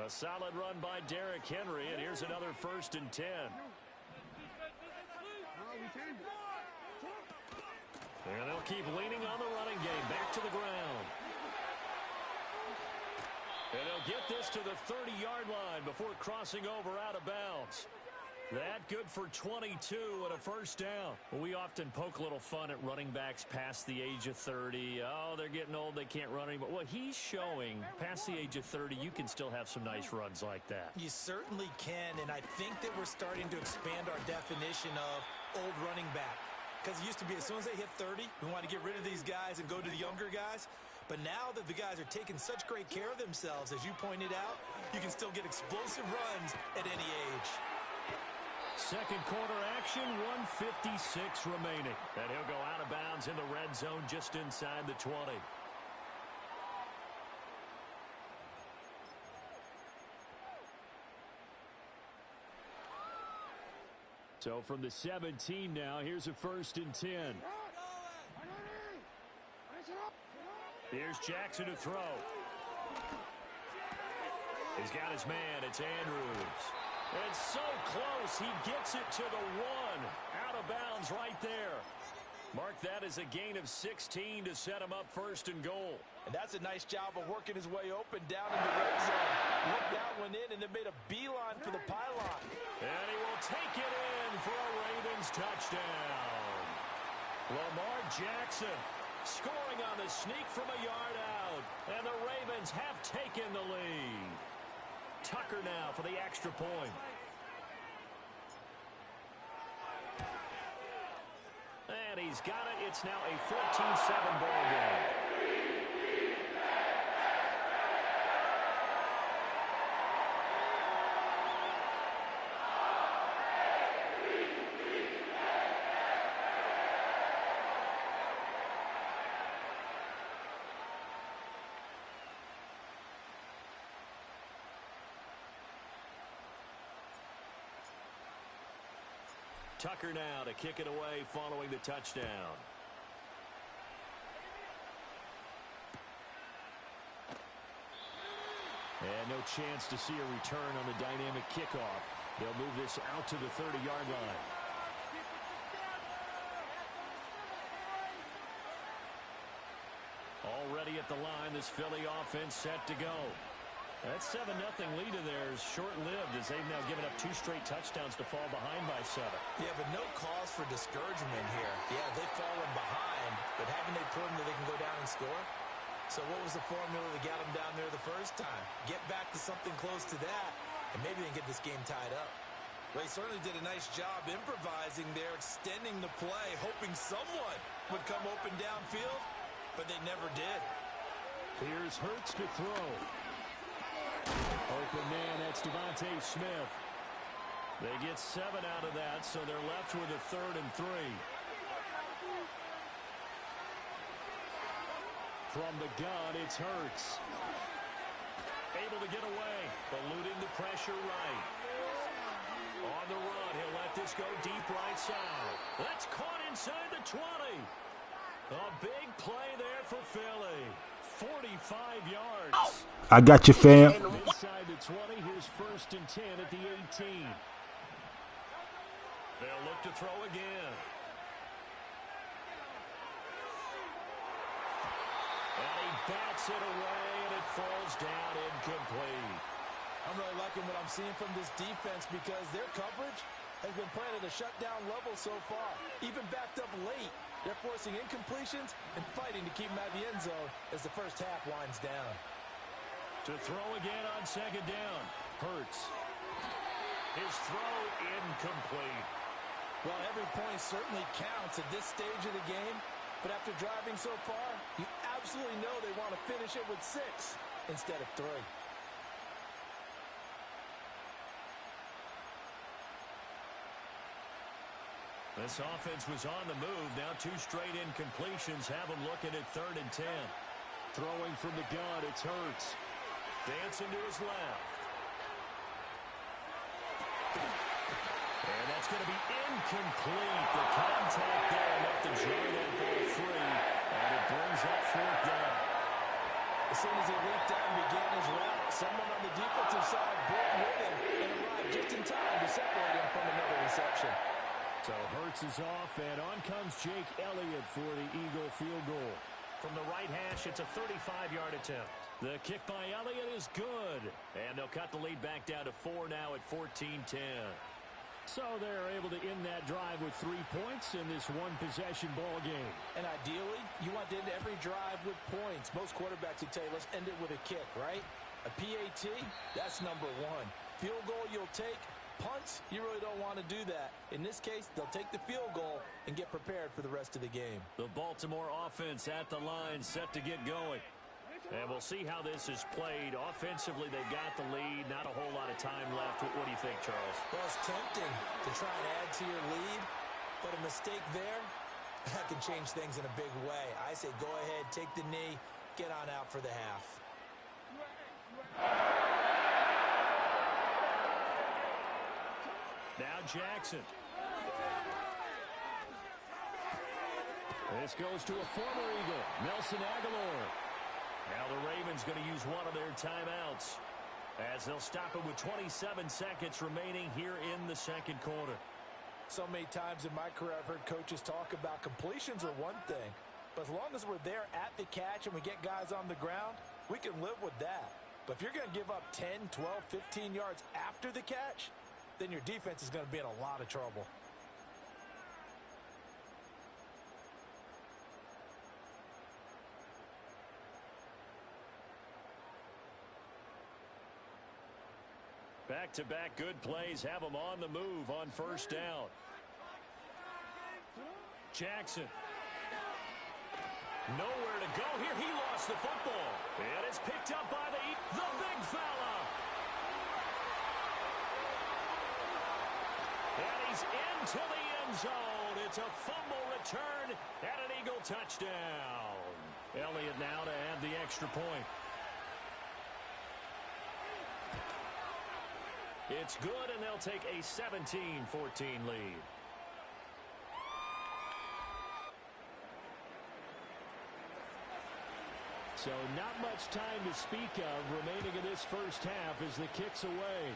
A solid run by Derrick Henry, and here's another 1st and 10. And they'll keep leaning on the running game. Back to the ground. And they'll get this to the 30-yard line before crossing over out of bounds. That good for 22 and a 1st down. We often poke a little fun at running backs past the age of 30. Oh, they're getting old, they can't run anymore. Well, he's showing past the age of 30, you can still have some nice runs like that. You certainly can, and I think that we're starting to expand our definition of old running back. Because it used to be as soon as they hit 30, we want to get rid of these guys and go to the younger guys. But now that the guys are taking such great care of themselves, as you pointed out, you can still get explosive runs at any age. Second quarter action, 1:56 remaining. And he'll go out of bounds in the red zone just inside the 20. So from the 17 now, here's a 1st and 10. Here's Jackson to throw. He's got his man. It's Andrews. It's so close. He gets it to the 1. Out of bounds right there. Mark that as a gain of 16 to set him up 1st and goal. And that's a nice job of working his way open down in the red zone. Looked that one in and then made a beeline for the pylon. And he will take it in for a Ravens touchdown. Lamar Jackson scoring on the sneak from a yard out. And the Ravens have taken the lead. Tucker now for the extra point. And he's got it. It's now a 14-7 ball game. Tucker now to kick it away following the touchdown. And no chance to see a return on the dynamic kickoff. They'll move this out to the 30-yard line. Already at the line, this Philly offense set to go. That 7-0 lead of theirs short-lived as they've now given up 2 straight touchdowns to fall behind by 7. Yeah, but no cause for discouragement here. Yeah, they've fallen behind, but haven't they proven that they can go down and score? So what was the formula that got them down there the first time? Get back to something close to that, and maybe they can get this game tied up. Well, he certainly did a nice job improvising there, extending the play, hoping someone would come open downfield, but they never did. Here's Hurts to throw. Open man, that's Devontae Smith. They get 7 out of that, so they're left with a 3rd and 3. From the gun, it's Hurts. Able to get away, eluding the pressure right. On the run, he'll let this go deep right side. That's caught inside the 20. A big play there for Philly. 45 yards. I got you, fam. Inside the 20, here's 1st and 10 at the 18. They'll look to throw again. And he bats it away, and it falls down incomplete. I'm really liking what I'm seeing from this defense because their coverage has been playing at a shutdown level so far. Even backed up late, they're forcing incompletions and fighting to keep them out of the end zone as the first half winds down. To throw again on 2nd down. Hurts. His throw incomplete. Well, every point certainly counts at this stage of the game, but after driving so far, you absolutely know they want to finish it with 6 instead of 3. This offense was on the move. Now 2 straight incompletions have them looking at 3rd and 10. Throwing from the gun, it's Hurts. Dancing to his left. And that's going to be incomplete. The contact there enough to jar that ball free. And it brings up 4th down. As soon as he leaped out and began his route, someone on the defensive side bounces off, and on comes Jake Elliott for the Eagle field goal. From the right hash, it's a 35-yard attempt. The kick by Elliott is good, and they'll cut the lead back down to 4 now at 14-10. So they're able to end that drive with 3 points in this one-possession ball game. And ideally, you want to end every drive with points. Most quarterbacks would tell you, let's end it with a kick, right? A PAT, that's number one. Field goal you'll take. Punts, you really don't want to do that. In this case, they'll take the field goal and get prepared for the rest of the game. The Baltimore offense at the line, set to get going. And we'll see how this is played. Offensively, they've got the lead. Not a whole lot of time left. What do you think, Charles? Well, it's tempting to try and add to your lead, but a mistake there, that can change things in a big way. I say go ahead, take the knee, get on out for the half. Now Jackson. This goes to a former Eagle, Nelson Aguilar. Now the Ravens going to use one of their timeouts as they'll stop it with 27 seconds remaining here in the second quarter. So many times in my career I've heard coaches talk about completions are one thing, but as long as we're there at the catch and we get guys on the ground, we can live with that. But if you're going to give up 10, 12, 15 yards after the catch, then your defense is going to be in a lot of trouble. Back-to-back good plays have them on the move on first down. Jackson. Nowhere to go here. He lost the football. And it's picked up by the big fella. And he's into the end zone. It's a fumble return and an Eagle touchdown. Elliott now to add the extra point. It's good, and they'll take a 17-14 lead. So not much time to speak of remaining in this first half as the kick's away.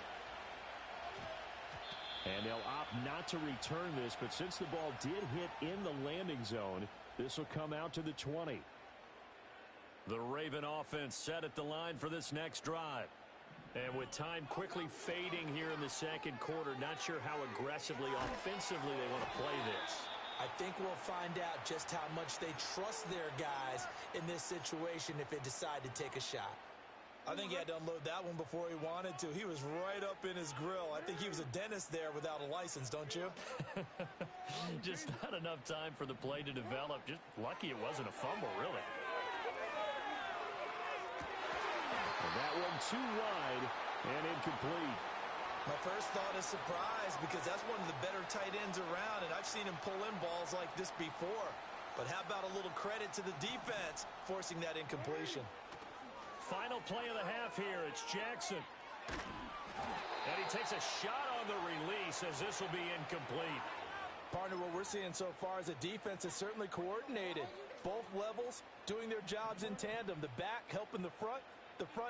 And they'll opt not to return this, but since the ball did hit in the landing zone, this will come out to the 20. The Raven offense set at the line for this next drive. And with time quickly fading here in the second quarter, not sure how aggressively, offensively they want to play this. I think we'll find out just how much they trust their guys in this situation if they decide to take a shot. I think he had to unload that one before he wanted to. He was right up in his grill. I think he was a dentist there without a license, don't you? Just not enough time for the play to develop. Just lucky it wasn't a fumble, really. And that one too wide and incomplete. My first thought is surprise because that's one of the better tight ends around, and I've seen him pull in balls like this before. But how about a little credit to the defense forcing that incompletion? Final play of the half here. It's Jackson. And he takes a shot on the release as this will be incomplete. Partner, what we're seeing so far is the defense is certainly coordinated. Both levels doing their jobs in tandem. The back helping the front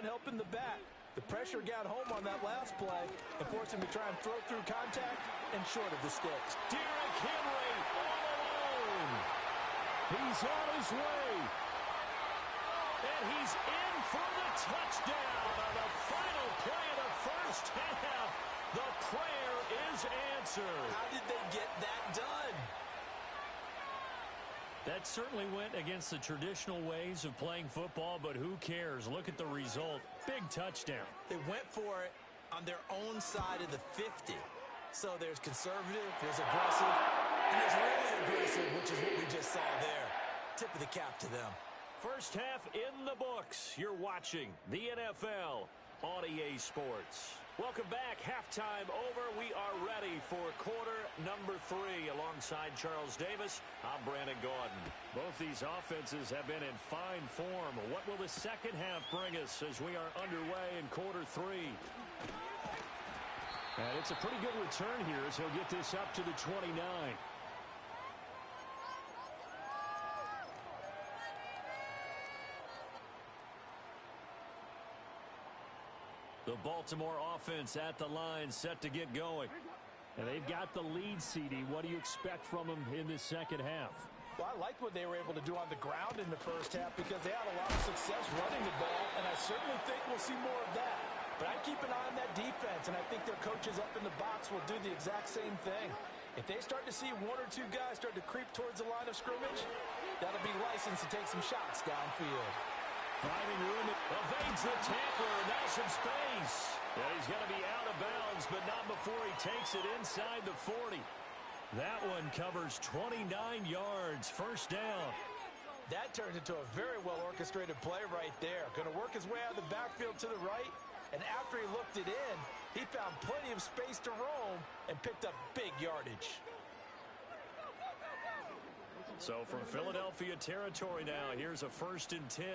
helping the back. The pressure got home on that last play and forced him to try and throw through contact and short of the sticks. Derrick Henry all alone. He's on his way. And he's in for the touchdown on the final play of the first half. The prayer is answered. How did they get that done? That certainly went against the traditional ways of playing football, but who cares? Look at the result. Big touchdown. They went for it on their own side of the 50. So there's conservative, there's aggressive, and there's really aggressive, which is what we just saw there. Tip of the cap to them. First half in the books. You're watching the NFL on EA Sports. Welcome back. Halftime over. We are ready for quarter number 3. Alongside Charles Davis, I'm Brandon Gaudin. Both these offenses have been in fine form. What will the second half bring us as we are underway in quarter 3? And it's a pretty good return here as he'll get this up to the 29. The Baltimore offense at the line, set to get going. And they've got the lead, CD. What do you expect from them in this second half? Well, I liked what they were able to do on the ground in the first half because they had a lot of success running the ball, and I certainly think we'll see more of that. But I'd keep an eye on that defense, and I think their coaches up in the box will do the exact same thing. If they start to see one or two guys start to creep towards the line of scrimmage, that'll be license to take some shots downfield. Finding room, evades the tackler, now some space. And he's going to be out of bounds, but not before he takes it inside the 40. That one covers 29 yards, first down. That turned into a very well-orchestrated play right there. Going to work his way out of the backfield to the right, and after he looked it in, he found plenty of space to roam and picked up big yardage. So from Philadelphia territory now, here's a 1st and 10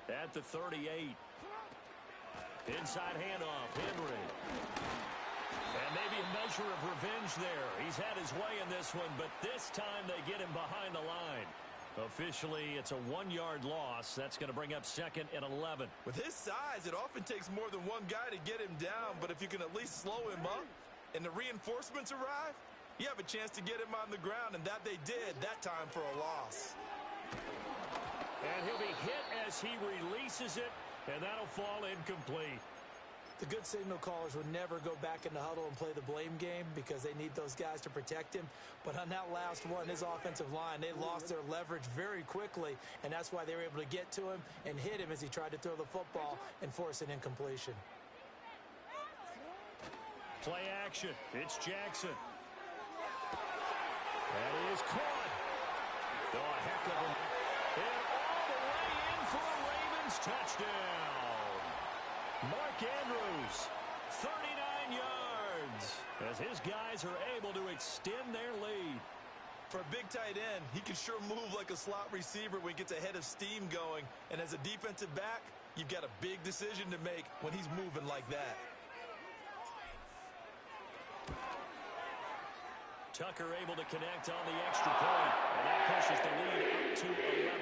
at the 38. Inside handoff, Henry. And maybe a measure of revenge there. He's had his way in this one, but this time they get him behind the line. Officially, it's a 1-yard loss. That's going to bring up 2nd and 11. With his size, it often takes more than one guy to get him down, but if you can at least slow him up and the reinforcements arrive, you have a chance to get him on the ground, and that they did that time for a loss. And he'll be hit as he releases it, and that'll fall incomplete. The good signal callers would never go back in the huddle and play the blame game because they need those guys to protect him. But on that last one, his offensive line, they lost their leverage very quickly, and that's why they were able to get to him and hit him as he tried to throw the football and force an incompletion. Play action. It's Jackson. That is caught. Oh, a heck of a... And all the way in for a Ravens touchdown. Mark Andrews, 39 yards, as his guys are able to extend their lead. For a big tight end, he can sure move like a slot receiver when he gets a head of steam going. And as a defensive back, you've got a big decision to make when he's moving like that. Tucker able to connect on the extra point, and that pushes the lead up to 11.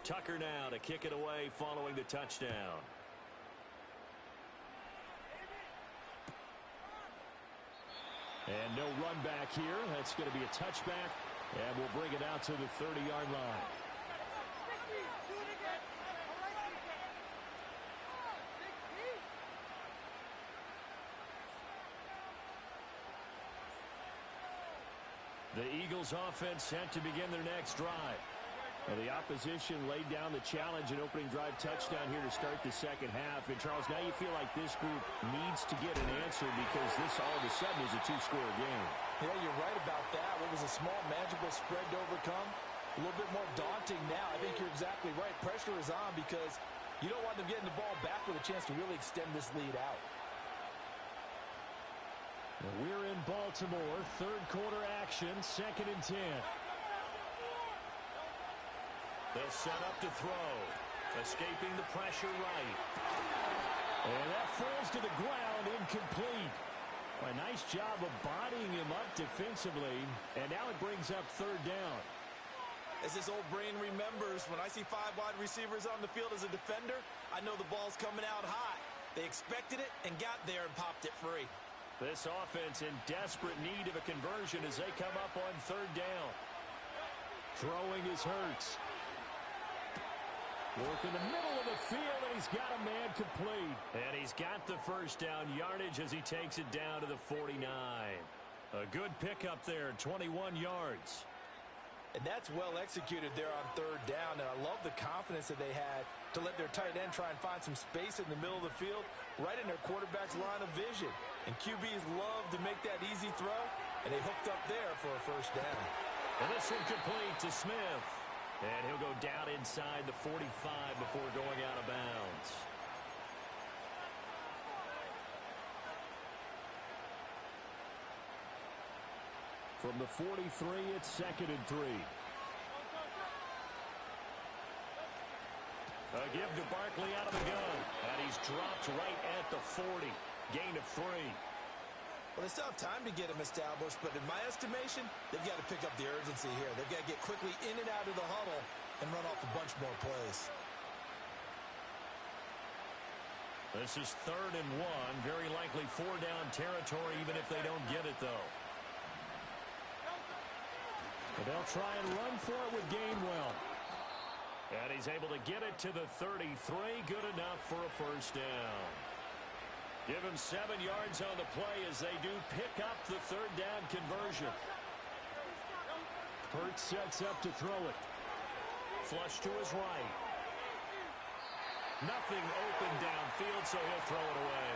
Tucker now to kick it away following the touchdown. And no run back here. That's going to be a touchback, and we'll bring it out to the 30-yard line. The Eagles offense set to begin their next drive. Well, the opposition laid down the challenge and opening drive touchdown here to start the second half. And, Charles, now you feel like this group needs to get an answer because this all of a sudden is a 2-score game. Yeah, you're right about that. What was a small, manageable spread to overcome, a little bit more daunting now. I think you're exactly right. Pressure is on because you don't want them getting the ball back with a chance to really extend this lead out. Well, we're in Baltimore. Third quarter action, 2nd and 10. They'll set up to throw. Escaping the pressure right. And that falls to the ground, incomplete. A nice job of bodying him up defensively. And now it brings up 3rd down. As his old brain remembers, when I see 5 wide receivers on the field as a defender, I know the ball's coming out high. They expected it and got there and popped it free. This offense in desperate need of a conversion as they come up on 3rd down. Throwing is Hurts. Work in the middle of the field, and he's got a man complete. And he's got the first down yardage as he takes it down to the 49. A good pickup there, 21 yards. And that's well executed there on 3rd down, and I love the confidence that they had to let their tight end try and find some space in the middle of the field, right in their quarterback's line of vision. And QBs love to make that easy throw, and they hooked up there for a first down. And this one complete to Smith. And he'll go down inside the 45 before going out of bounds. From the 43, it's 2nd and 3. A give to Barkley out of the gun. And he's dropped right at the 40. Gain of 3. Well, they still have time to get him established, but in my estimation, they've got to pick up the urgency here. They've got to get quickly in and out of the huddle and run off a bunch more plays. This is 3rd and 1. Very likely 4-down territory, even if they don't get it, though. But they'll try and run for it with Gainwell. And he's able to get it to the 33. Good enough for a first down. Give him 7 yards on the play as they do pick up the 3rd down conversion. Hurts sets up to throw it. Flush to his right. Nothing open downfield, so he'll throw it away.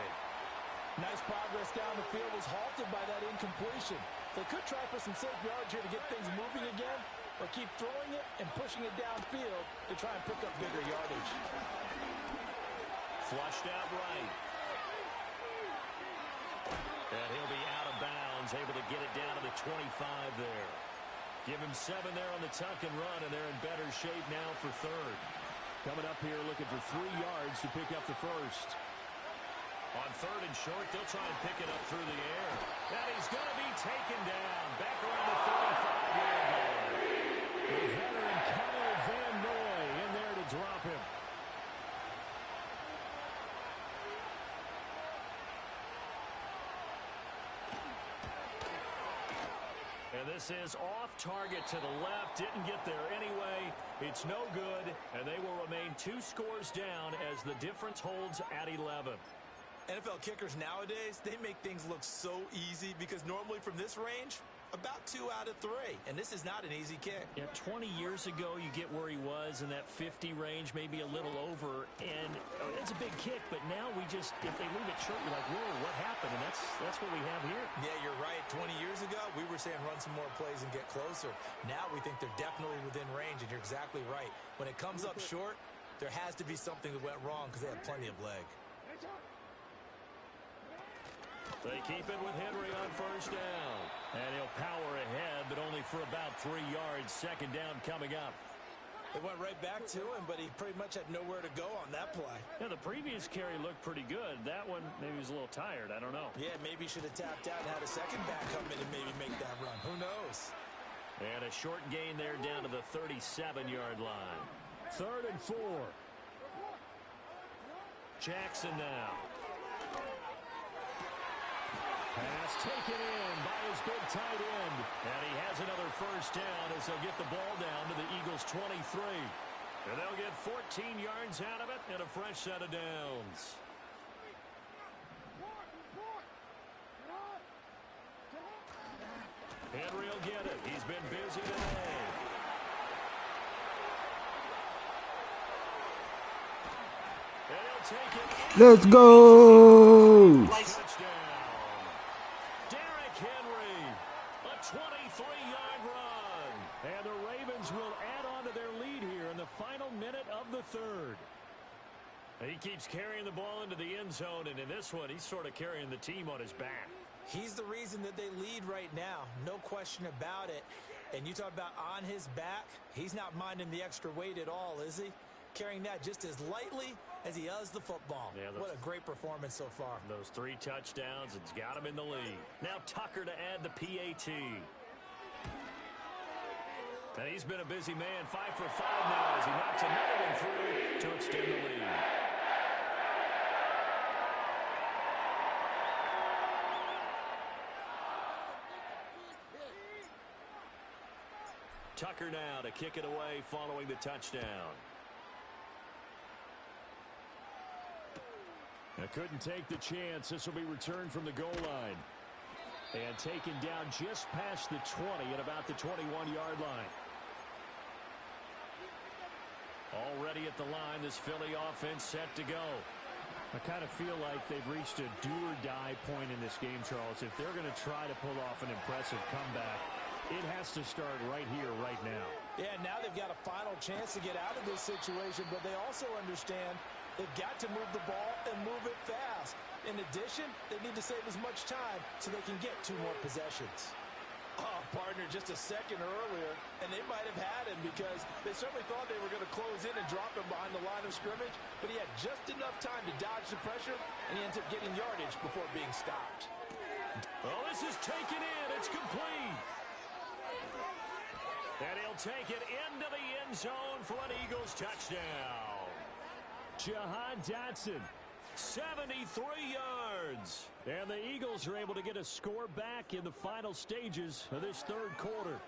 Nice progress down the field was halted by that incompletion. They could try for some safe yards here to get things moving again, or keep throwing it and pushing it downfield to try and pick up bigger yardage. Flushed out right. And he'll be out of bounds, able to get it down to the 25 there. Give him 7 there on the tuck and run, and they're in better shape now for 3rd. Coming up here looking for 3 yards to pick up the first. On 3rd and short, they'll try and pick it up through the air. And he's going to be taken down. Back around the 35-yard line. The veteran Kyle Van Noy in there to drop him. And this is off target to the left. Didn't get there anyway. It's no good. And they will remain 2 scores down as the difference holds at 11. NFL kickers nowadays, they make things look so easy because normally from this range, about 2 out of 3. And this is not an easy kick. Yeah, 20 years ago, you get where he was in that 50 range, maybe a little over. And it's a big kick, but now we just, if they leave it short, you're like, whoa, what happened? And that's what we have here. Yeah, you're right. 20 years ago, we were saying run some more plays and get closer. Now we think they're definitely within range, and you're exactly right. When it comes up short, there has to be something that went wrong because they have plenty of leg. They keep it with Henry on first down. And he'll power ahead, but only for about 3 yards. 2nd down coming up. They went right back to him, but he pretty much had nowhere to go on that play. Yeah, the previous carry looked pretty good. That one, maybe he was a little tired. I don't know. Yeah, maybe he should have tapped out and had a second back come in and maybe make that run. Who knows? And a short gain there down to the 37-yard line. 3rd and 4. Jackson now. Pass taken in by his big tight end. And he has another first down as they'll get the ball down to the Eagles' 23. And they'll get 14 yards out of it and a fresh set of downs. Henry will get it. He's been busy today. And he'll take it. Let's go! Touchdown. Derrick Henry. A 23-yard run. And the Ravens will add on to their lead here in the final minute of the 3rd. And he keeps carrying the ball into the end zone, and in this one, he's sort of carrying the team on his back. He's the reason that they lead right now. No question about it. And you talk about on his back, he's not minding the extra weight at all, is he? Carrying that just as lightly as he does the football. Yeah, what a great performance so far. Those 3 touchdowns, it's got him in the lead. Now Tucker to add the PAT. And he's been a busy man, 5 for 5 now as he knocks another one through to extend the lead. Tucker now to kick it away following the touchdown. I couldn't take the chance. This will be returned from the goal line. And taken down just past the 20 at about the 21-yard line. Already at the line, this Philly offense set to go. I kind of feel like they've reached a do-or-die point in this game, Charles. If they're going to try to pull off an impressive comeback, it has to start right here, right now. Yeah, now they've got a final chance to get out of this situation, but they also understand they've got to move the ball and move it fast. In addition, they need to save as much time so they can get 2 more possessions. Oh, partner, just a second earlier, and they might have had him because they certainly thought they were going to close in and drop him behind the line of scrimmage, but he had just enough time to dodge the pressure, and he ends up getting yardage before being stopped. Well, this is taken in. It's complete. And he'll take it into the end zone for an Eagles touchdown. Jahan Dotson, 73 yards. And the Eagles are able to get a score back in the final stages of this third quarter.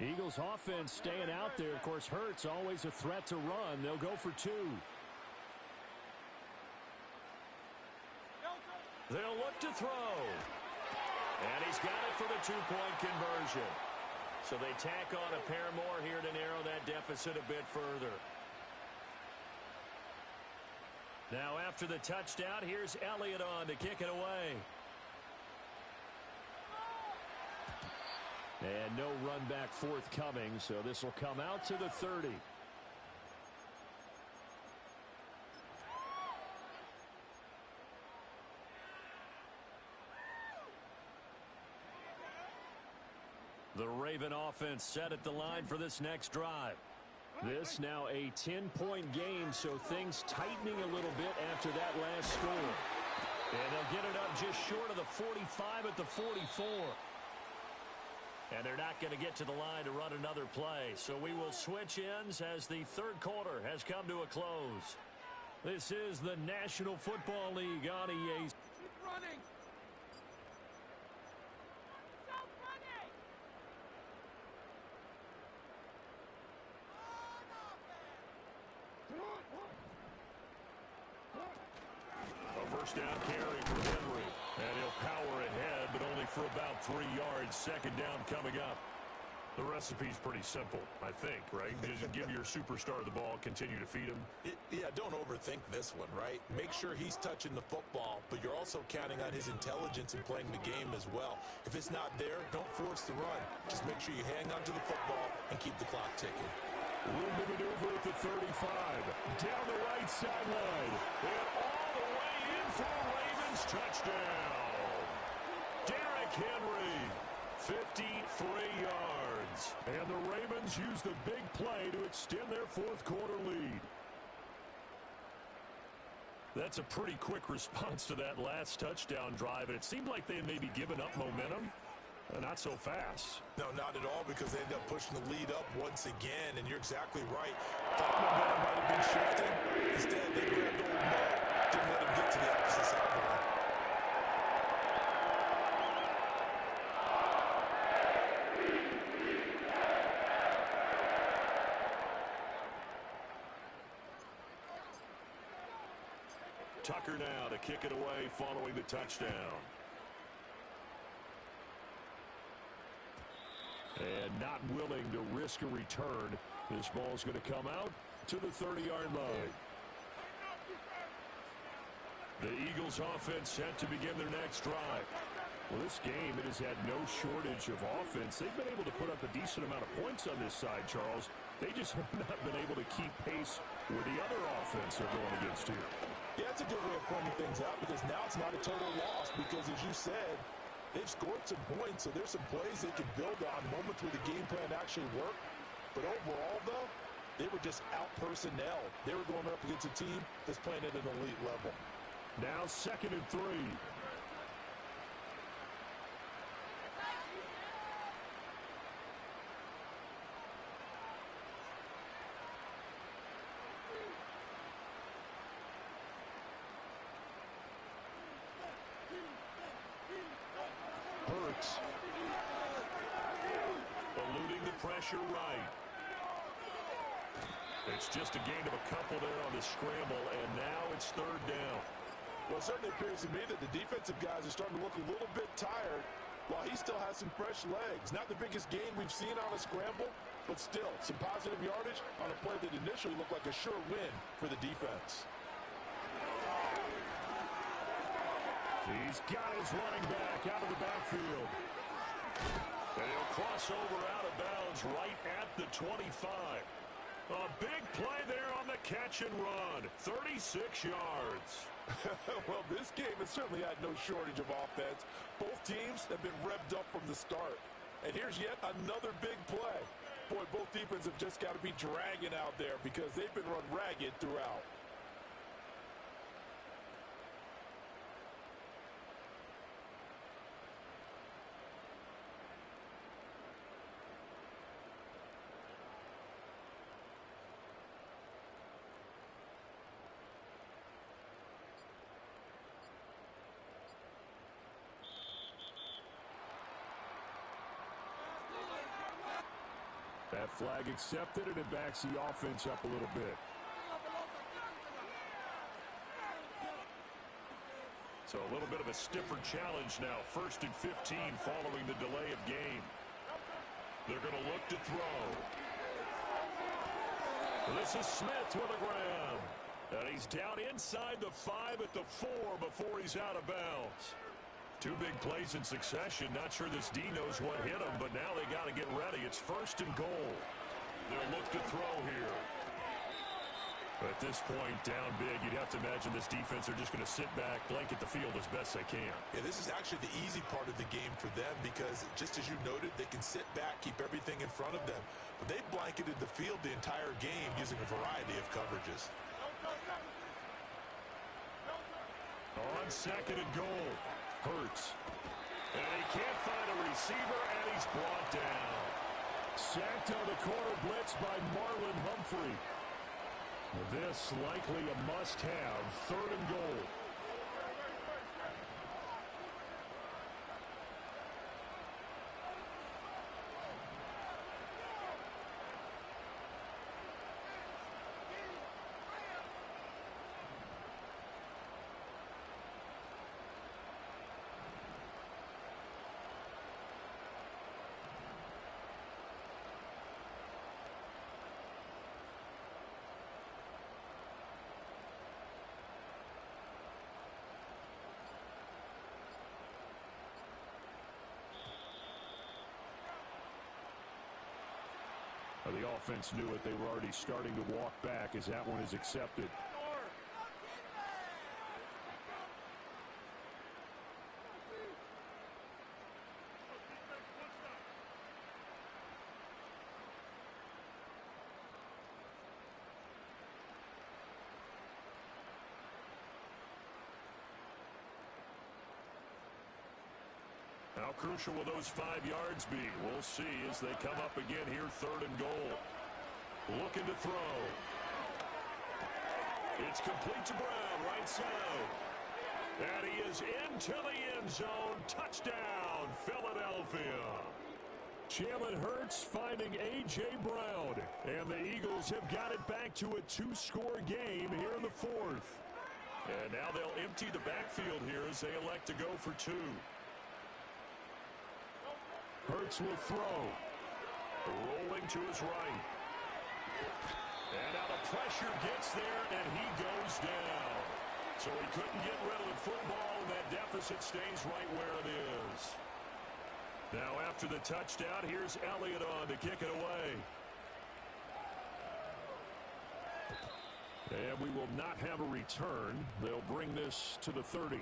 Eagles offense staying out there. Of course, Hurts always a threat to run. They'll go for two. They'll look to throw. And he's got it for the two-point conversion. So they tack on a pair more here to narrow that deficit a bit further. Now after the touchdown, here's Elliott on to kick it away. And no run back forthcoming, so this will come out to the 30. The Raven offense set at the line for this next drive. This now a 10-point game, so things tightening a little bit after that last score. And they'll get it up just short of the 45 at the 44. And they're not going to get to the line to run another play. So we will switch ends as the third quarter has come to a close. This is the National Football League on EA. Keep running. A first down carry for Henry. And he'll power ahead, but only for about 3 yards. Second down coming up. The recipe's pretty simple, I think, right? Just give your superstar the ball, continue to feed him. Yeah, don't overthink this one, right? Make sure he's touching the football, but you're also counting on his intelligence in playing the game as well. If it's not there, don't force the run. Just make sure you hang on to the football and keep the clock ticking. Room to maneuver at the 35. Down the right sideline. And all the way in for a Ravens touchdown. Derrick Henry, 53 yards. And the Ravens use the big play to extend their fourth quarter lead. That's a pretty quick response to that last touchdown drive. And it seemed like they had maybe given up momentum. Not so fast. No, not at all, because they ended up pushing the lead up once again, and you're exactly right. Thought momentum might have been shifting. Instead, they grabbed old Matt. Didn't let him get to the opposite sideline. Tucker now to kick it away following the touchdown. And not willing to risk a return. This ball's going to come out to the 30-yard line. The Eagles offense set to begin their next drive. Well, this game, it has had no shortage of offense. They've been able to put up a decent amount of points on this side, Charles. They just have not been able to keep pace with the other offense they're going against here. Yeah, that's a good way of pointing things out, because now it's not a total loss, because as you said, they've scored some points, so there's some plays they can build on, moments where the game plan actually worked. But overall, though, they were just out-personnel. They were going up against a team that's playing at an elite level. Now 2nd and 3. Hurts. Eluding the pressure right. It's just a gain of a couple there on the scramble, and now it's 3rd down. Well, it certainly appears to me that the defensive guys are starting to look a little bit tired, while he still has some fresh legs. Not the biggest gain we've seen on a scramble, but still some positive yardage on a play that initially looked like a sure win for the defense. He's got his running back out of the backfield. And he'll cross over out of bounds right at the 25. A big play there on the catch and run. 36 yards. Well, this game has certainly had no shortage of offense. Both teams have been revved up from the start. And here's yet another big play. Boy, both defenses have just got to be dragging out there because they've been run ragged throughout. That flag accepted, and it backs the offense up a little bit. So a little bit of a stiffer challenge now. 1st and 15 following the delay of game. They're going to look to throw. This is Smith with a grab. And he's down inside the 5 at the 4 before he's out of bounds. 2 big plays in succession. Not sure this D knows what hit him, but now they got to get ready. It's 1st and goal. They'll look to throw here. At this point, down big, you'd have to imagine this defense are just going to sit back, blanket the field as best they can. Yeah, this is actually the easy part of the game for them because, just as you noted, they can sit back, keep everything in front of them. But they blanketed the field the entire game using a variety of coverages. On 2nd and goal, Hurts. And he can't find a receiver, and he's brought down. Sacked on the corner blitz by Marlon Humphrey. This likely a must-have. 3rd and goal. The offense knew it. They were already starting to walk back as that one is accepted. How crucial will those 5 yards be? We'll see as they come up again here, 3rd and goal. Looking to throw. It's complete to Brown, right side. And he is into the end zone. Touchdown, Philadelphia. Jalen Hurts finding A.J. Brown. And the Eagles have got it back to a 2-score game here in the 4th. And now they'll empty the backfield here as they elect to go for 2. Hurts will throw. Rolling to his right. And now the pressure gets there, and he goes down. So he couldn't get rid of the football, and that deficit stays right where it is. Now after the touchdown, here's Elliott on to kick it away. And we will not have a return. They'll bring this to the 30.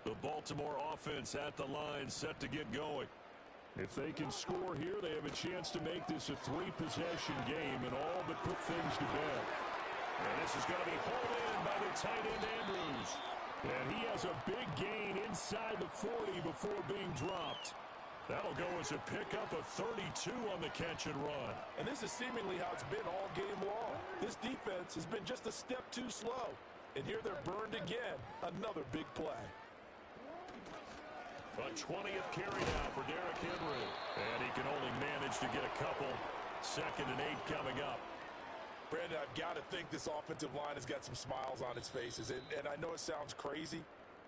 The Baltimore offense at the line, set to get going. If they can score here, they have a chance to make this a 3-possession game and all but put things to bed. And this is going to be hauled in by the tight end Andrews. And he has a big gain inside the 40 before being dropped. That'll go as a pickup of 32 on the catch and run. And this is seemingly how it's been all game long. This defense has been just a step too slow. And here they're burned again. Another big play. A 20th carry now for Derrick Henry. And he can only manage to get a couple. 2nd and 8 coming up. Brandon, I've got to think this offensive line has got some smiles on its faces. And I know it sounds crazy,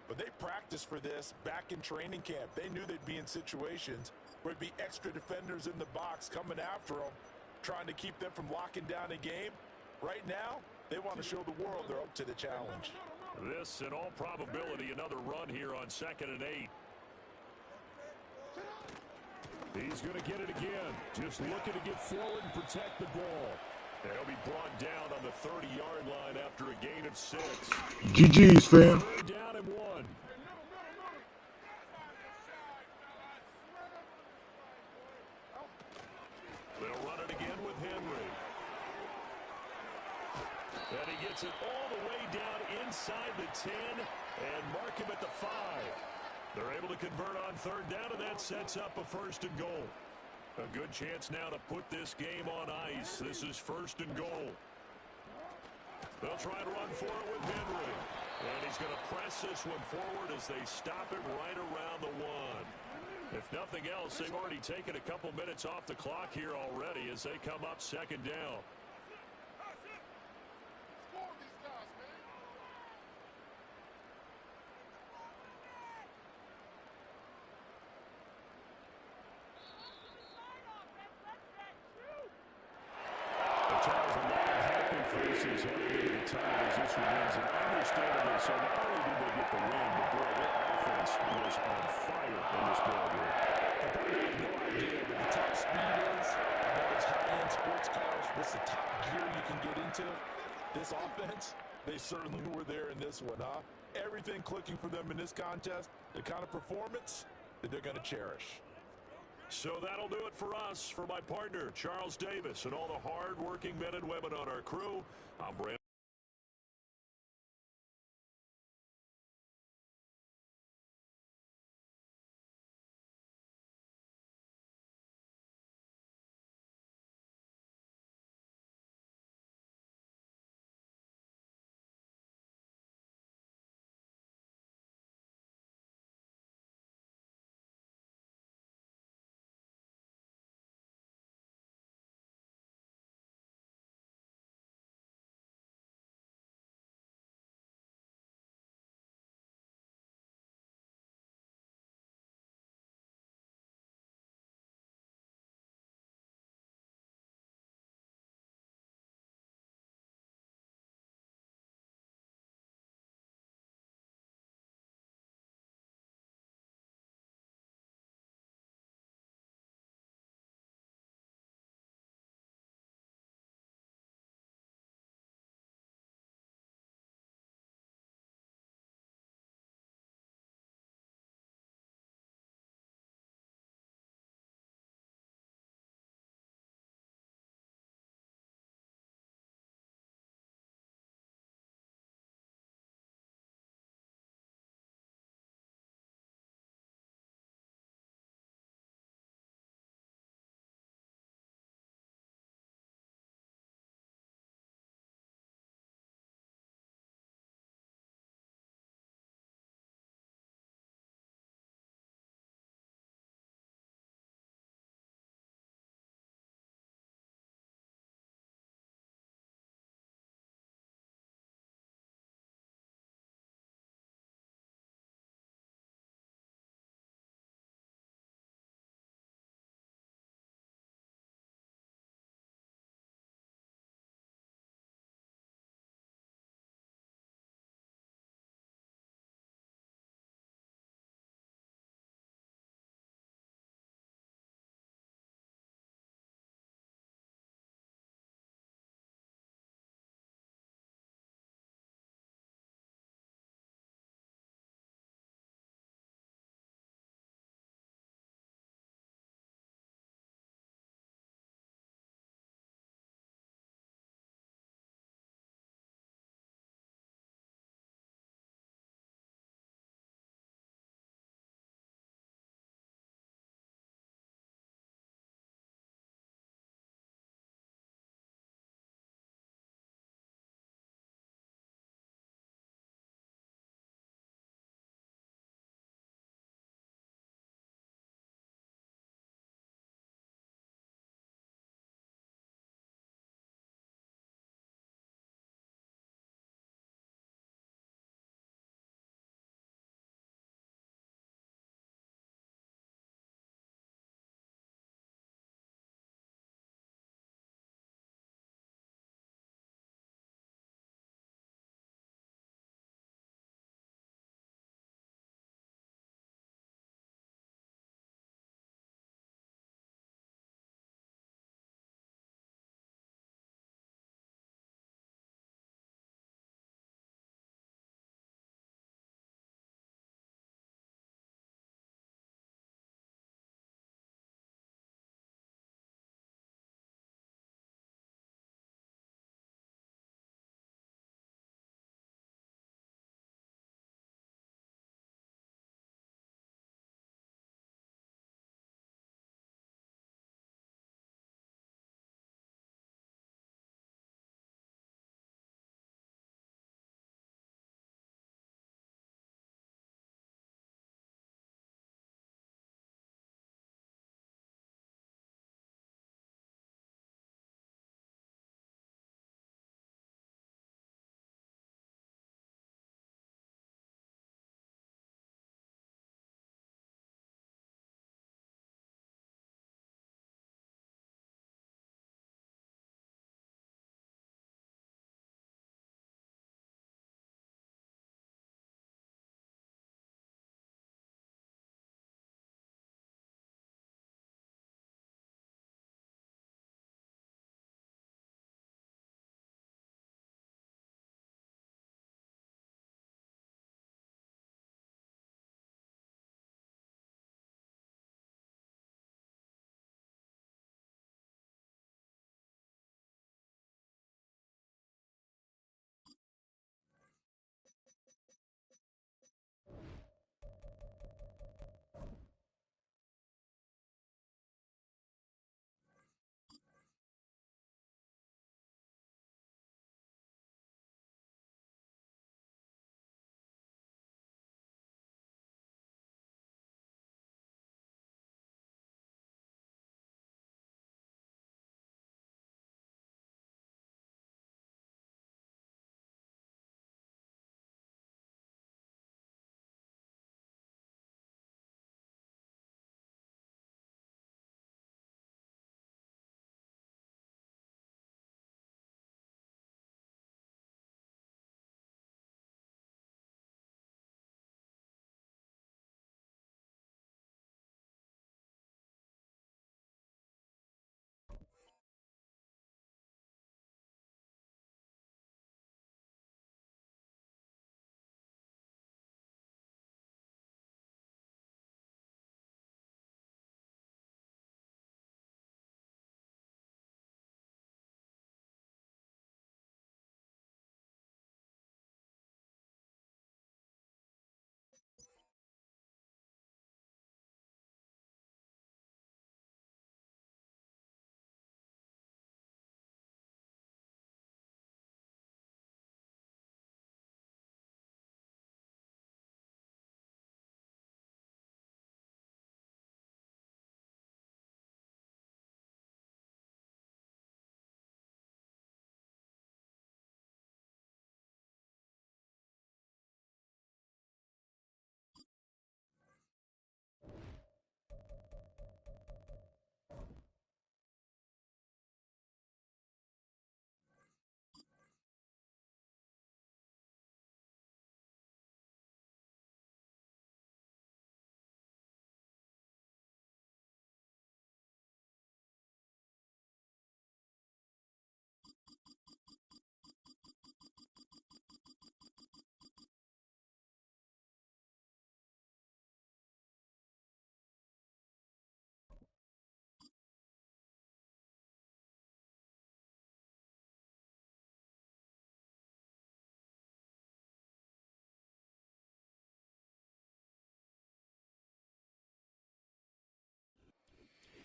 but they practiced for this back in training camp. They knew they'd be in situations where there'd be extra defenders in the box coming after them, trying to keep them from locking down a game. Right now, they want to show the world they're up to the challenge. This, in all probability, another run here on 2nd and 8. He's going to get it again. Just looking to get forward and protect the ball. They'll be brought down on the 30-yard line after a gain of 6. GG's, fam. Third down and 1. They'll run it again with Henry. And he gets it all the way down inside the 10 and mark him at the 5. They're able to convert on third down, and that sets up a 1st and goal. A good chance now to put this game on ice. This is 1st and goal. They'll try to run for it with Henry. And he's going to press this one forward as they stop it right around the 1. If nothing else, they've already taken a couple minutes off the clock here already as they come up 2nd down. Faces heading into the time as this remains an understandable. So not only did they get the win, but boy, their offense was on fire in this ball game. I probably have no idea what the top speed is about those high-end sports cars. This is the top gear you can get into. This offense, they certainly were there in this one, huh? Everything clicking for them in this contest, the kind of performance that they're going to cherish. So that'll do it for us. For my partner, Charles Davis, and all the hard-working men and women on our crew, I'm Brandon.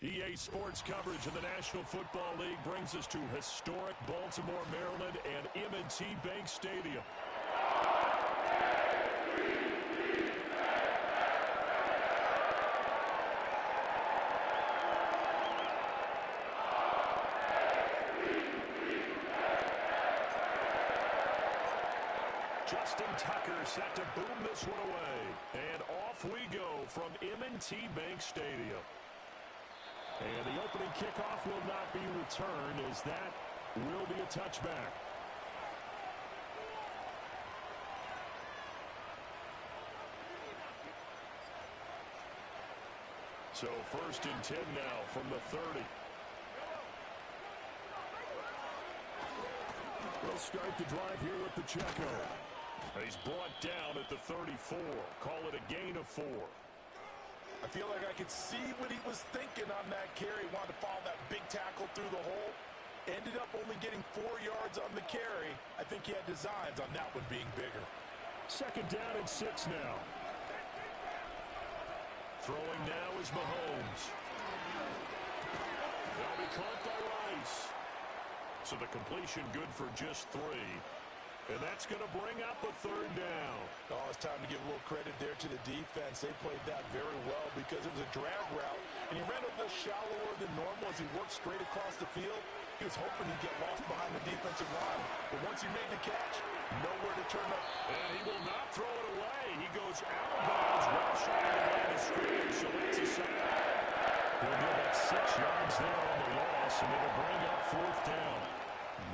EA Sports coverage of the National Football League brings us to historic Baltimore, Maryland, and M&T Bank Stadium. Justin Tucker set to boom this one away. And off we go from M&T Bank Stadium. And the opening kickoff will not be returned, as that will be a touchback. So 1st and 10 now from the 30. We'll start the drive here with Pacheco. He's brought down at the 34. Call it a gain of 4. I feel like I could see what he was thinking on that carry. Wanted to follow that big tackle through the hole. Ended up only getting 4 yards on the carry. I think he had designs on that one being bigger. 2nd down and 6 now. Throwing now is Mahomes. That'll be caught by Rice. So the completion good for just 3. And that's going to bring up a 3rd down. Oh, it's time to give a little credit there to the defense. They played that very well because it was a drag route. And he ran a little shallower than normal as he worked straight across the field. He was hoping he'd get lost behind the defensive line. But once he made the catch, nowhere to turn up. And he will not throw it away. He goes out of bounds, well shy of the line of scrimmage, so that's a sack. He'll give up 6 yards there on the loss, and it'll bring up 4th down.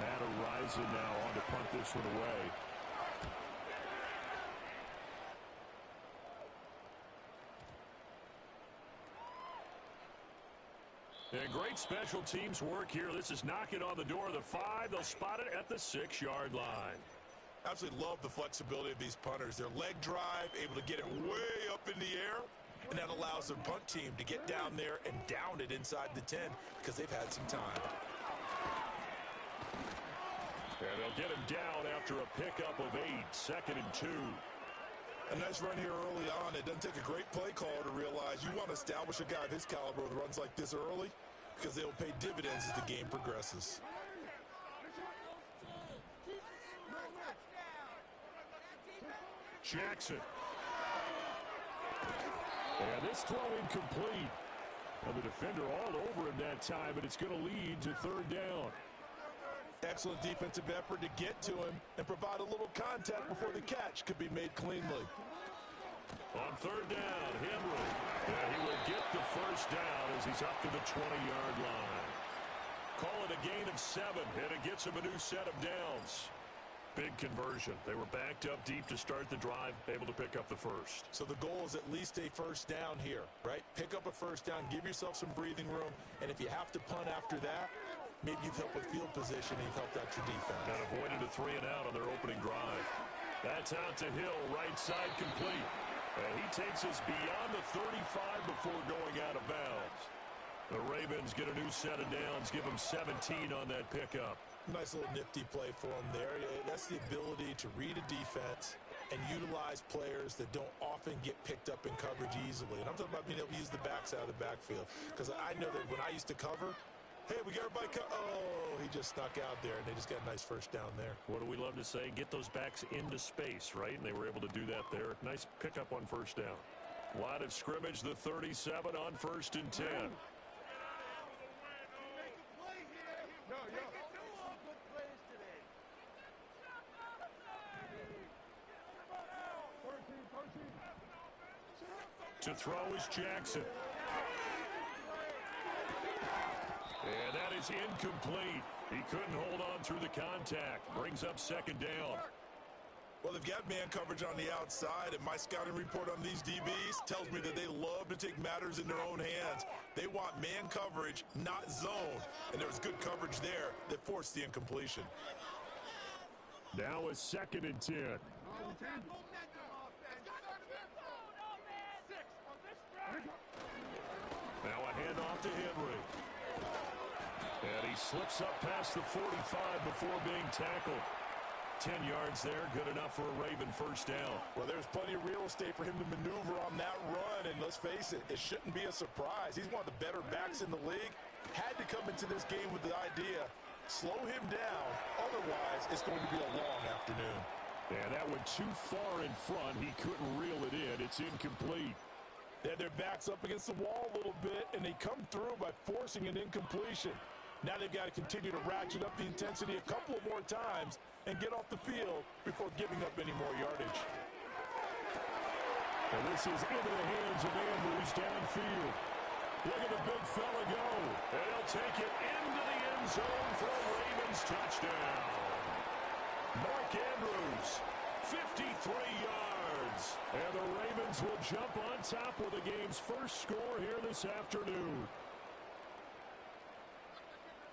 Matt Ariza now on to punt this one away. And great special teams work here. This is knocking on the door of the 5. They'll spot it at the 6-yard line. Absolutely love the flexibility of these punters. Their leg drive, able to get it way up in the air, and that allows their punt team to get down there and down it inside the 10 because they've had some time. And they'll get him down after a pickup of 8, 2nd and 2. A nice run here early on. It doesn't take a great play caller to realize you want to establish a guy of his caliber with runs like this early because they'll pay dividends as the game progresses. Jackson. And this throw incomplete. And the defender all over him that time, but it's going to lead to 3rd down. Excellent defensive effort to get to him and provide a little contact before the catch could be made cleanly. On 3rd down, Henry. And he will get the 1st down as he's up to the 20-yard line. Call it a gain of 7, and it gets him a new set of downs. Big conversion. They were backed up deep to start the drive, able to pick up the 1st. So the goal is at least a 1st down here, right? Pick up a 1st down, give yourself some breathing room, and if you have to punt after that, maybe you've helped with field position and you've helped out your defense. And avoided a 3 and out on their opening drive. That's out to Hill, right side complete. And he takes us beyond the 35 before going out of bounds. The Ravens get a new set of downs, give them 17 on that pickup. Nice little nifty play for him there. That's the ability to read a defense and utilize players that don't often get picked up in coverage easily. And I'm talking about being able to use the backside of the backfield. Because I know that when I used to cover, hey, we got everybody oh, he just snuck out there, and they just got a nice 1st down there. What do we love to say? Get those backs into space, right? And they were able to do that there. Nice pickup on 1st down. Line of scrimmage, the 37 on 1st and 10. To throw is Jackson. And that is incomplete. He couldn't hold on through the contact. Brings up 2nd down. Well, they've got man coverage on the outside, and my scouting report on these DBs tells me that they love to take matters in their own hands. They want man coverage, not zone. And there was good coverage there that forced the incompletion. Now a 2nd and 10. Now a handoff to Henry. And he slips up past the 45 before being tackled. 10 yards there, good enough for a Raven first down. Well, there's plenty of real estate for him to maneuver on that run, and let's face it, it shouldn't be a surprise. He's one of the better backs in the league. Had to come into this game with the idea, slow him down, otherwise it's going to be a long afternoon. And that went too far in front. He couldn't reel it in. It's incomplete. They had their backs up against the wall a little bit, and they come through by forcing an incompletion. Now they've got to continue to ratchet up the intensity a couple of more times and get off the field before giving up any more yardage. And this is into the hands of Andrews downfield. Look at the big fella go. And he'll take it into the end zone for a Ravens touchdown. Mark Andrews, 53 yards. And the Ravens will jump on top with the game's first score here this afternoon.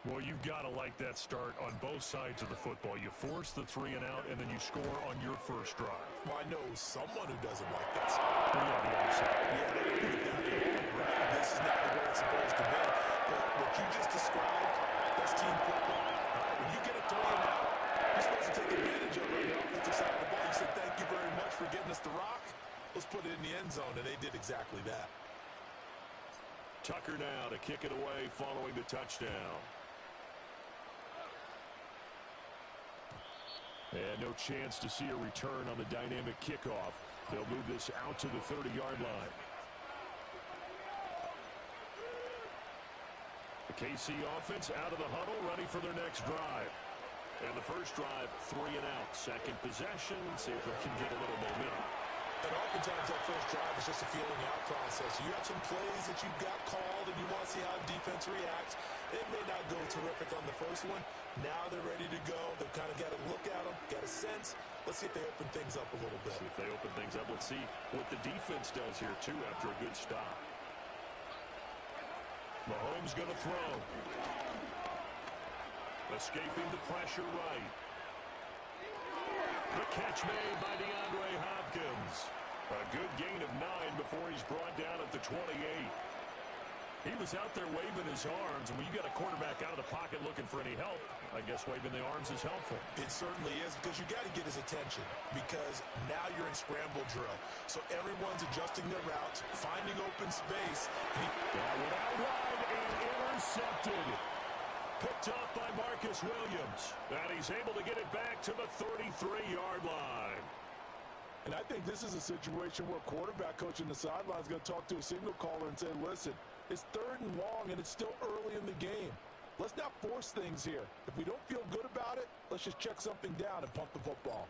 Well, you've got to like that start on both sides of the football. You force the 3 and out, and then you score on your first drive. Well, I know someone who doesn't like that start. Yeah, the other side. Yeah, they agree with that one, right? This is not the way it's supposed to be. But what you just described, that's team football. When you get a 3 and out, you're supposed to take advantage of it on the offensive side of the ball. You say, thank you very much for getting us the rock. Let's put it in the end zone, and they did exactly that. Tucker now to kick it away following the touchdown. And no chance to see a return on the dynamic kickoff. They'll move this out to the 30-yard line. The KC offense out of the huddle, ready for their next drive. And the first drive, 3 and out. Second possession, see if they can get a little momentum. And oftentimes that first drive is just a feeling out process. You have some plays that you've got called and you want to see how defense reacts. It may not go terrific on the first one. Now they're ready to go. They've kind of got to look at them, got a sense. Let's see if they open things up a little bit. See if they open things up. Let's see what the defense does here, too, after a good stop. Mahomes going to throw. Escaping the pressure right. The catch made by DeAndre Hopkins. A good gain of 9 before he's brought down at the 28. He was out there waving his arms, and when you got a quarterback out of the pocket looking for any help, I guess waving the arms is helpful. It certainly is, because you got to get his attention, because now you're in scramble drill. So everyone's adjusting their routes, finding open space. That went out wide and intercepted. Picked up by Marcus Williams. And he's able to get it back to the 33-yard line. And I think this is a situation where a quarterback coach in the sideline is going to talk to a signal caller and say, listen, it's 3rd and long and it's still early in the game. Let's not force things here. If we don't feel good about it, let's just check something down and pump the football.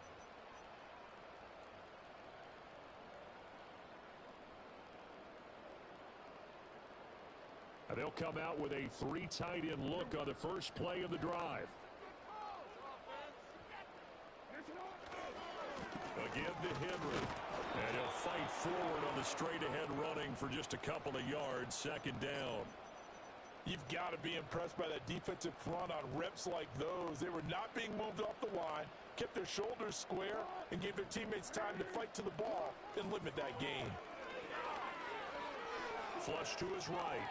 They'll come out with a 3 tight end look on the first play of the drive. Again to Henry. And he'll fight forward on the straight-ahead running for just a couple of yards. 2nd down. You've got to be impressed by that defensive front on reps like those. They were not being moved off the line, kept their shoulders square, and gave their teammates time to fight to the ball and limit that gain. Flush to his right.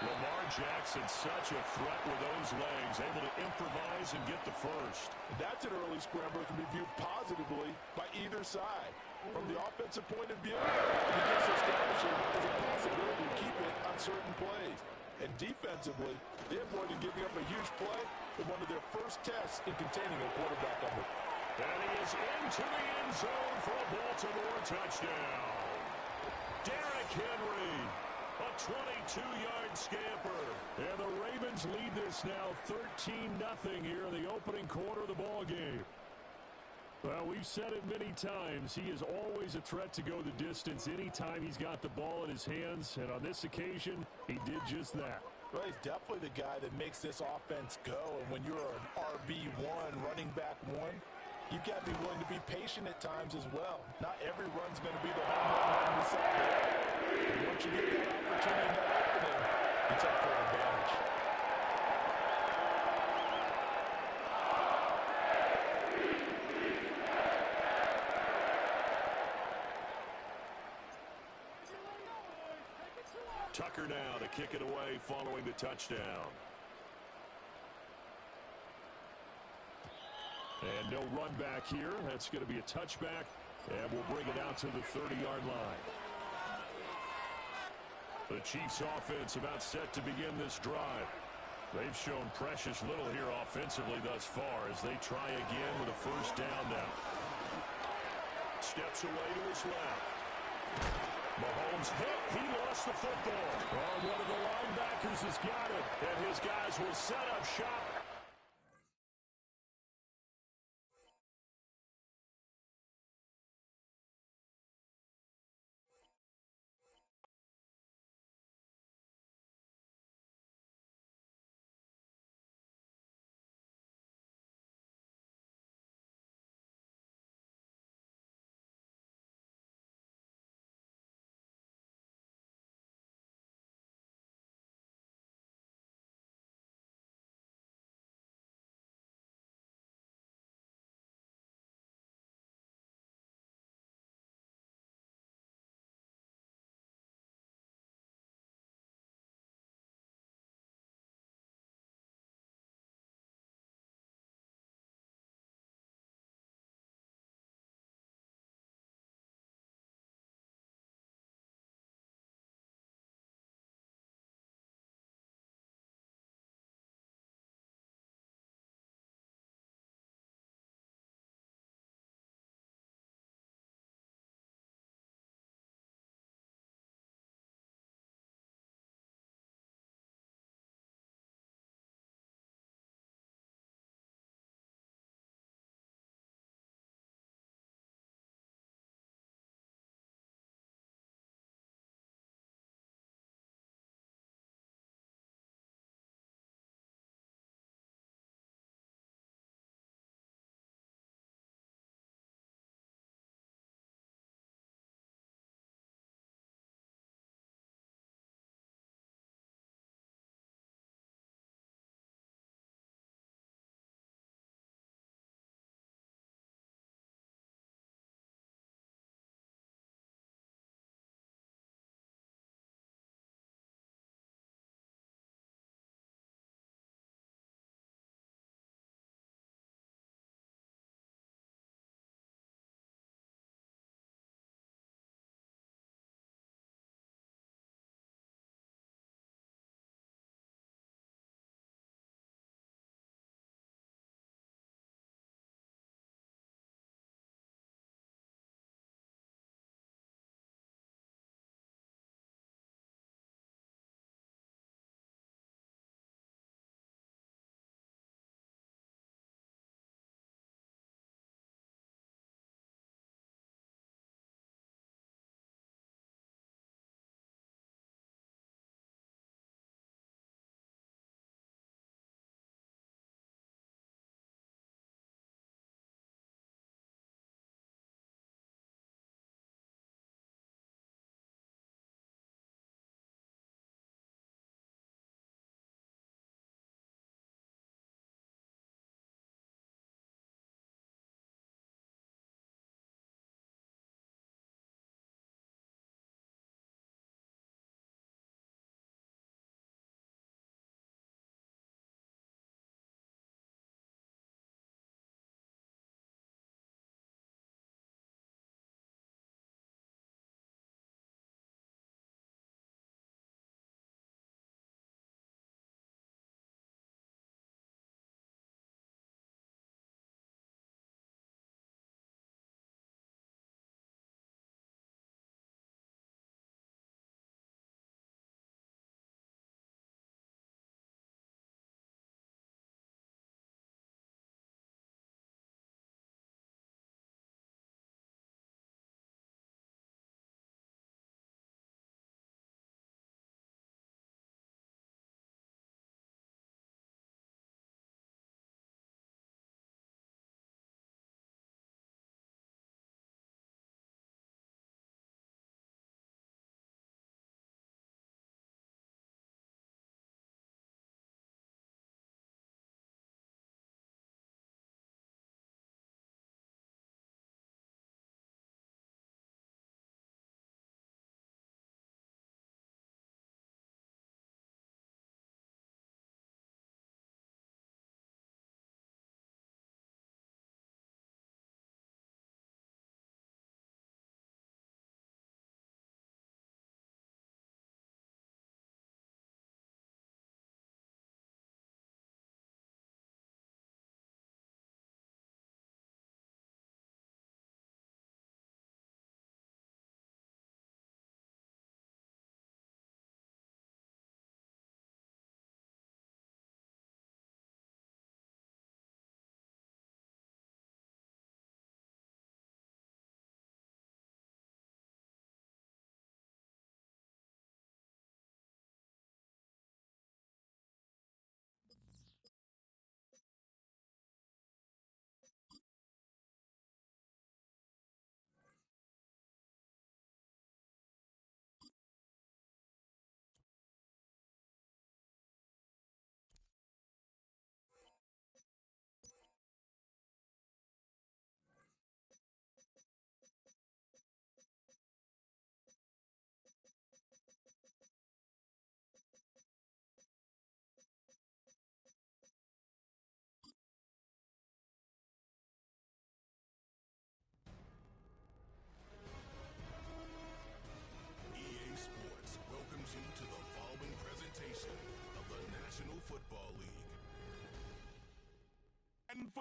Lamar Jackson, such a threat with those legs, able to improvise and get the first. That's an early scrambler that can be viewed positively by either side. From the offensive point of view, it gives establishing as a possibility to keep it on certain plays. And defensively, they avoided giving up a huge play in one of their first tests in containing a quarterback under. And he is into the end zone for a Baltimore touchdown. Derrick Henry. A 22-yard scamper. And the Ravens lead this now 13-0 here in the opening quarter of the ball game. Well, we've said it many times. He is always a threat to go the distance anytime he's got the ball in his hands. And on this occasion, he did just that. Well, he's definitely the guy that makes this offense go. And when you're an RB1, running back 1, you've got to be willing to be patient at times as well. Not every run's going to be the home run on the side there. And once you get that opportunity and that opening, you take full advantage. Tucker now to kick it away following the touchdown. And no run back here. That's going to be a touchback, and we'll bring it out to the 30-yard line. The Chiefs offense about set to begin this drive. They've shown precious little here offensively thus far as they try again with a first down now. Steps away to his left. Mahomes hit. He lost the football. Oh, one of the linebackers has got it, and his guys will set up shop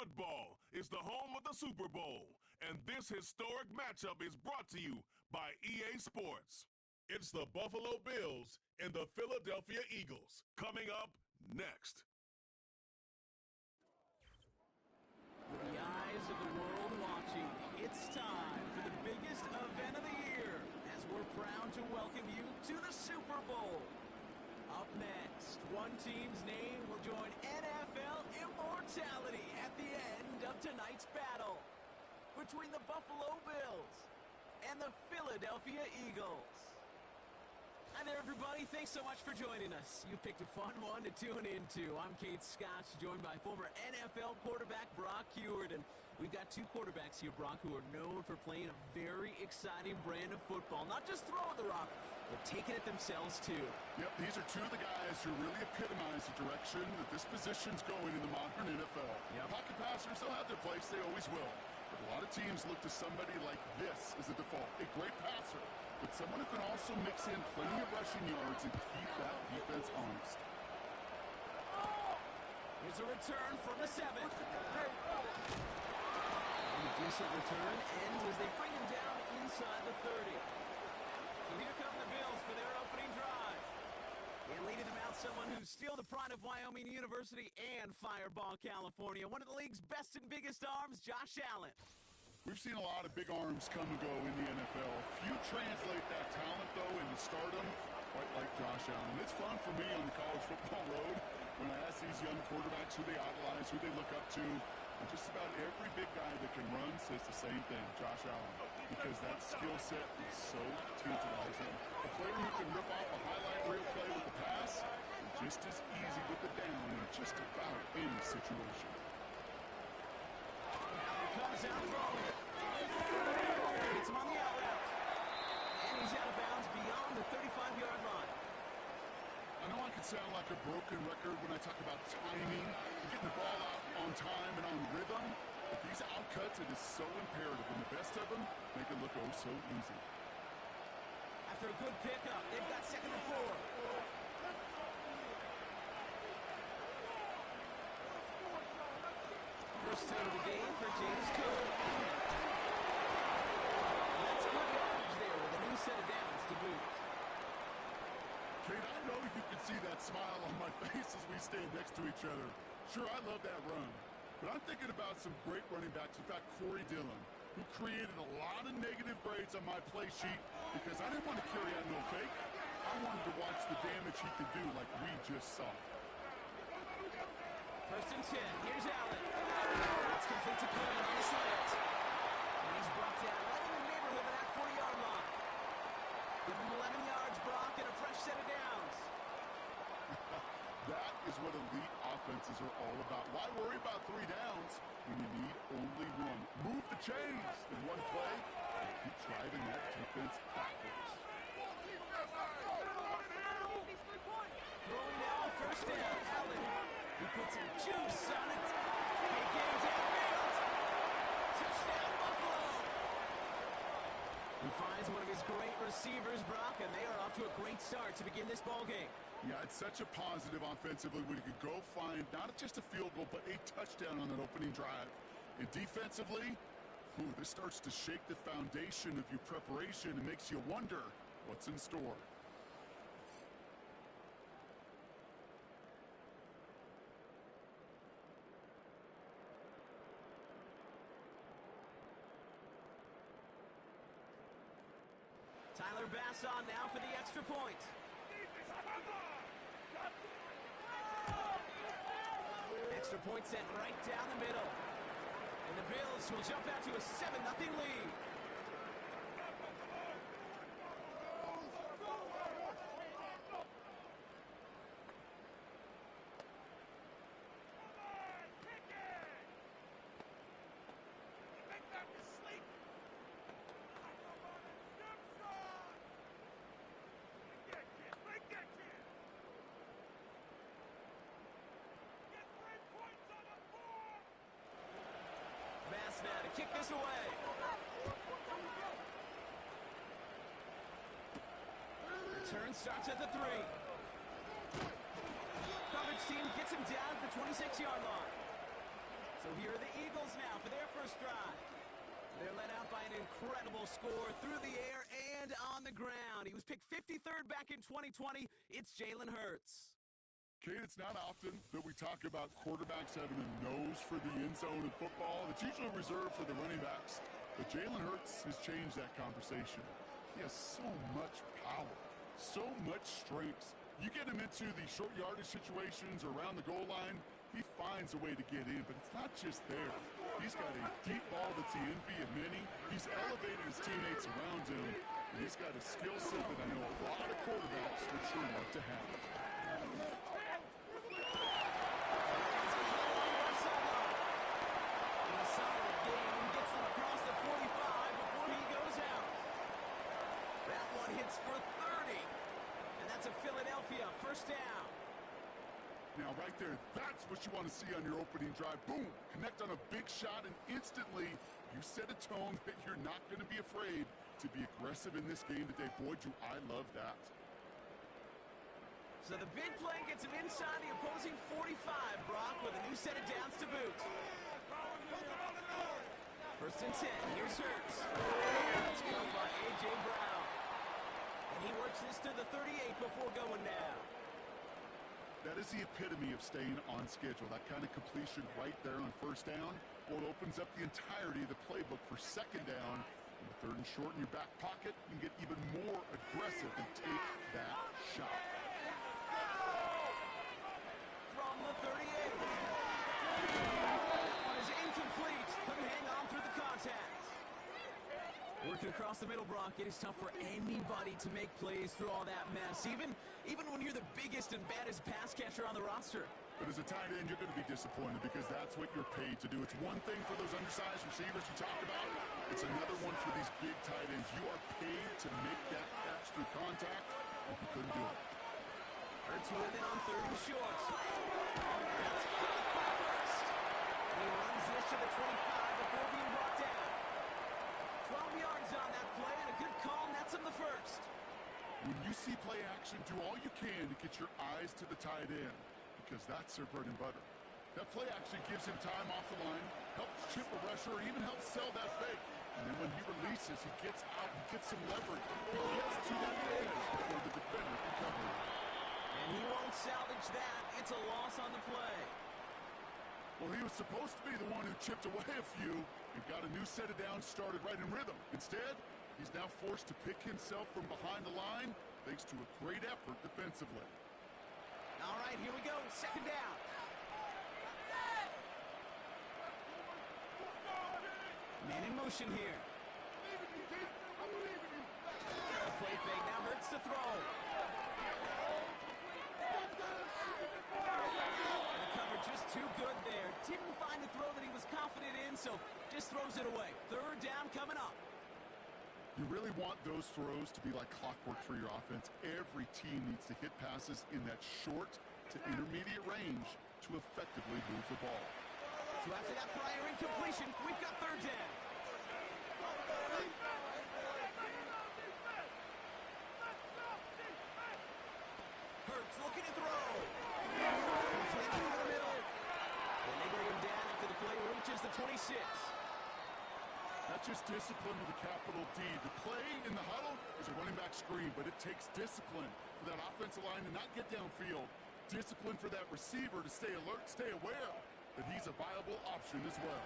Football is the home of the Super Bowl, and this historic matchup is brought to you by EA Sports. It's the Buffalo Bills and the Philadelphia Eagles coming up next. With the eyes of the world watching, it's time for the biggest event of the year as we're proud to welcome you to the Super Bowl. Up next, one team's name will join NFL immortality at the end of tonight's battle between the Buffalo Bills and the Philadelphia Eagles. Hi there, everybody. Thanks so much for joining us. You picked a fun one to tune into. I'm Kate Scotch, joined by former NFL quarterback Brock Heward. And we've got two quarterbacks here, Brock, who are known for playing a very exciting brand of football. Not just throwing the rock, but taking it themselves, too. Yep, these are two of the guys who really epitomize the direction that this position's going in the modern NFL. Yep. Pocket passers, they'll have their place. They always will. But a lot of teams look to somebody like this as a default. A great passer, but someone who can also mix in plenty of rushing yards and keep that defense honest. Here's a return from the 7. And a decent return ends as they bring him down inside the 30. So here come the Bills for their opening drive. And leading them out, someone who's still the pride of Wyoming University and Fireball, California. One of the league's best and biggest arms, Josh Allen. We've seen a lot of big arms come and go in the NFL. Few translate that talent, though, into stardom, quite like Josh Allen. It's fun for me on the college football road when I ask these young quarterbacks who they idolize, who they look up to. And just about every big guy that can run says the same thing, Josh Allen, because that skill set is so tantalizing. A player who can rip off a highlight reel play with the pass, and just as easy with the down in just about any situation. Comes out throwing it. Hits him on the out route. And he's out of bounds beyond the 35-yard line. I know I can sound like a broken record when I talk about timing, getting the ball out on time and on rhythm, but these outcuts, it is so imperative, and the best of them make it look oh so easy. After a good pickup, they've got 2nd and 4. First time of the game for James Cook. That's good yardage there with a new set of downs to boot. Kate, I know you can see that smile on my face as we stand next to each other. Sure, I love that run, but I'm thinking about some great running backs. In fact, Corey Dillon, who created a lot of negative grades on my play sheet because I didn't want to carry out no fake. I wanted to watch the damage he could do like we just saw. First and 10. Here's Allen. It's complete to Coleman on the slant. And he's brought down right in the neighborhood of that 40-yard line. Give him 11 yards, Brock, and a fresh set of downs. That is what elite offenses are all about. Why worry about 3 downs when you need only one? Move the chains in one play and keep driving that defense backwards. Throwing now, first down, Allen. He puts some juice on it. Big game downfield. Touchdown, Buffalo. He finds one of his great receivers, Brock, and they are off to a great start to begin this ball game. Yeah, it's such a positive offensively when you could go find not just a field goal, but a touchdown on that opening drive. And defensively, this starts to shake the foundation of your preparation and makes you wonder what's in store. Tyler Bass on now for the extra point. Extra point sent right down the middle. And the Bills will jump out to a 7-0 lead. Bass now to kick this away. Return starts at the 3. Coverage team gets him down at the 26-yard line. So here are the Eagles now for their first drive. They're led out by an incredible score through the air and on the ground. He was picked 53rd back in 2020. It's Jalen Hurts. Kate, it's not often that we talk about quarterbacks having a nose for the end zone in football. It's usually reserved for the running backs. But Jalen Hurts has changed that conversation. He has so much power, so much strength. You get him into the short yardage situations or around the goal line, he finds a way to get in, but it's not just there. He's got a deep ball that's the envy of many. He's elevated his teammates around him, and he's got a skill set that I know a lot of quarterbacks would sure love to have. Hits for 30, and that's a Philadelphia first down. Now right there, that's what you want to see on your opening drive. Boom, connect on a big shot, and instantly you set a tone that you're not going to be afraid to be aggressive in this game today. Boy, do I love that. So the big play gets him inside the opposing 45, Brock, with a new set of downs to boot. First and 10, here's Hurts. Let's go by A.J. Brown. He works this to the 38 before going down. That is the epitome of staying on schedule. That kind of completion right there on first down. Well, it opens up the entirety of the playbook for second down. In the third and short in your back pocket, you can get even more aggressive and take that shot. From the 38. That one is incomplete. Couldn't hang on through the contact. Working across the middle, Brock, it is tough for anybody to make plays through all that mess, even when you're the biggest and baddest pass catcher on the roster. But as a tight end, you're going to be disappointed because that's what you're paid to do. It's one thing for those undersized receivers you talk about. It's another one for these big tight ends. You are paid to make that catch through contact, and you couldn't do it. Hurts with it on third and short. That's good for first. He runs this to the 25 before being brought down. 12 yards on that play, and a good call nets him the first. When you see play action, do all you can to get your eyes to the tight end, because that's their bread and butter. That play action gives him time off the line, helps chip a rusher, or even helps sell that fake. And then when he releases, he gets out, he gets some leverage. He gets to that edge before the defender can cover him. And he won't salvage that. It's a loss on the play. Well, he was supposed to be the one who chipped away a few and got a new set of downs started right in rhythm. Instead, he's now forced to pick himself from behind the line thanks to a great effort defensively. All right, here we go. Second down. Man in motion here. Play fake now Hurts to throw. The coverage just too good there. Didn't find a throw that he was confident in, so just throws it away. Third down coming up. You really want those throws to be like clockwork for your offense. Every team needs to hit passes in that short to intermediate range to effectively move the ball. So after that prior incompletion, we've got third down. Hurts looking to throw. Completed in the middle. And they bring him down after the play reaches the 26. That's just discipline with a capital D. The play in the huddle is a running back screen, but it takes discipline for that offensive line to not get downfield. Discipline for that receiver to stay alert, stay aware that he's a viable option as well.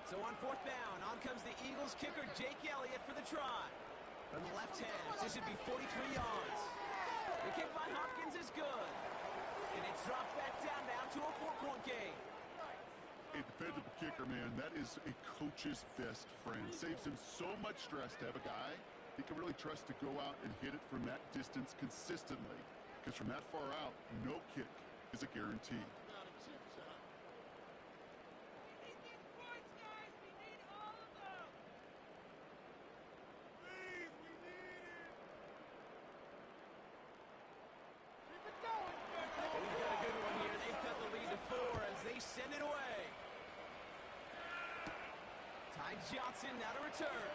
So on fourth down, on comes the Eagles kicker, Jake Elliott, for the try. From the left hand, this should be 43 yards. The kick by Hopkins is good. And it's dropped back down now to a 4-point game. A dependable kicker, man, that is a coach's best friend. Saves him so much stress to have a guy he can really trust to go out and hit it from that distance consistently. Because from that far out, no kick is a guarantee. Johnson now to return.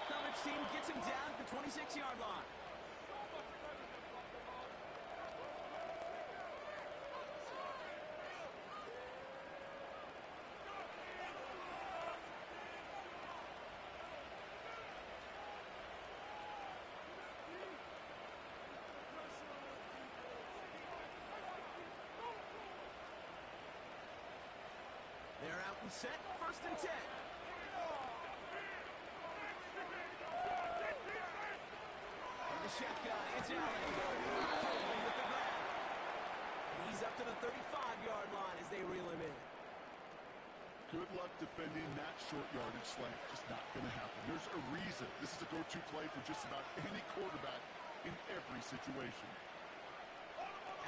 Coverage team gets him down at the 26-yard line. set, 1st and 10. From the shotgun, it's Allen. Throwing with the grab. And he's up to the 35-yard line as they reel him in. Good luck defending that short yardage slant. Just not going to happen. There's a reason. This is a go-to play for just about any quarterback in every situation.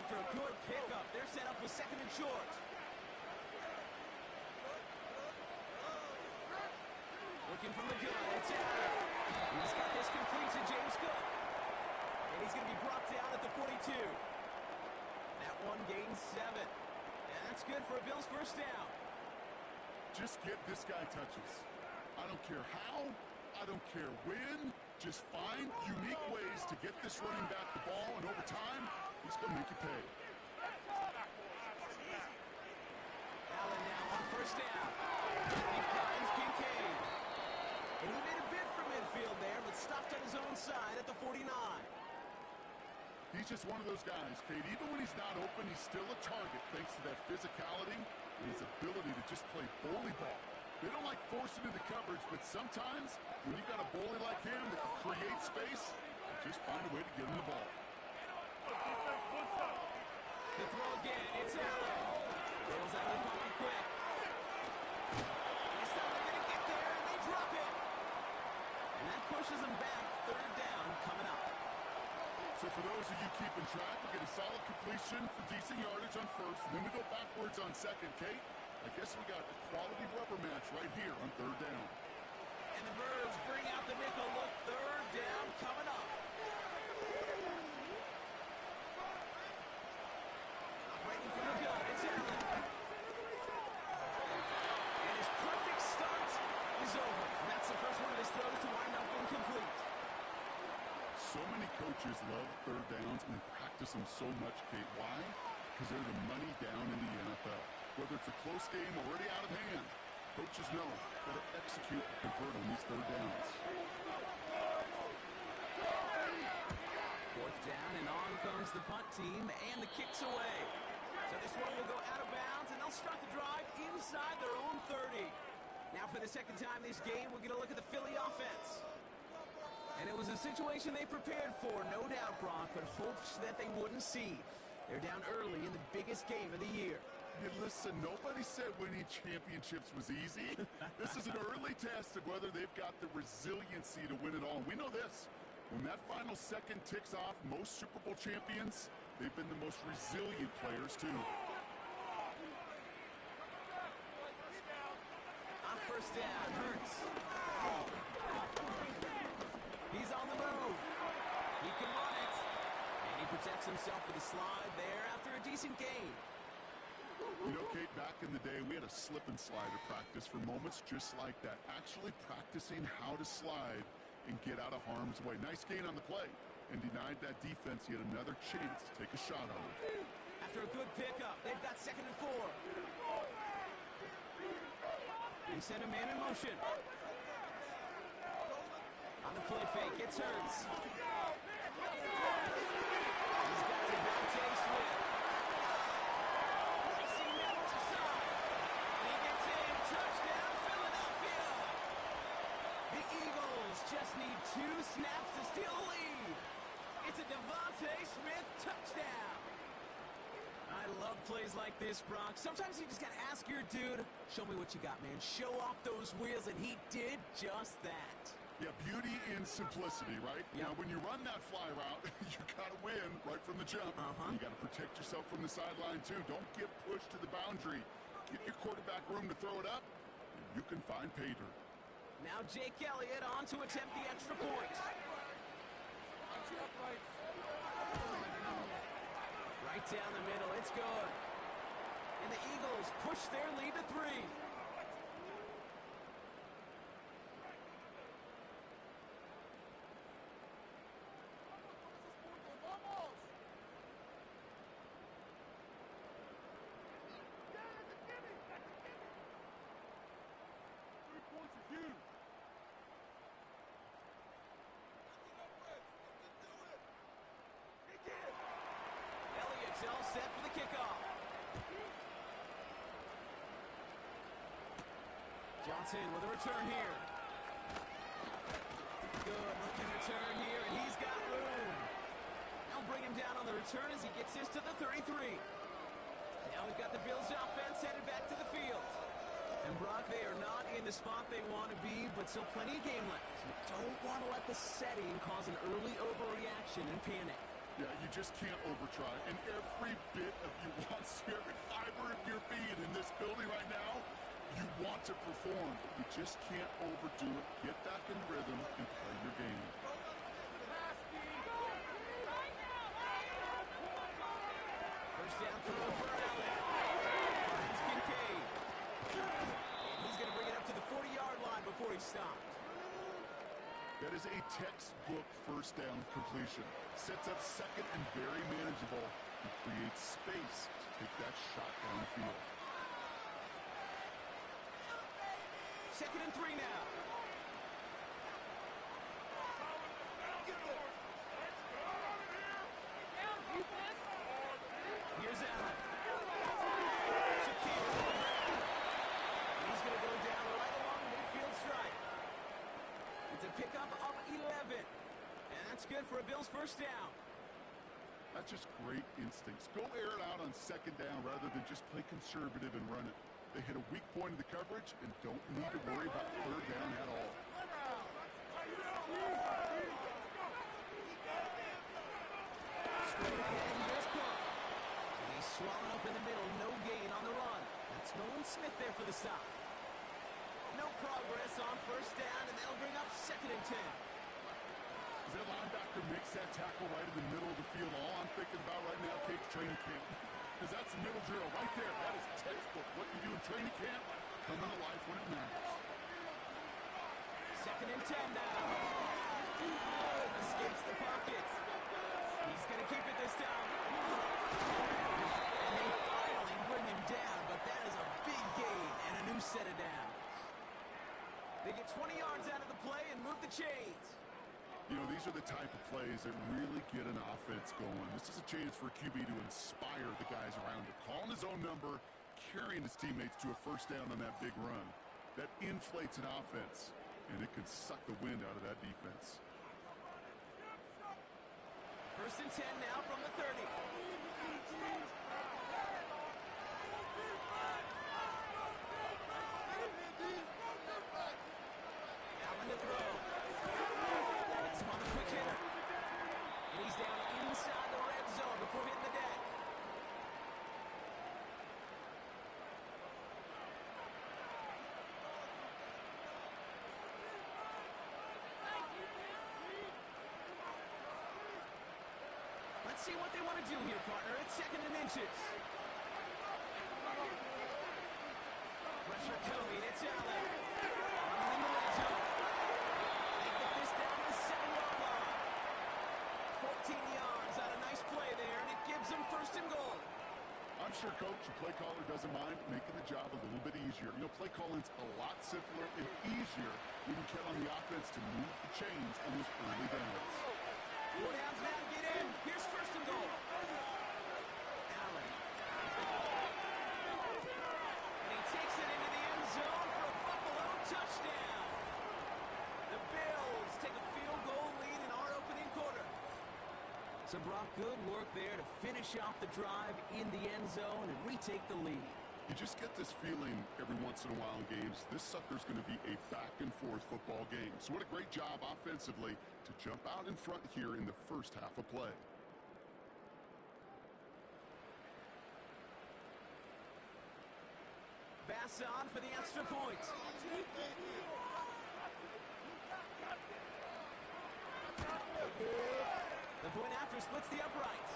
After a good pickup, they're set up with 2nd and short. Looking from the gun, it's Allen. He's got this complete to James Cook. And he's going to be brought down at the 42. That one gains 7. And that's good for a Bills 1st down. Just get this guy touches. I don't care how, I don't care when. Just find unique ways to get this running back the ball, and over time, he's going to make you pay. Allen now on 1st down. He finds Kincaid. And he made a bid for midfield there, but stopped on his own side at the 49. He's just one of those guys, Kate. Even when he's not open, he's still a target thanks to that physicality and his ability to just play bully ball. They don't like forcing into coverage, but sometimes when you got a bully like him that can create space, just find a way to get him the ball. The throw again, it's Allen. Rolls out of the pocket quick. This time they're going to get there, and they drop it. And that pushes them back. 3rd down coming up. So for those of you keeping track, we get a solid completion for decent yardage on 1st, and then we go backwards on 2nd, Kate. I guess we got a quality rubber match right here on 3rd down. And the Birds bring out the nickel look. 3rd down coming up. Operating from the gun, it's Allen. And his perfect start is over. That's the first one of his throws to wind up incomplete. So many coaches love 3rd downs and they practice them so much, Kate. Why? Because they're the money down in the NFL. Whether it's a close game already out of hand, coaches know how to execute and convert on these 3rd downs. 4th down, and on comes the punt team, and the kick's away. So this one will go out of bounds, and they'll start the drive inside their own 30. Now for the 2nd time this game, we're going to look at the Philly offense. And it was a situation they prepared for, no doubt, Brock, but hopes that they wouldn't see. They're down early in the biggest game of the year. Hey, listen, nobody said winning championships was easy. This is an early test of whether they've got the resiliency to win it all. We know this. When that final 2nd ticks off, most Super Bowl champions, they've been the most resilient players, too. On 1st down, Hurts. He's on the move. He can run it. And he protects himself with a slide there after a decent gain. You know, Kate, back in the day, we had a slip and slide at practice for moments just like that. Actually practicing how to slide and get out of harm's way. Nice gain on the play. And denied that defense yet another chance to take a shot on it. After a good pickup, they've got 2nd and 4. They send a man in motion. On the play fake, it's Hurts. He's got Devontae Smith. Racing down the side. He gets in. Touchdown, Philadelphia. The Eagles just need 2 snaps to steal a lead. It's a Devontae Smith touchdown. I love plays like this, Brock. Sometimes you just got to ask your dude, show me what you got, man. Show off those wheels, and he did just that. Yeah, beauty in simplicity, right? Yep. Now, when you run that fly route, you got to win right from the jump. You got to protect yourself from the sideline, too. Don't get pushed to the boundary. Give your quarterback room to throw it up, and you can find pay dirt. Now Jake Elliott on to attempt the extra point. Right down the middle, it's good. And the Eagles push their lead to 3. Elliott's all set for the kickoff. Johnson with a return here. Good looking return here, and he's got room. They'll bring him down on the return as he gets this to the 33. Now we've got the Bills offense headed back to the field. And Brock, they are not in the spot they want to be, but still plenty of game left. You don't want to let the setting cause an early overreaction and panic. Yeah, you just can't overtry. And every bit of you wants, every fiber of your being in this building right now, you want to perform. But you just can't overdo it. Get back in rhythm and play your game. First down throw for Allen. Finds Kincaid. And he's going to bring it up to the 40-yard line before he stopped. That is a textbook first down completion. Sets up second and very manageable and creates space to take that shot downfield. Second and 3 now. Here's Allen. Shakir on the ground. He's going to go down right along midfield stripe. It's a pickup of 11. And that's good for a Bills first down. That's just great instincts. Go air it out on second down rather than just play conservative and run it. They hit a weak point in the coverage and don't need to worry about third down at all. Straight ahead, here's Cook. And he's swallowed up in the middle. No gain on the run. That's Nolan Smith there for the stop. No progress on first down, and they'll bring up second and 10. As that linebacker makes that tackle right in the middle of the field, all I'm thinking about right now, Cape training camp. Because that's the middle drill right there. That is textbook. What you do in training camp, come to life when it matters. Second and 10 now. Escapes the pocket. He's going to keep it this time. And they finally bring him down, but that is a big gain and a new set of downs. They get 20 yards out of the play and move the chains. You know, these are the type of plays that really get an offense going. This is a chance for a QB to inspire the guys around him. Calling his own number, carrying his teammates to a first down on that big run. That inflates an offense, and it can suck the wind out of that defense. First and 10 now from the 30. Allen to throw. Gets him on the quick hitter. And he's down inside the red zone before hitting the deck. Let's see what they want to do here, partner. It's second and inches. Pressure coming. It's Allen. Running in the red zone. They get this down to the 7-yard line. 14 yards on a nice play there, and it gives them first and goal. I'm sure coach and play caller doesn't mind making the job a little bit easier. You know, play calling's a lot simpler and easier when you count on the offense to move the chains on those early downs. 4 downs now to get in. Here's first and goal. Allen. And he takes it into the end zone for a Buffalo touchdown. The Bills take a field goal lead in our opening quarter. So Brock, good work there to finish off the drive in the end zone and retake the lead. You just get this feeling every once in a while in games. This sucker's going to be a back-and-forth football game. So what a great job offensively to jump out in front here in the first half of play. Bass on for the extra point. The point after splits the uprights.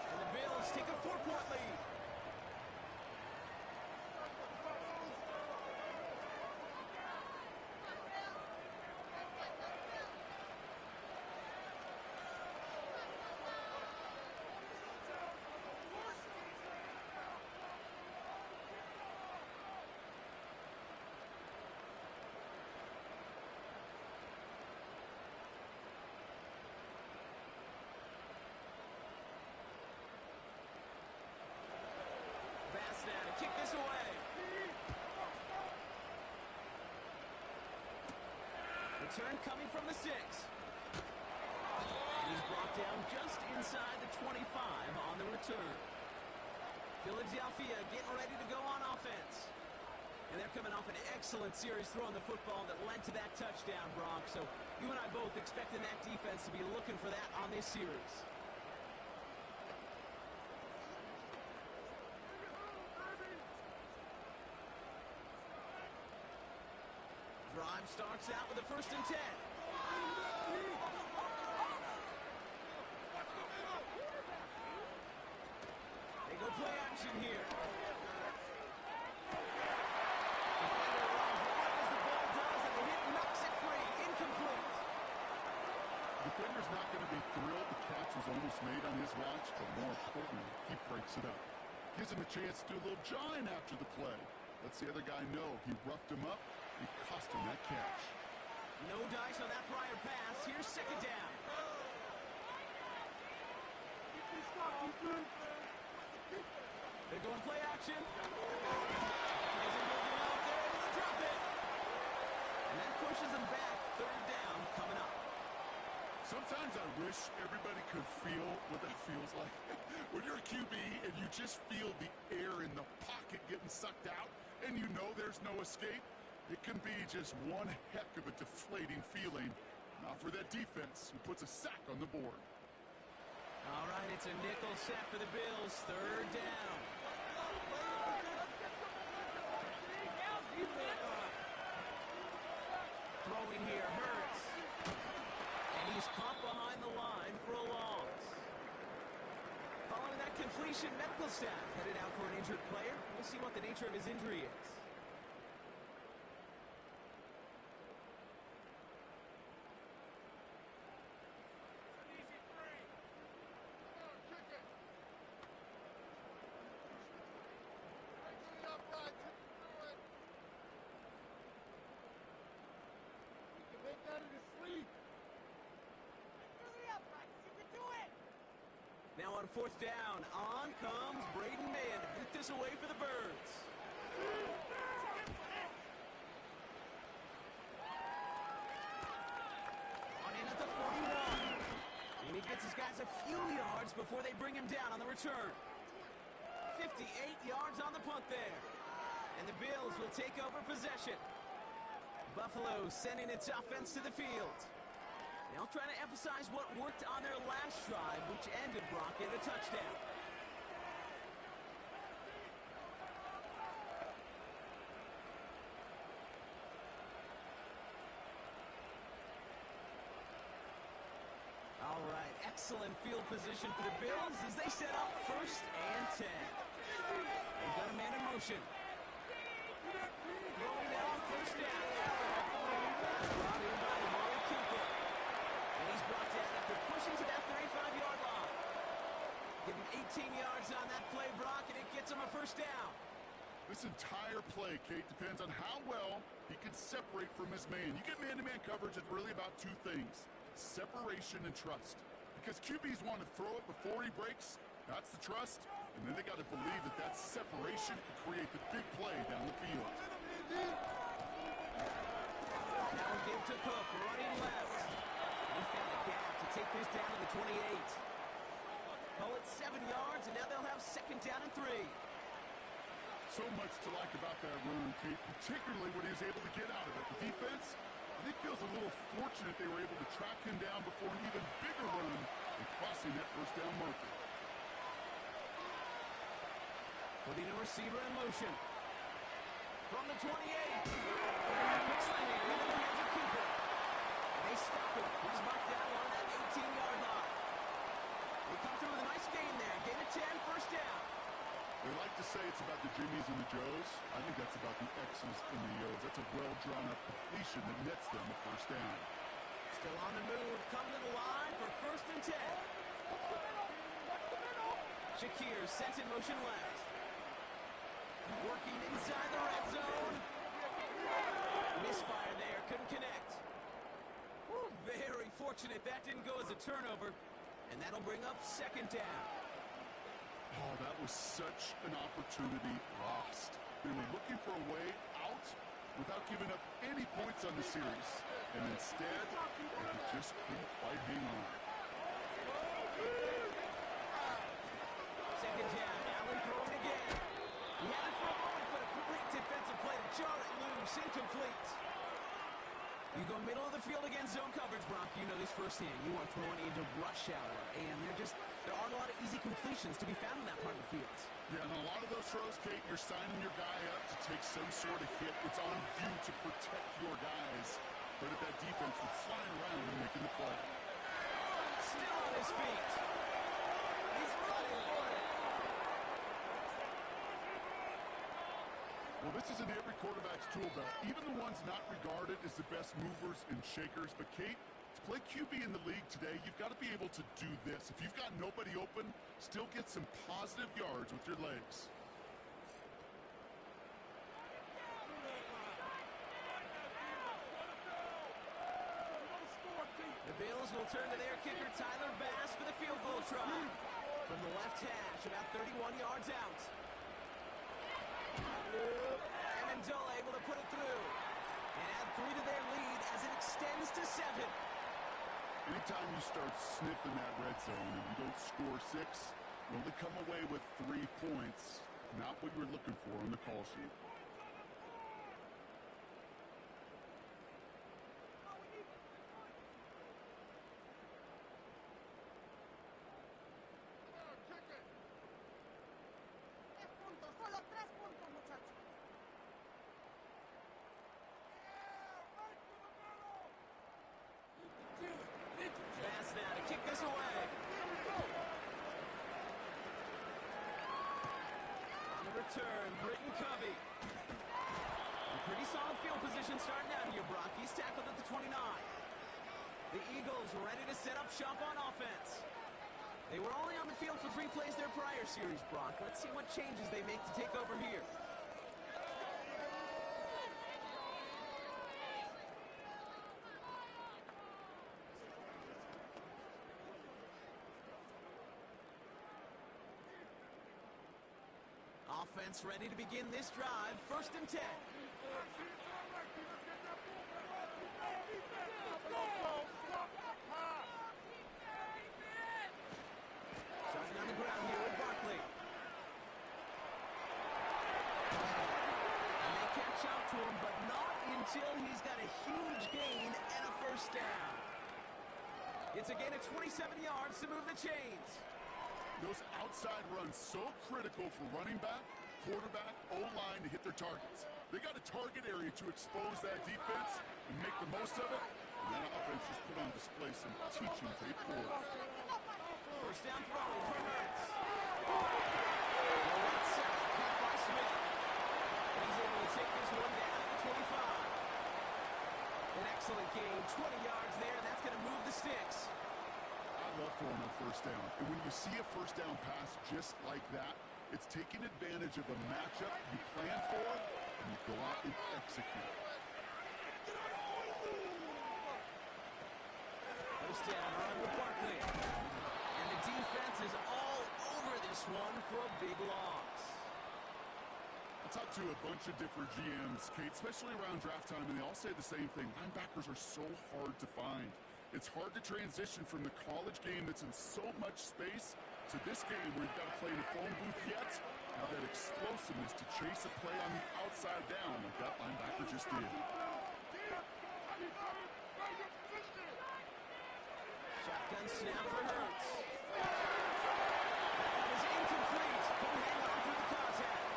And the Bills take a 4-point lead. Bass now to kick this away. Return coming from the 6. And he's brought down just inside the 25 on the return. Philadelphia getting ready to go on offense. And they're coming off an excellent series throwing the football that led to that touchdown, Brock. So you and I both expecting that defense to be looking for that on this series. Drive starts out with a 1st and 10. They go play action here. Defender's not going to be thrilled. The catch was almost made on his watch, but more importantly, he breaks it up. Gives him a chance to do a little jawing after the play. Lets the other guy know he roughed him up. He cost him that catch. No dice on that prior pass. Here's 2nd down. They're going play action. They're able to drop it. And that pushes them back. 3rd down coming up. Sometimes I wish everybody could feel what that feels like. When you're a QB and you just feel the air in the pocket getting sucked out and you know there's no escape, it can be just one heck of a deflating feeling. Not for that defense who puts a sack on the board. All right, it's a nickel set for the Bills. 3rd down. Throwing here, Hurts. And he's caught behind the line for a loss. Following that completion, medical staff headed out for an injured player. We'll see what the nature of his injury is. Now on 4th down, on comes Braden Mann to boot this away for the Birds. On in at the 41. And he gets his guys a few yards before they bring him down on the return. 58 yards on the punt there. And the Bills will take over possession. Buffalo sending its offense to the field. They'll try to emphasize what worked on their last drive, which ended, Brock, in a touchdown. All right, excellent field position for the Bills as they set up 1st and 10. They've got a man in motion. Throwing now, 1st down. Brought in by Amari Cooper. And he's brought down after pushing to that 35-yard line. Give him 18 yards on that play, Brock, and it gets him a 1st down. This entire play, Kate, depends on how well he can separate from his man. You get man-to-man coverage, it's really about 2 things. Separation and trust. Because QBs want to throw it before he breaks. That's the trust. And then they got to believe that that separation can create the big play down the field. Now a give to Cook, running left. He found a gap to take this down to the 28. Call it 7 yards, and now they'll have 2nd down and 3. So much to like about that run, Kate, particularly what he was able to get out of it. The defense, I think, feels a little fortunate they were able to track him down before an even bigger run and crossing that 1st down marker. Putting a receiver in motion. From the 28. Kicks the hand into the hands of Cooper. And they stop him. He's marked down on that 18-yard line. They come through with a nice gain there. Gain of 10, 1st down. They like to say it's about the Jimmies and the Joes. I think that's about the X's and the O's. That's a well-drawn-up completion that nets them a 1st down. Still on the move. Come to the line for 1st and 10. Shakir sent in motion left. Working inside the red zone. Misfire there. Couldn't connect. Woo, very fortunate that didn't go as a turnover. And that'll bring up 2nd down. Oh, that was such an opportunity lost. They were looking for a way out without giving up any points on the series. and instead, they just couldn't quite hang on. Second down, Allen throwing again. He had it for a moment, but a great defensive play to jar it loose, incomplete. You go middle of the field against zone coverage, Brock. You know this firsthand. You are throwing into rush hour, and there aren't a lot of easy completions to be found in that part of the field. Yeah, and a lot of those throws, Kate, you're signing your guy up to take some sort of hit. It's on you to protect your guys. But at that defense, they're flying around and making the play. Still on his feet. He's running for it. Well, this is in every quarterback's tool belt, even the ones not regarded as the best movers and shakers. But, Kate, to play QB in the league today, you've got to be able to do this. If you've got nobody open, still get some positive yards with your legs. The Bills will turn to their kicker, Tyler Bass, for the field goal try. From the left hash, about 31 yards out. Amendola able to put it through and add 3 to their lead as it extends to 7. Anytime you start sniffing that red zone and you don't score 6, you only come away with 3 points. Not what you were looking for on the call sheet. Bass now to kick this away. On the return, Britton Covey. A pretty solid field position starting out here, Brock. He's tackled at the 29. The Eagles ready to set up shop on offense. They were only on the field for 3 plays their prior series, Brock. Let's see what changes they make to take over here. Offense ready to begin this drive. 1st and 10. Starting on the ground here with Barkley. And they catch up to him, but not until he's got a huge gain and a 1st down. It's a gain of 27 yards to move the chains. Those outside runs so critical for running back, quarterback, O-line to hit their targets. They got a target area to expose that defense and make the most of it. And that offense just put on display some teaching tape for it. 1st down throwing for Hurts. Right side, caught by Smith. And he's able to take this one down at the 25. An excellent gain, 20 yards there, and that's going to move the sticks. I love throwing on 1st down. And when you see a 1st down pass just like that, it's taking advantage of the matchup you plan for, and you go out and execute. 1st down, run with Barkley. And the defense is all over this one for a big loss. I talked to a bunch of different GMs, Kate, especially around draft time, and they all say the same thing. Linebackers are so hard to find. It's hard to transition from the college game that's in so much space to this game where you've got to play in a phone booth yet. Now that explosiveness to chase a play on the outside down like that linebacker just did. Shotgun snap for Hurts. That is incomplete. He'll hang on through the contact.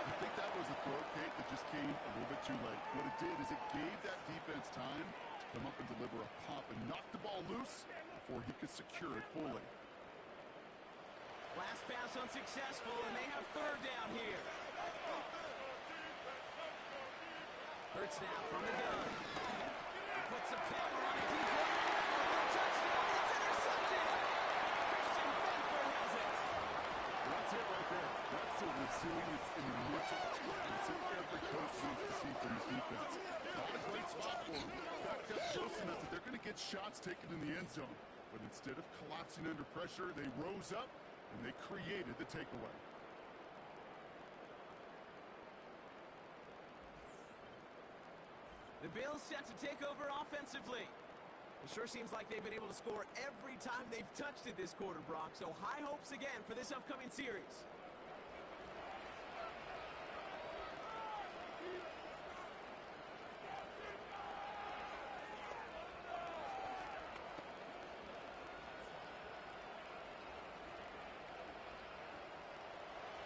I think that was a throw, Kate, that just came a little bit too late. What it did is it gave that defense time to come up and deliver a pop and knock the ball loose before he could secure it fully. Last pass unsuccessful, and they have 3rd down here. Hurts now from the gun. Puts a power on a deep one. Touchdown! It's intercepted! Christian Benford has it. That's it right there. That's the resilience in the mental toughness that every coach wants to see from his defense. Not a great spot for him. Backed up close enough that they're going to get shots taken in the end zone. But instead of collapsing under pressure, they rose up and they created the takeaway. The Bills set to take over offensively. It sure seems like they've been able to score every time they've touched it this quarter, Brock. So high hopes again for this upcoming series.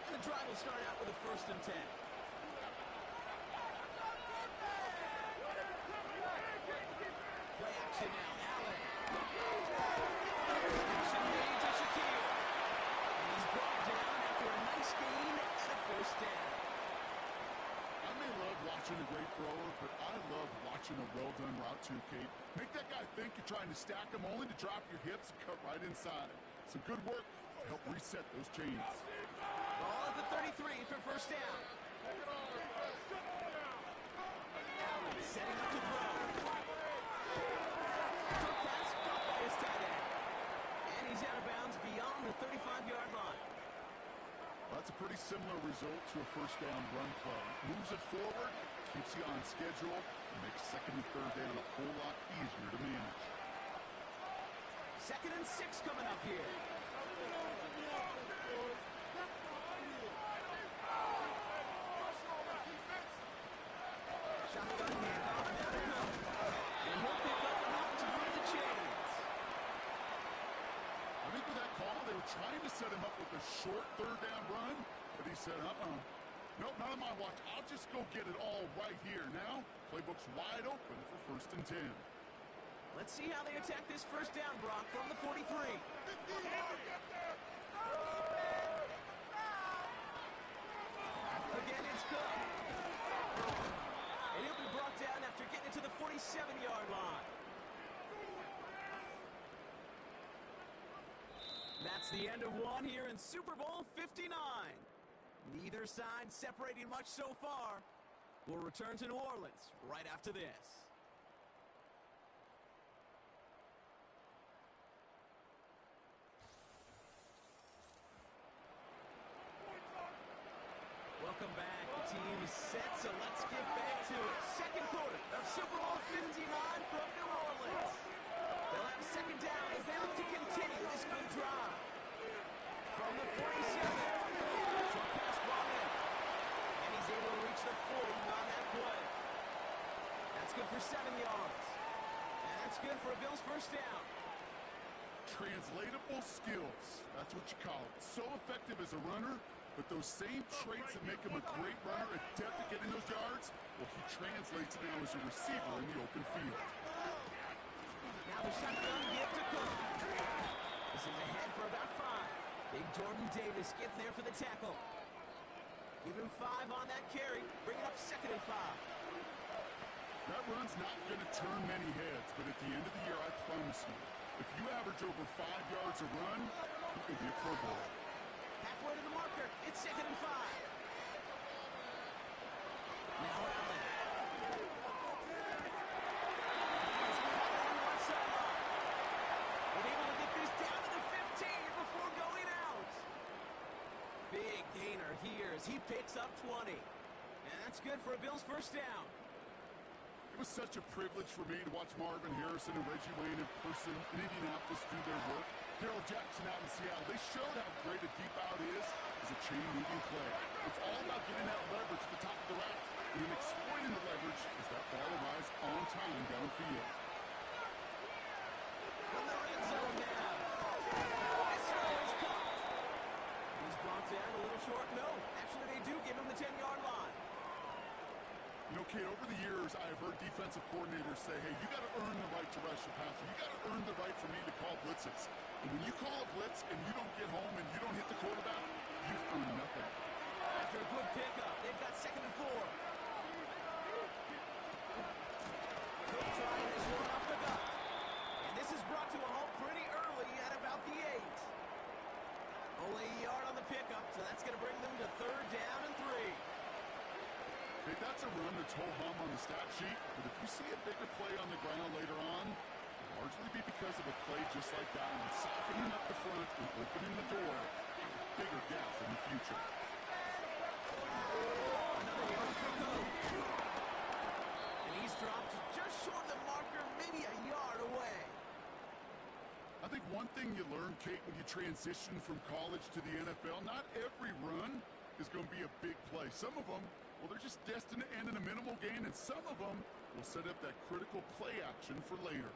And the drive will start out with a 1st and 10. Play action now. Allen. Connection made to Shaquille. And he's brought down after a nice gain and a 1st down. I may love watching a great thrower, but I love watching a well-done route too, Kate. Make that guy think you're trying to stack him only to drop your hips and cut right inside. Some good work to help reset those chains. Ball at the 33 for 1st down. Allen setting up to throw. Quick pass caught by his tight end. And he's out of bounds beyond the 35-yard line. That's a pretty similar result to a 1st down run play. Moves it forward, keeps you on schedule, and makes 2nd and 3rd down a whole lot easier to manage. 2nd and 6 coming up here. Shotgun handoff, now they go. And he'll pick up enough to move the chains. I think with that call, they were trying to set him up with a short 3rd down run, but he said, nope, not on my watch. I'll just go get it all right here. Now, playbook's wide open for 1st and 10. Let's see how they attack this 1st down, Brock, from the 43. Again, it's Cook. And he'll be brought down after getting to the 47-yard line. That's the end of one here in Super Bowl 59. Neither side separating much so far. We'll return to New Orleans right after this. Welcome back. The team is set, so let's get back to it. 2nd quarter of Super Bowl 59 from New Orleans. They'll have 2nd down as they look to continue this good drive. From the 47, short pass ball in. And he's able to reach the 40 on that play. That's good for 7 yards. And that's good for a Bills 1st down. Translatable skills. That's what you call it. So effective as a runner, but those same traits that make him a great runner, adept at getting those yards, well, he translates now as a receiver in the open field. Now the shotgun give to Cook. This is ahead for about 5. Big Jordan Davis getting there for the tackle. Give him 5 on that carry. Bring it up 2nd and 5. That run's not going to turn many heads, but at the end of the year, I promise you, if you average over 5 yards a run, you could be a Pro Bowler. Halfway to the marker. It's 2nd and 5. Now Allen. He's caught on the left sideline. And able to get this down to the 15 before going out. Big gainer here as he picks up 20. And that's good for a Bills 1st down. It was such a privilege for me to watch Marvin Harrison and Reggie Wayne in person in Indianapolis do their work. Darrell Jackson out in Seattle, they showed how great a deep out is as a chain-moving play. It's all about getting that leverage at the top of the route and then exploiting the leverage as that ball arrives on time downfield. From the red zone now. This throw is caught. He's brought down a little short. No, actually they do give him the 10-yard line. You know, Kate, over the years, I have heard defensive coordinators say, hey, you got to earn the right to rush the passer. You got to earn the right for me to call blitzes. And when you call a blitz and you don't get home and you don't hit the quarterback, you've earned nothing. After a good pickup, they've got 2nd and 4. Cook trying this one up the gut. And this is brought to a halt pretty early at about the 8. Only a yard on the pickup, so that's going to bring them to 3rd down and 3. Hey, that's a run that's ho-hum on the stat sheet, but if you see a bigger play on the ground later on, it'll largely be because of a play just like that one, softening up the front and opening the door for a bigger gap in the future. Another yard for Cook. And he He's dropped just short of the marker, maybe a yard away. I think one thing you learn, Kate, when you transition from college to the NFL, not every run is going to be a big play. Some of them, well, they're just destined to end in a minimal gain, and some of them will set up that critical play action for later.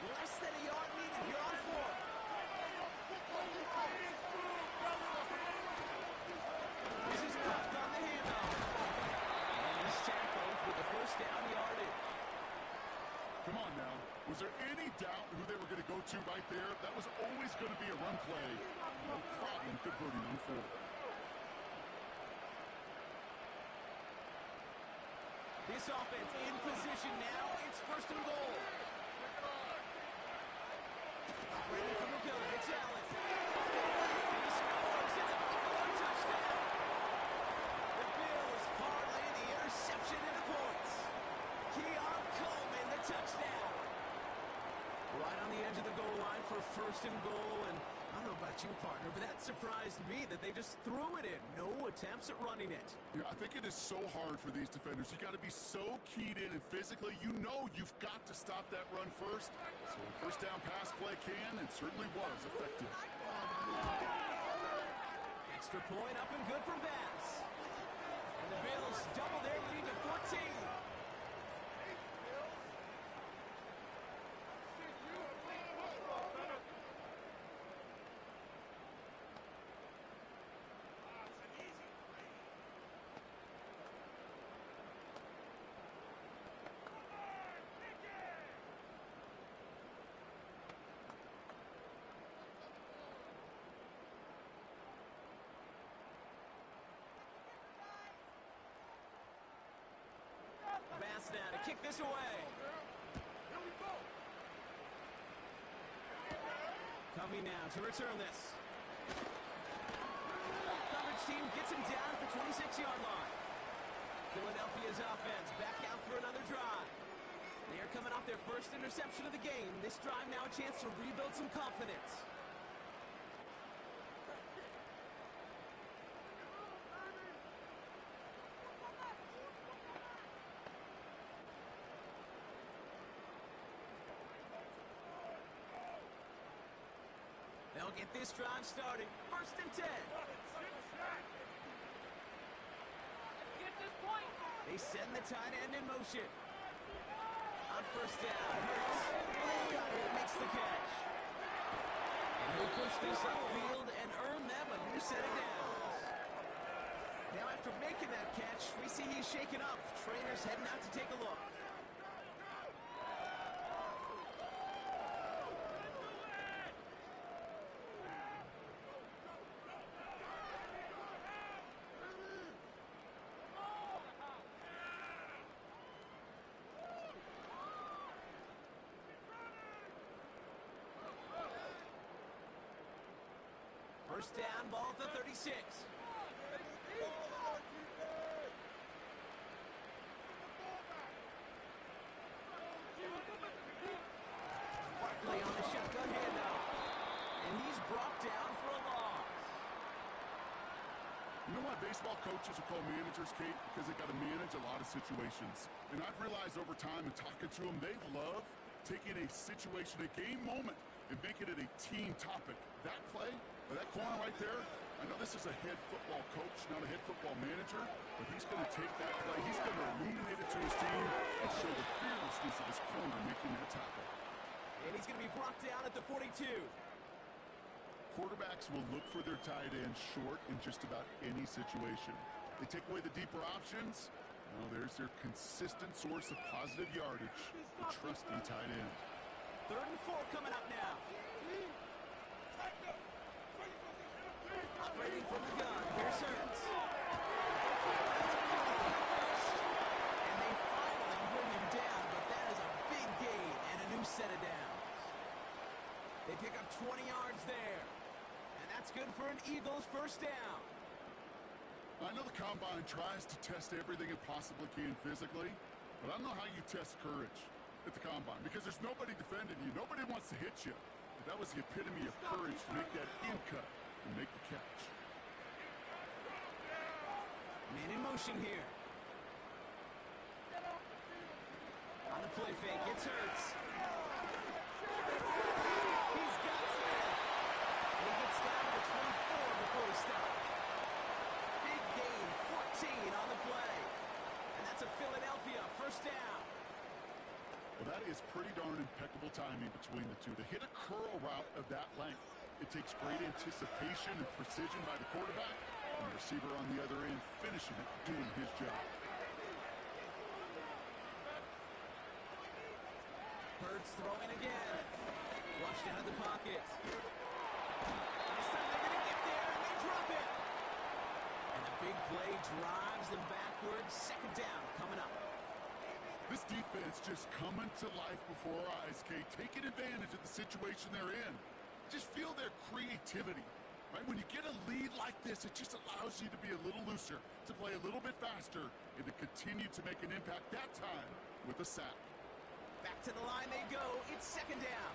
Less than a yard needed here on fourth. This is Cook on the handoff. And he's tackled with the first down yardage. Come on now. Was there any doubt who they were going to go to right there? That was always going to be a run play. No problem converting on fourth. This offense in position now. It's first and goal. Ready from the gun. It's Allen. And he scores. It's a Buffalo touchdown. The Bills parlay the interception into points. Keon Coleman, the touchdown. Right on the edge of the goal line for first and goal. And I don't know about you, partner, but that surprised me that they just threw it in. No attempts at running it. Yeah, I think it is so hard for these defenders. You got to be so keyed in, and physically, you know you've got to stop that run first. So a first down pass play can, and certainly was effective. Extra point up and good for Bass. And the Bills double their lead to 14. Bass now to kick this away. Coming now to return this. Coverage team gets him down at the 26-yard line. Philadelphia's offense back out for another drive. They are coming off their first interception of the game. This drive now a chance to rebuild some confidence. They'll get this drive started. First and 10. They send the tight end in motion. On first down, Hurts. Goddard makes the catch. And he'll push this upfield and earn them a new set of downs. Now after making that catch, we see he's shaken up. Trainer's heading out to take a look. First down, ball at the 36. Barkley on the shotgun handoff. And he's brought down for a loss. You know why baseball coaches are called managers, Kate? Because they got to manage a lot of situations. And I've realized over time in talking to them, they love taking a situation, a game moment, and making it a team topic. That play, or that corner right there, I know this is a head football coach, not a head football manager, but he's going to take that play, he's going to illuminate it to his team and show the fearlessness of his corner making that tackle. And he's going to be brought down at the 42. Quarterbacks will look for their tight end short in just about any situation. They take away the deeper options. Well, there's their consistent source of positive yardage, the trusty tight end. 3rd and 4 coming up now. Operating from the gun, here's Hurts. And they finally bring him down, but that is a big gain and a new set of downs. They pick up 20 yards there. And that's good for an Eagles first down. I know the Combine tries to test everything it possibly can physically, but I don't know how you test courage at the Combine because there's nobody defending you. Nobody wants to hit you. The That was the epitome of courage to make that in cut and make the catch. Man in motion here. On the play fake, it's Hurts. He's got Smith. And he gets down to the 24 before he stops. Big gain, 14 on the play. And that's a Philadelphia first down. Well, that is pretty darn impeccable timing between the two. To hit a curl route of that length, it takes great anticipation and precision by the quarterback, and the receiver on the other end finishing it, doing his job. Hurts throwing again. Flushed out of the pocket. This time they're going to get there, and they drop it. And the big play drives them backwards. Second down coming up. This defense just coming to life before our eyes, Kate. Taking advantage of the situation they're in. Just feel their creativity. Right? When you get a lead like this, it just allows you to be a little looser, to play a little bit faster, and to continue to make an impact that time with a sack. Back to the line they go. It's second down.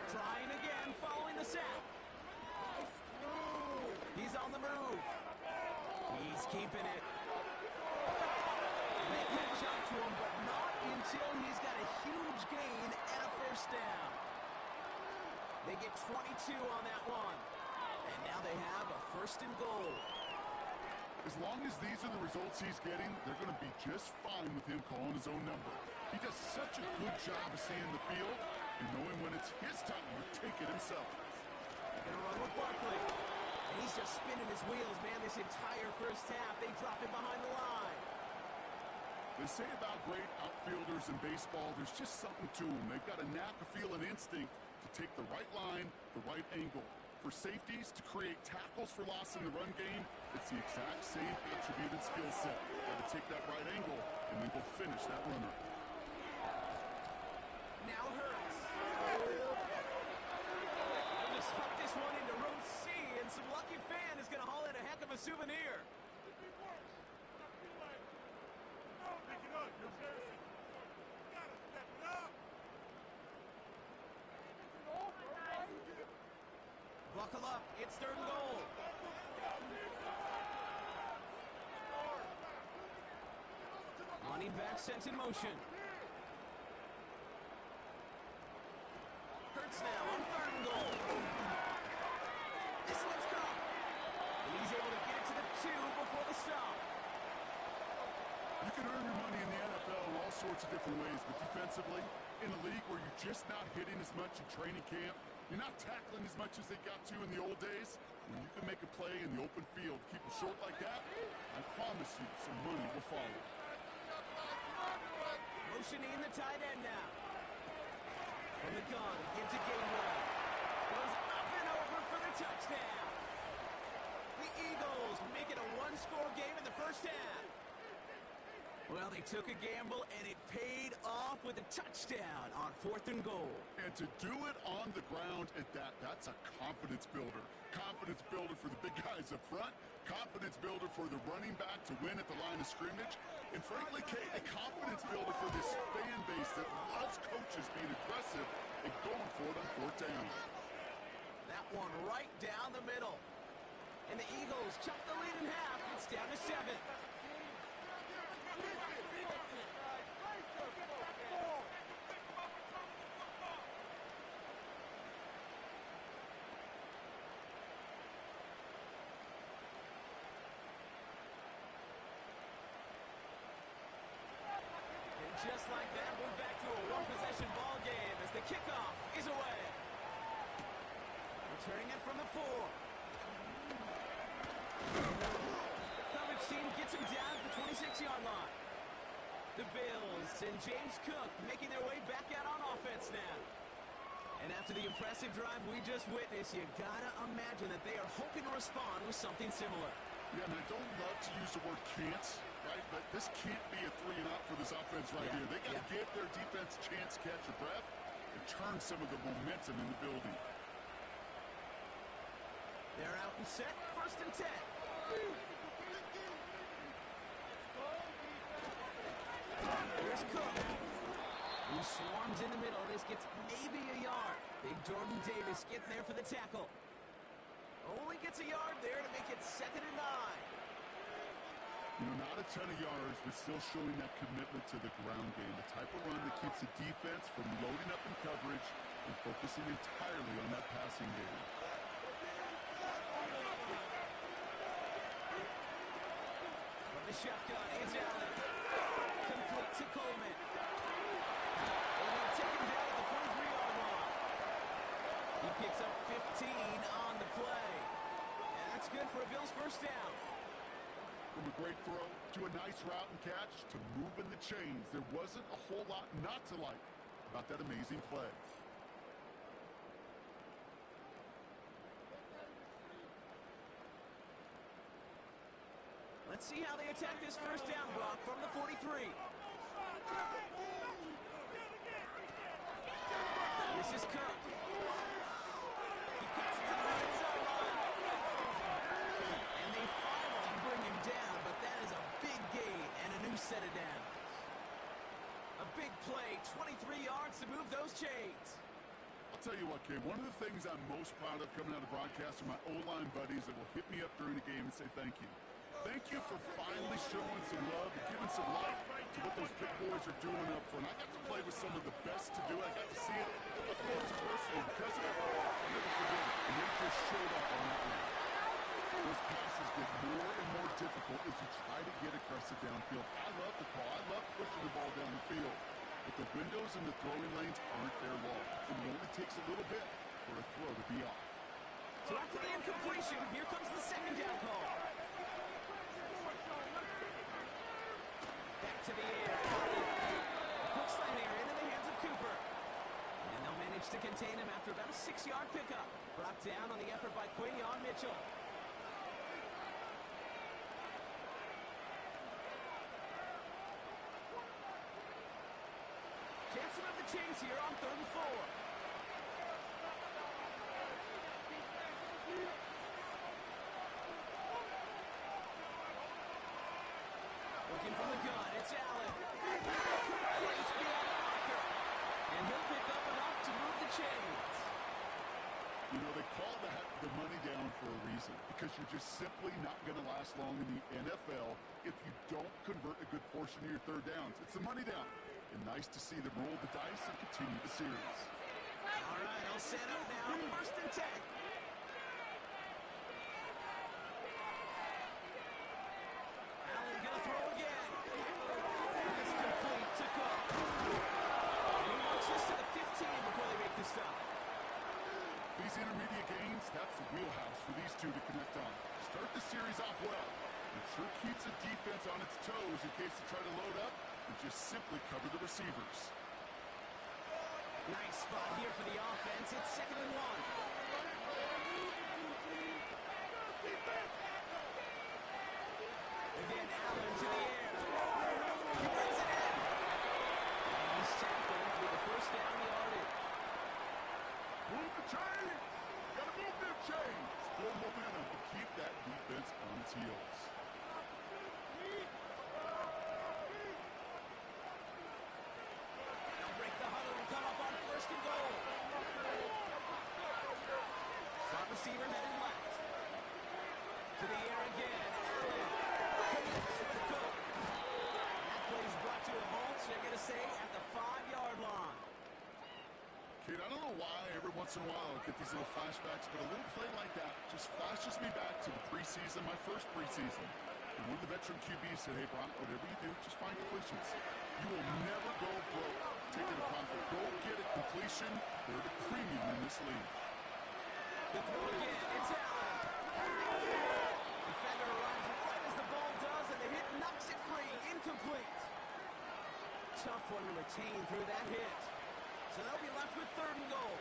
Trying again, following the sack. He's on the move. He's keeping it. And they catch up to him, but not until he's got a huge gain and a first down. They get 22 on that one. And now they have a first and goal. As long as these are the results he's getting, they're going to be just fine with him calling his own number. He does such a good job of seeing the field and knowing when it's his time to take it himself. They're going to run with Barkley. And he's just spinning his wheels, man, this entire first half. They drop him behind the line. They say about great outfielders in baseball, there's just something to them. They've got a knack, a feel, an instinct to take the right line, the right angle. For safeties to create tackles for loss in the run game, it's the exact same attribute and skill set. Got to take that right angle and then go finish that runner. Now Hurts. They'll just tuck this one into row C, and some lucky fan is going to haul in a heck of a souvenir. Buckle up, it's third and goal. Running back sent in motion. Hurts now on third and goal. This one's caught. And he's able to get it to the 2 before the stop. You can earn your money in the NFL in all sorts of different ways, but defensively, in a league where you're just not hitting as much in training camp, you're not tackling as much as they got to in the old days, when you can make a play in the open field, keep it short like that, I promise you some money will follow. Motioning the tight end now. From the gun, into Gainwell. Goes up and over for the touchdown. The Eagles make it a one-score game in the first half. Well, they took a gamble, and it paid off with a touchdown on fourth and goal. And to do it on the ground at that, that's a confidence builder. Confidence builder for the big guys up front. Confidence builder for the running back to win at the line of scrimmage. And frankly, Kate, a confidence builder for this fan base that loves coaches being aggressive and going for it on fourth down. That one right down the middle. And the Eagles chop the lead in half. It's down to 7. Just like that, we're back to a one-possession ball game as the kickoff is away. Returning it from the 4. Coverage team gets him down at the 26-yard line. The Bills and James Cook making their way back out on offense now. And after the impressive drive we just witnessed, you gotta imagine that they are hoping to respond with something similar. Yeah, and I don't love to use the word can't, right? But this can't be a 3-and-out for this offense right here. They got to give their defense a chance to catch a breath and turn some of the momentum in the building. They're out and set, first and 10. Here's Cook, who swarms in the middle. This gets maybe a yard. Big Jordan Davis getting there for the tackle. Only gets a yard there to make it 2nd and 9. You know, not a ton of yards, but still showing that commitment to the ground game. The type of run that keeps the defense from loading up in coverage and focusing entirely on that passing game. From the shotgun, it's Allen. Complete to Coleman. And they take him down at the 43-yard line. He picks up 15 on the play. And that's good for a Bills first down. From a great throw to a nice route and catch to moving the chains. There wasn't a whole lot not to like about that amazing play. Let's see how they attack this first down block from the 43. This is Kirk. He cuts it to the right sideline. And they finally bring him down, but that is a big gain and a new set of downs. A big play, 23 yards to move those chains. I'll tell you what, Kay, one of the things I'm most proud of coming out of broadcast are my O-line buddies that will hit me up during the game and say thank you. Thank you for finally showing some love and giving some light to what those big boys are doing up front. I got to play with some of the best to do it. I got to see it up close and personal because of it. I'll never forget it. And they just showed up on that one. Those passes get more and more difficult as you try to get across the downfield. I love the call. I love pushing the ball down the field. But the windows and the throwing lanes aren't there long. And it only takes a little bit for a throw to be off. So after the incompletion, here comes the 2nd down call. Back to the air. Hooks the hair into the hands of Cooper. And they'll manage to contain him after about a 6-yard pickup. Brought down on the effort by Quinion Mitchell. Jansen of the chains here on 3rd and 4. Looking from the gun, it's Allen. Completes beyond the marker. And he'll pick up enough to move the chains. You know, they call that the money down for a reason, because you're just simply not going to last long in the NFL if you don't convert a good portion of your 3rd downs. It's the money down. And nice to see them roll the dice and continue the series. All right, I'll set up now. 1st and 10. Allen gonna throw again. It's complete to Cook. And he launches to the 15 before they make the stop. These intermediate gains, that's the wheelhouse for these two to connect on. Start the series off well. It sure keeps the defense on its toes in case they try to load up and just simply cover the receivers. Nice spot here for the offense. It's 2nd and 1. Again, Allen to the air. He brings it in. And he's tackled with the first down yardage. Move the chains! Gotta move them chains! Build momentum to keep that defense on its heels. They'll break the huddle and come up on 1st and goal. Slot receiver headed left. To the air again. Allen connects with Cook. That play's brought to a halt, so they're going to say at the 5-yard line. Kid, I don't know why every once in a while I get these little flashbacks, but a little play like that just flashes me back to the preseason, my first preseason. And one of the veteran QBs said, hey, Bron, whatever you do, just find completions. You will never go broke taking a profit. Go get a completion. They're the premium in this league. The throw again, it's Allen. Defender arrives right as the ball does, and the hit knocks it free. Incomplete. Tough one to retain through that hit. So they'll be left with 3rd and goal.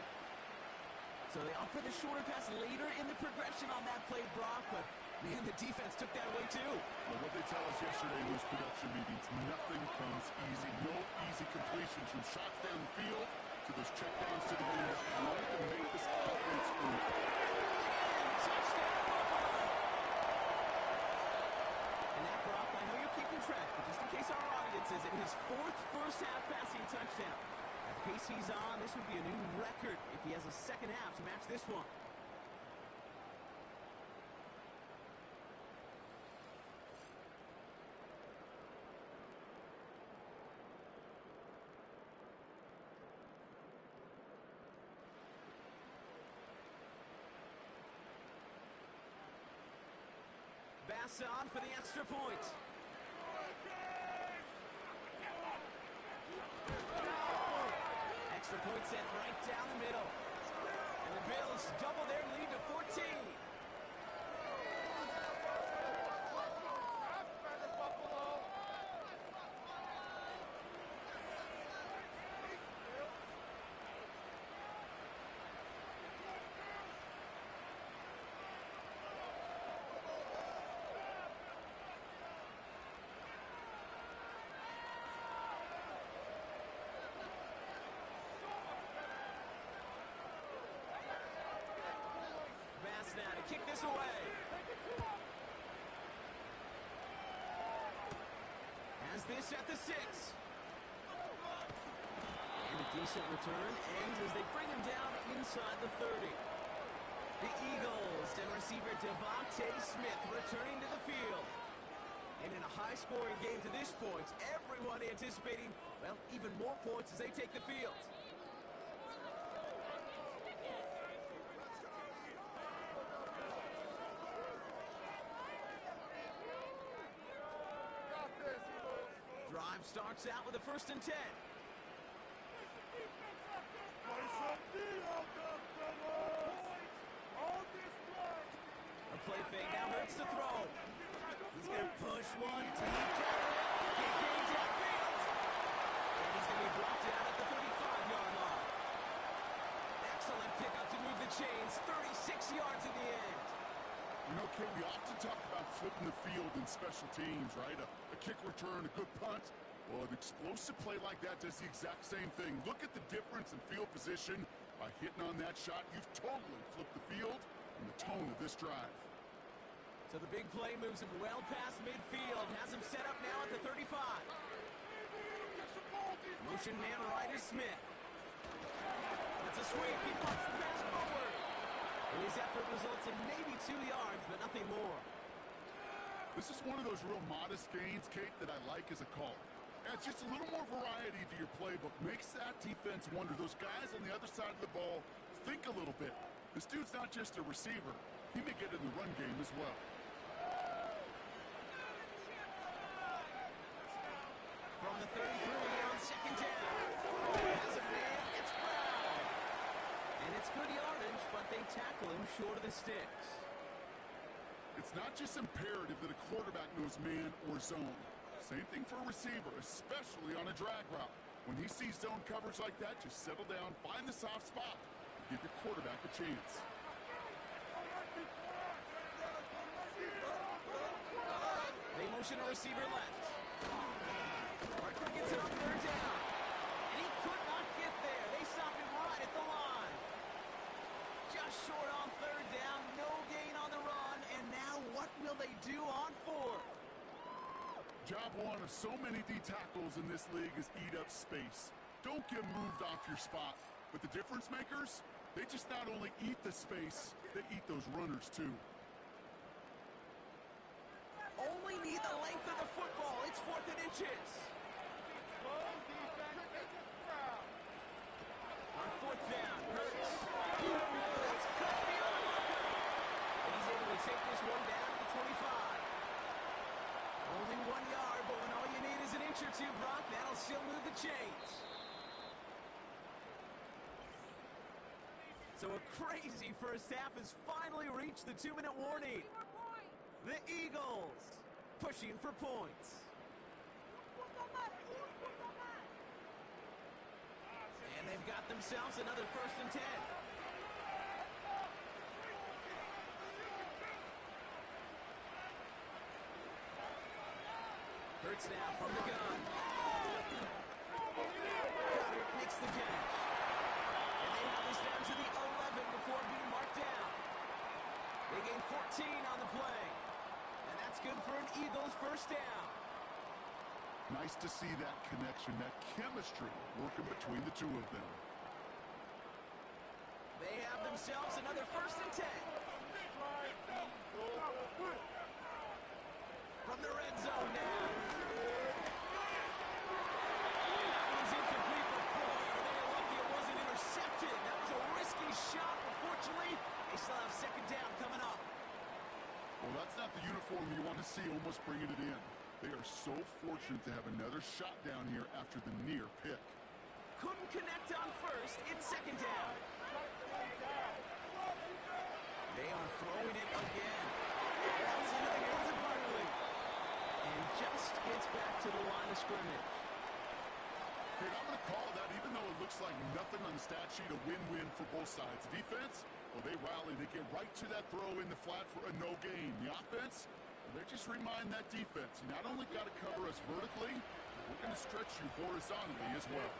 So they offer the shorter pass later in the progression on that play, Brock, but man, the defense took that away too. Well, what they tell us yesterday in those production meetings, nothing comes easy. No easy completions from shots down the field to those checkdowns to the window. You want to make this offense move. Touchdown! And that, Brock, I know you're keeping track, but just in case our audience isn't, his his 4th first-half passing touchdown. At the pace he's on, this would be a new record if he has a second half to match this one. Bass on for the extra point. Extra point sent right down the middle. And the Bills double their lead to 14. Now to kick this away. Has this at the 6. And a decent return ends as they bring him down inside the 30. The Eagles and receiver Devontae Smith returning to the field. And in a high-scoring game to this point, everyone anticipating, well, even more points as they take the field. Drive starts out with a 1st and 10. A play fake now hurts the throw. He's going to push one deep down. Get gained downfield. And he's going to be brought down at the 35-yard line. Excellent pickup to move the chains. 36 yards in the end. You know, Kate, we often talk about flipping the field in special teams, right? A kick return, a good punt. Well, an explosive play like that does the exact same thing. Look at the difference in field position. By hitting on that shot, you've totally flipped the field and the tone of this drive. So the big play moves him well past midfield. Has him set up now at the 35. Motion man right is Smith. That's a sweep. He pops the pass forward. And his effort results in maybe 2 yards, but nothing more. This is one of those real modest gains, Kate, that I like as a call. Adds just a little more variety to your playbook. Makes that defense wonder. Those guys on the other side of the ball think a little bit. This dude's not just a receiver. He may get in the run game as well. From the 33 on 2nd down. Has a man, it's Brown. And it's good yardage, but they tackle him short of the sticks. It's not just imperative that a quarterback knows man or zone. Same thing for a receiver, especially on a drag route. When he sees zone coverage like that, just settle down, find the soft spot, and give your quarterback a chance. They motion a receiver left. Parker gets it on 3rd down. And he could not get there. They stop him right at the line. Just short on 3rd down, no gain on the run, and now what will they do on 4th? Job one of so many D tackles in this league is eat up space. Don't get moved off your spot. But the difference makers, they just not only eat the space, they eat those runners too. Only need the length of the football. It's 4th and inches. On 4th down, Hurts. That's cut beyond the marker. And he's able to take this one down to the 25. Only 1 yard, but when all you need is an inch or two, Brock, that'll still move the chains. So a crazy first half has finally reached the 2-minute warning. The Eagles pushing for points. And they've got themselves another 1st and 10. Hurts now from the gun. Goddard makes the catch. And they have this down to the 11 before being marked down. They gain 14 on the play. And that's good for an Eagles 1st down. Nice to see that connection, that chemistry working between the two of them. They have themselves another 1st and 10. From the red zone now. That one's incomplete, but boy, are they lucky it wasn't intercepted. That was a risky shot, but fortunately, they still have 2nd down coming up. Well, that's not the uniform you want to see almost bringing it in. They are so fortunate to have another shot down here after the near pick. Couldn't connect on 1st. It's 2nd down. They are throwing it again. That's into the hands of Barkley. And just gets back to the line of scrimmage. Okay, I'm going to call that, even though it looks like nothing on the stat sheet, a win-win for both sides. Defense, well, they rally. They get right to that throw in the flat for a no gain. The offense, well, they just remind that defense, you not only got to cover us vertically, but we're going to stretch you horizontally as well.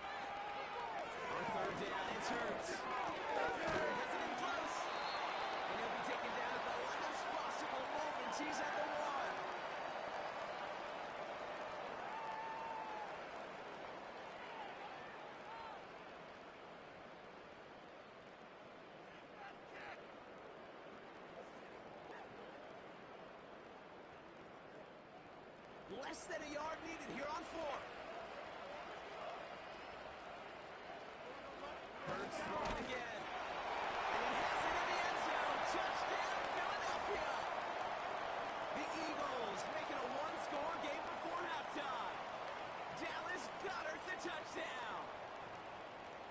On 3rd down, it's Hurts. They're hesitant close. And he'll be taken down at the last possible moment. He's at the 1. Less than a yard needed here on 4th. Hurts throwing again. And he has it in the end zone. Touchdown, Philadelphia. The Eagles making a 1-score game before halftime. Dallas Goedert the touchdown.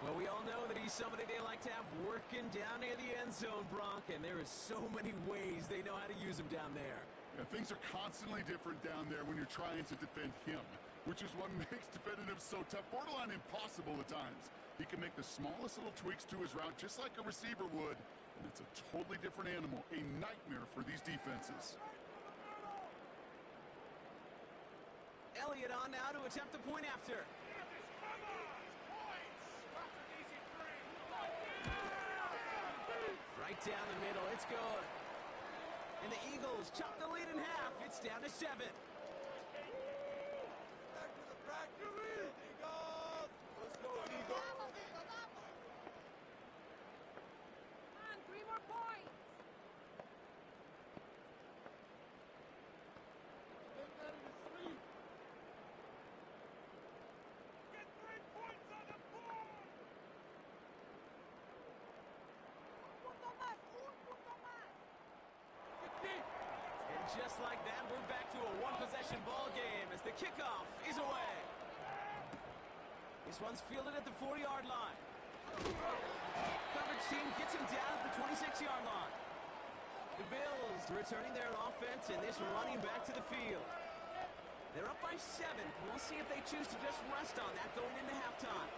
Well, we all know that he's somebody they like to have working down near the end zone, Bronk, and there is so many ways they know how to use him down there. Yeah, things are constantly different down there when you're trying to defend him, which is what makes defending him so tough, borderline impossible at times. He can make the smallest little tweaks to his route just like a receiver would, and it's a totally different animal, a nightmare for these defenses. Elliott on now to attempt the point after. Right down the middle, it's good. And the Eagles chop the lead in half. It's down to 7. Back to the practice field, Eagles! Let's go, Eagles! Come on, 3 more points! Take that in his sleep! Get 3 points on the board! Un punto más! And just like that, we're back to a 1-possession ball game as the kickoff is away. This one's fielded at the 40-yard line. Coverage team gets him down at the 26-yard line. The Bills returning their offense and this running back to the field. They're up by 7. We'll see if they choose to just rest on that going into halftime.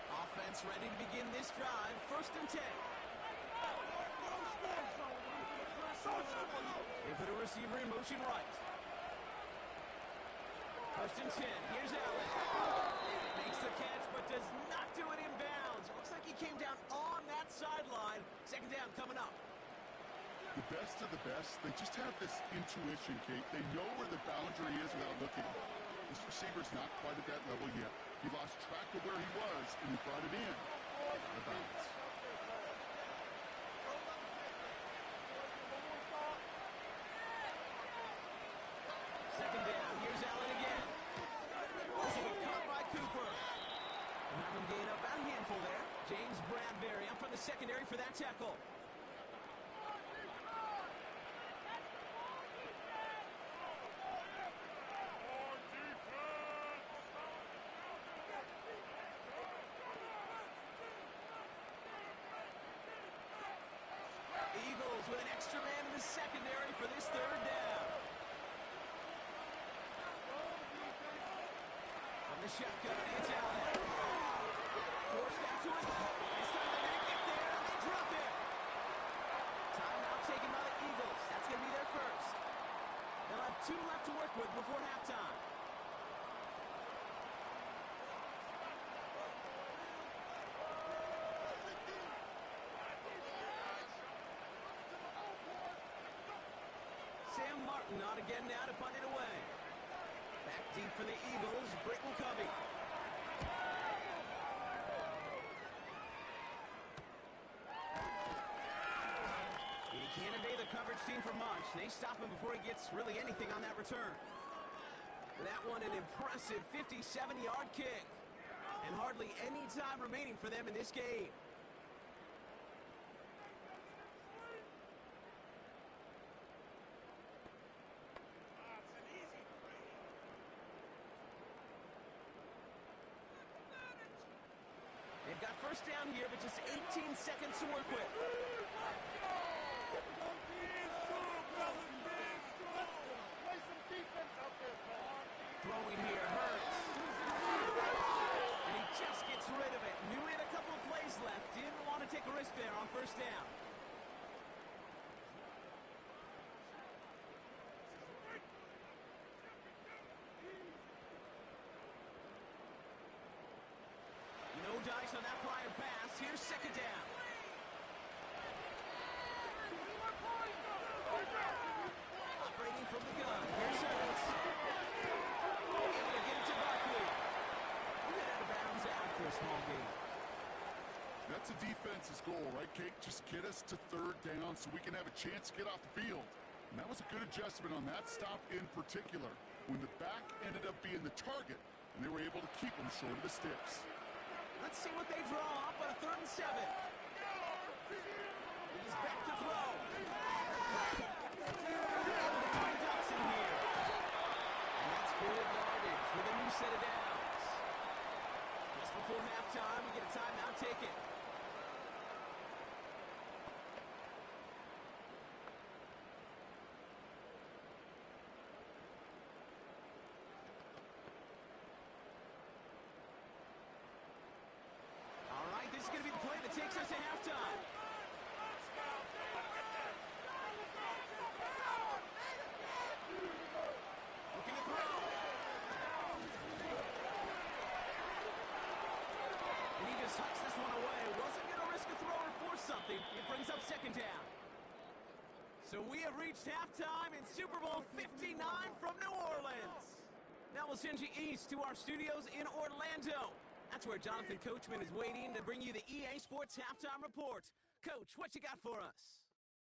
Offense ready to begin this drive. 1st and 10. They put a receiver in motion right. 1st and 10. Here's Allen. Makes the catch, but does not do it in bounds. Looks like he came down on that sideline. 2nd down coming up. The best of the best, they just have this intuition, Kate. They know where the boundary is without looking. This receiver's not quite at that level yet. He lost track of where he was, and he brought it in. Out of bounds. Second down. Here's Allen again. This will be caught by Cooper. Have him gain up about a handful there. James Bradbury up from the secondary for that tackle. Eagles with an extra man in the secondary for this 3rd down. From the shotgun, it's Allen. Forced out to it. This time they're going to get there, and they drop it. Timeout taken by the Eagles. That's going to be their first. They'll have 2 left to work with before halftime. Not again now to punt it away. Back deep for the Eagles, Britton Covey. He can't evade the coverage team for much. They stop him before he gets really anything on that return. That one an impressive 57-yard kick. And hardly any time remaining for them in this game. They've got first down here, but just 18 seconds to work with. Throwing here hurts. And he just gets rid of it. Knew he had a couple of plays left. Didn't want to take a risk there on first down. No dice on that prior pass. Here's second down. Operating from the gun. Here's Hurts. Able to get it to Barkley. Get out of bounds after a small gain. That's a defense's goal, right, Kate? Just get us to third down so we can have a chance to get off the field. And that was a good adjustment on that stop in particular, when the back ended up being the target, and they were able to keep him short of the sticks. Let's see what they draw up on a 3rd and 7. He's back to throw. Able to find Dawson here. And that's good yardage with a new set of downs. Just before halftime, we get a timeout ticket. This is going to be the play that takes us to halftime. Looking to throw. And he just hucks this one away. Wasn't going to risk a throw or force something. It brings up second down. So we have reached halftime in Super Bowl 59 from New Orleans. Now we'll send you east to our studios in Orlando. That's where Jonathan Coachman is waiting to bring you the EA Sports Halftime Report. Coach, what you got for us?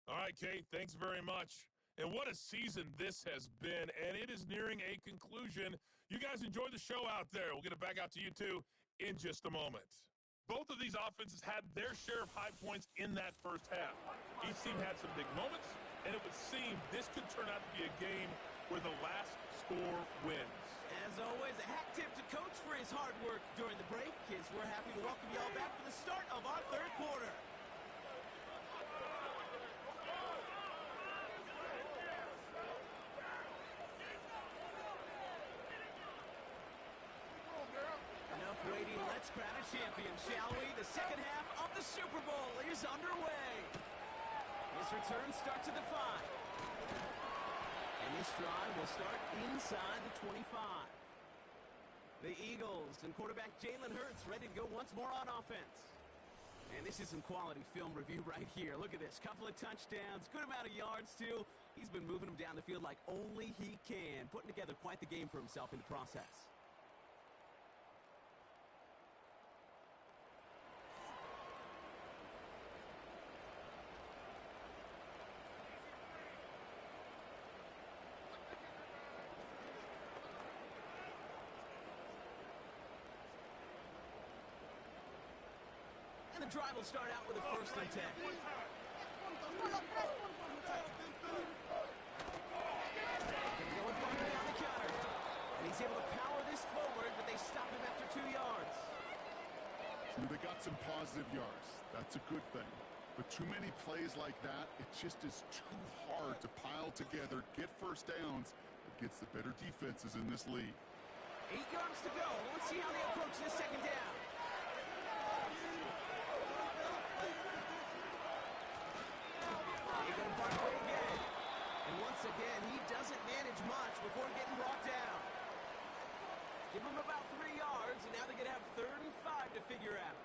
All right, Kate, thanks very much. And what a season this has been, and it is nearing a conclusion. You guys enjoy the show out there. We'll get it back out to you, too, in just a moment. Both of these offenses had their share of high points in that first half. Each team had some big moments, and it would seem this could turn out to be a game where the last score wins. As always, a hat tip to Coach for his hard work during the break, as we're happy to welcome you all back for the start of our 3rd quarter. Enough waiting, let's crown a champion, shall we? The second half of the Super Bowl is underway. This return starts at the 5. And this drive will start inside the 25. The Eagles and quarterback Jalen Hurts ready to go once more on offense. And this is some quality film review right here. Look at this. Couple of touchdowns, good amount of yards, too. He's been moving them down the field like only he can, putting together quite the game for himself in the process. The drive will start out with a 1st and 10. And he's able to power this forward, but they stop him after 2 yards. They got some positive yards. That's a good thing. But too many plays like that, it just is too hard to pile together, get first downs against the better defenses in this league. 8 yards to go. Let's see how they approach this second down. Barkley again. And once again, he doesn't manage much before getting brought down. Give him about 3 yards, and now they're going to have 3rd and 5 to figure out.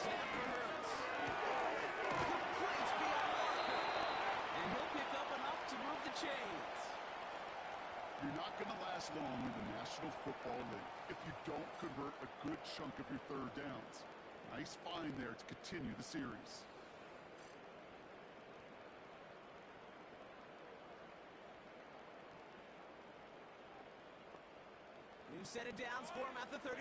snap for Hurts. Completes beyond marker. And he'll pick up enough to move the chains. You're not going to last long in the National Football League if you don't convert a good chunk of your third downs. Nice find there to continue the series. New set of downs for him at the 38.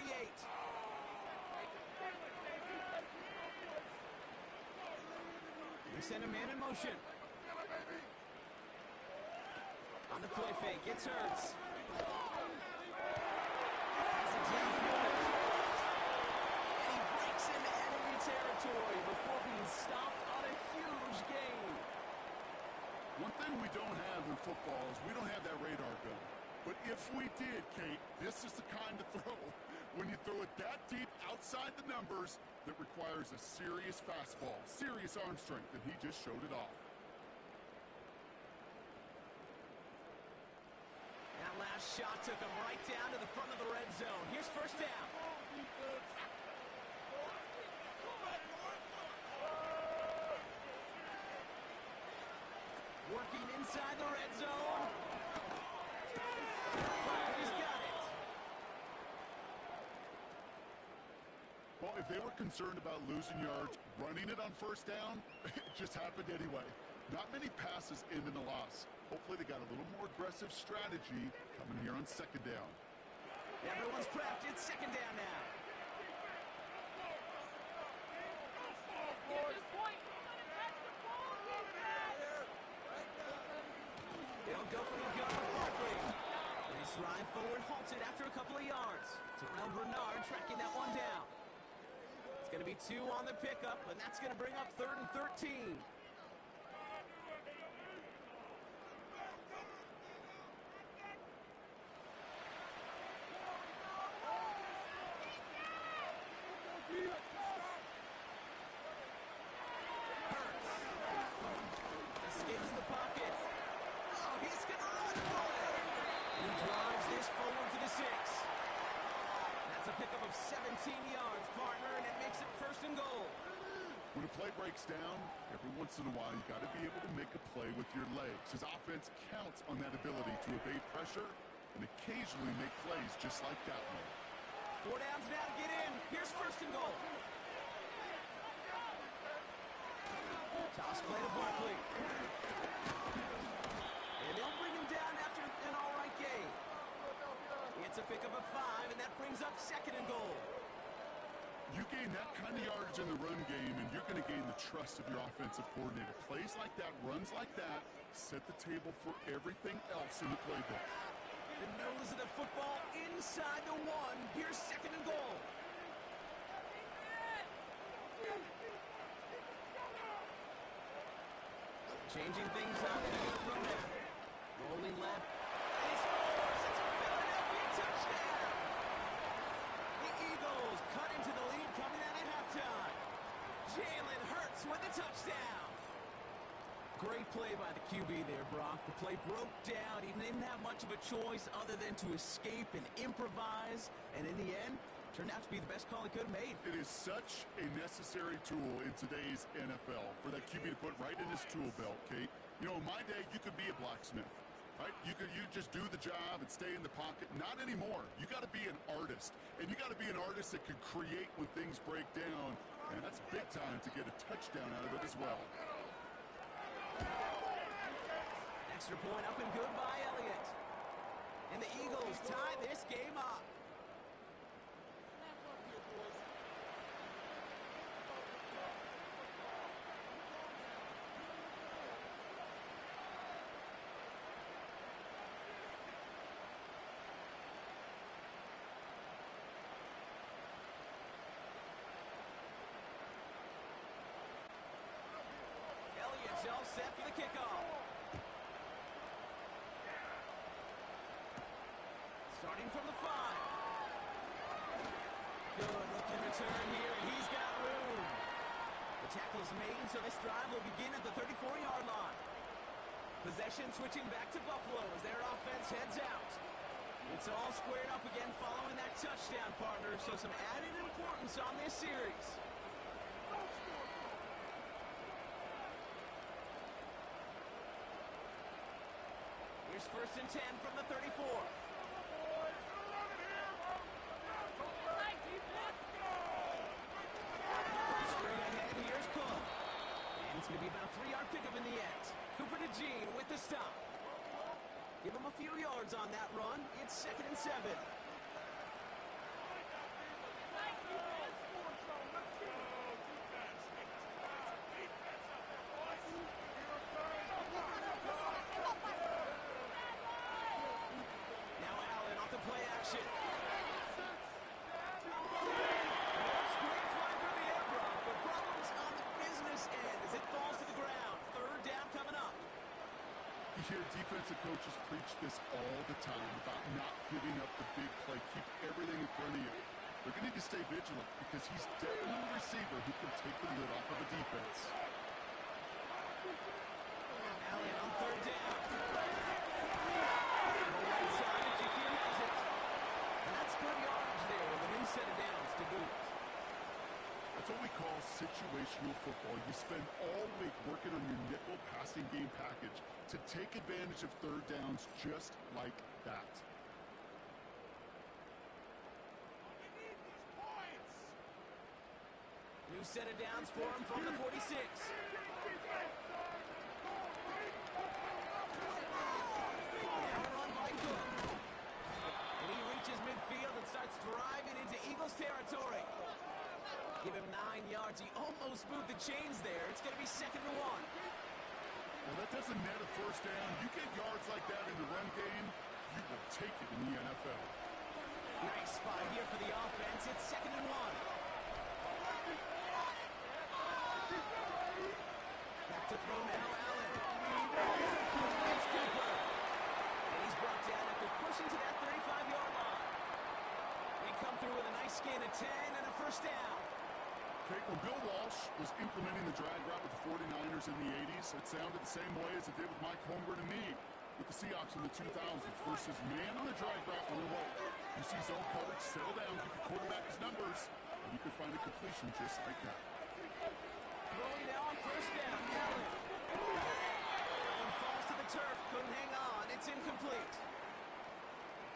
They send a man in motion. On the play fake, it's Hurts. Has it downfield. And he breaks into enemy territory before being stopped on a huge gain. One thing we don't have in football is we don't have that radar gun. But if we did, Kate, this is the kind of throw, when you throw it that deep outside the numbers, that requires a serious fastball, serious arm strength, and he just showed it off. That last shot took him right down to the front of the red zone. Here's first down. Working inside the red zone. He's got it. Well, if they were concerned about losing yards, running it on first down, it just happened anyway. Not many passes end in a loss. Hopefully they got a little more aggressive strategy coming here on second down. Everyone's prepped. It's second down now. Get this point. Catch the ball, defense. They'll go for the gun with Barkley. Nice ride forward, halted after a couple of yards. Terrell Bernard tracking that one down. It's going to be 2 on the pickup, and that's going to bring up 3rd and 13. Escapes the pocket. Oh, he's going to run for it. He drives this forward to the 6. That's a pickup of 17 yards, partner, and it makes it 1st and goal. When a play breaks down, every once in a while you got to be able to make a play with your legs. His offense counts on that ability to evade pressure and occasionally make plays just like that one. 4 downs now to get in. Here's 1st and goal. Toss play to Barkley. And they'll bring him down after an all-right gain. It's a pickup of 5, and that brings up 2nd and goal. You gain that kind of yardage in the run game, and you're going to gain the trust of your offensive coordinator. Plays like that, runs like that, set the table for everything else in the playbook. The nose of the football inside the 1. Here's 2nd and goal. Changing things up. Rolling left. And he scores. It's a Philadelphia touchdown. The Eagles cut into the lead coming out at halftime. Jalen Hurts with a touchdown. Great play by the QB there, Brock. The play broke down. He didn't have much of a choice other than to escape and improvise. And in the end, turned out to be the best call he could have made. It is such a necessary tool in today's NFL for that QB to put right in his tool belt, Kate. You know, in my day, you could be a blacksmith, right? You just do the job and stay in the pocket. Not anymore. You got to be an artist, and you got to be an artist that can create when things break down, and that's big time to get a touchdown out of it as well. Extra point up and good by Elliott. And the Eagles tie this game up. Elliott's all set for the kickoff. Starting from the 5. Good looking return here, and he's got room. The tackle is made, so this drive will begin at the 34-yard line. Possession switching back to Buffalo as their offense heads out. It's all squared up again following that touchdown, partner, so some added importance on this series. It's 1st and 10 from the 34. Straight ahead, here's Cook. And it's going to be about a 3-yard pickup in the end. Cooper to Gene with the stop. Give him a few yards on that run. It's 2nd and 7. Now Allen off the play action. That's great fly for the air block, but problems on the business end as it falls to the ground. 3rd down coming up. You hear defensive coaches preach this all the time about not giving up the big play. Keep everything in front of you. They're going to need to stay vigilant because he's definitely a receiver who can take the lid off of a defense. Allen on 3rd down. On the right side, Ezekiel has it. And that's good yardage there with a new set of downs to boot. That's what we call situational football. You spend all week working on your nickel passing game package to take advantage of 3rd downs just like that. New set of downs for him from the 46. Now run by Cook. And he reaches midfield and starts driving into Eagles territory. Give him 9 yards. He almost moved the chains there. It's going to be 2nd and 1. Well, that doesn't net a 1st down. You get yards like that in the run game, you will take it in the NFL. Nice spot here for the offense. It's 2nd and 1. Back to throw now, Allen. It's Cooper. And he's brought down after pushing to that 35-yard line. They come through with a nice gain of 10 and a 1st down. Okay, when Bill Walsh was implementing the drag route with the 49ers in the 80s, it sounded the same way as it did with Mike Holmgren and me with the Seahawks in the 2000s versus man on the drag route on the road. You see zone coverage, settle down, give your quarterback his numbers, and you can find a completion just like that. Throwing now on 1st down, Allen. Allen falls to the turf, couldn't hang on. It's incomplete.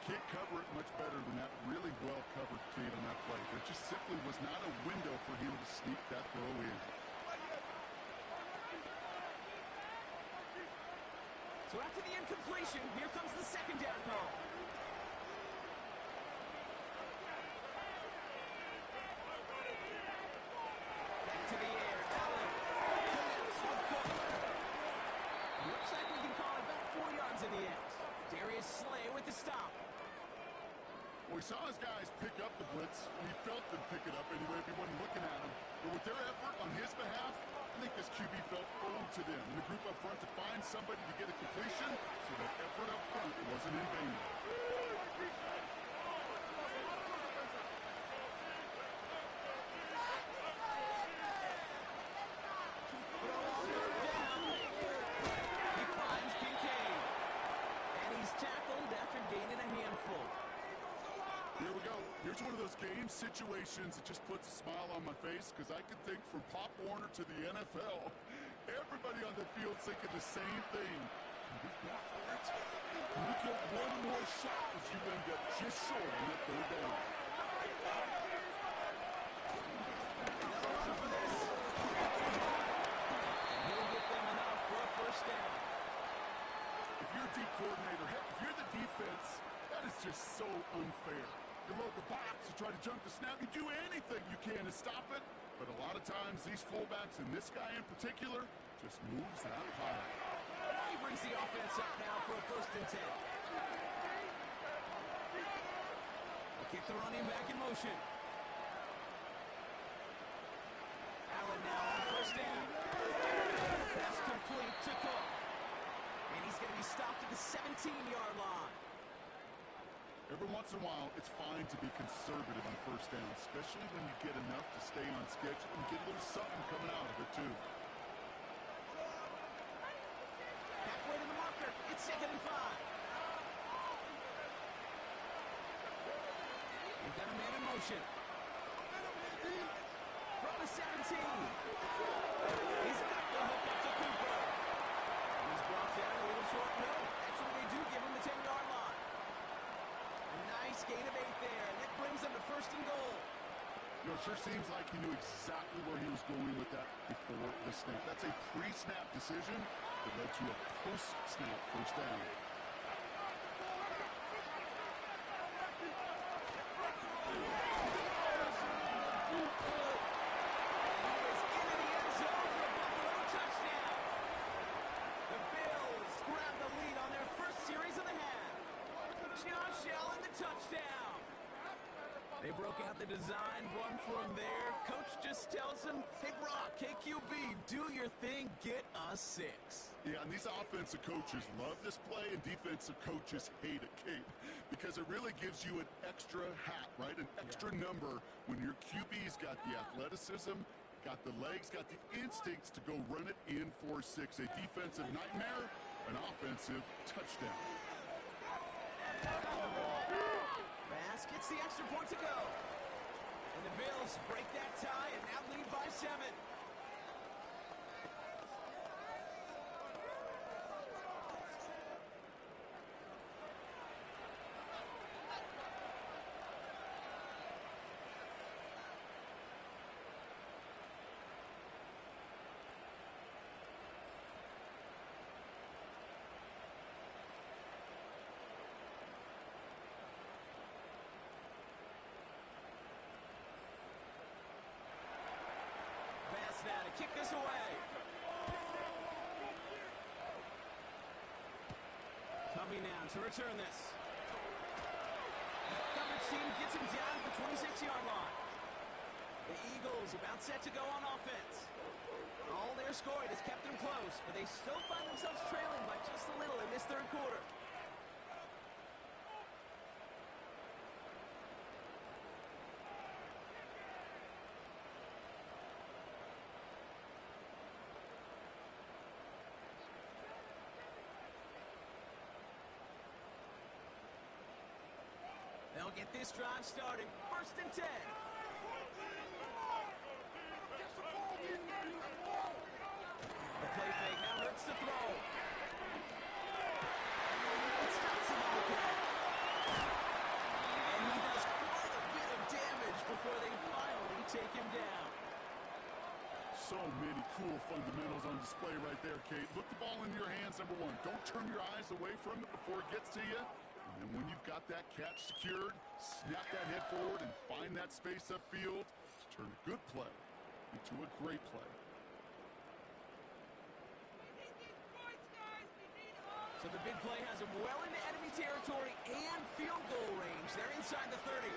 Can't cover it much better than that really well-covered kid on that play. There just simply was not a window for him to sneak that throw in. So after the incompletion, here comes the 2nd down call. Back to the air, Allen. Connects with Cook. Looks like we can call it about 4 yards in the end. Darius Slay with the stop. Well, we saw his guys pick up the blitz, and he felt them pick it up anyway if he wasn't looking at him. But with their effort on his behalf, I think this QB felt owed to them and the group up front to find somebody to get a completion, so that effort up front wasn't in vain. He finds Kincaid. And he's tackled after gaining a handful. Here we go. Here's one of those game situations that just puts a smile on my face because I can think from Pop Warner to the NFL, everybody on the field thinking the same thing. Can we go for it? Can we get one more shot as you end up just short on that 3rd down? He'll get them enough for a 1st down. If you're a D coordinator, heck, if you're the defense, that is just so unfair. You load the box, you try to jump the snap, you do anything you can to stop it. But a lot of times, these fullbacks, and this guy in particular, just moves that pile. He brings the offense up now for a 1st and 10. They'll kick the running back in motion. Allen now on 1st down. Pass complete to Cook. And he's going to be stopped at the 17-yard line. Every once in a while, it's fine to be conservative on 1st down, especially when you get enough to stay on schedule and get a little something coming out of it, too. Halfway to the marker. It's 2nd and 5. We've got a man in motion. From the 17. He's got the hook up to Cooper. He's Brought down a little short. No, actually they do give him the 10-yard line. A nice gain of 8 there, and that brings them to 1st and goal. You know, it sure seems like he knew exactly where he was going with that before the snap. That's a pre-snap decision that led to a post-snap first down. They broke out the design one from there. Coach just tells him, hey, Brock, KQB, do your thing, get us 6. Yeah, and these offensive coaches love this play, and defensive coaches hate it, Kate, because it really gives you an extra hat, right? An extra number when your QB's got the athleticism, got the legs, got the instincts to go run it in for 6. A defensive nightmare, an offensive touchdown. Bass gets the extra point to go. And the Bills break that tie and now lead by 7. Now to kick this away. Coming now to return this. Coverage team gets him down at the 26-yard line. The Eagles about set to go on offense. All their scoring has kept them close, but they still find themselves trailing by just a little in this 3rd quarter. They'll get this drive started. 1st and 10. The play fake now hurts the throw. It stops him on the catch. And he does quite a bit of damage before they finally take him down. So many cool fundamentals on display right there, Kate. Look the ball in your hands, number 1. Don't turn your eyes away from it before it gets to you. And when you've got that catch secured, snap that head forward and find that space upfield to turn a good play into a great play. So the big play has him well into enemy territory and field goal range. They're inside the 30.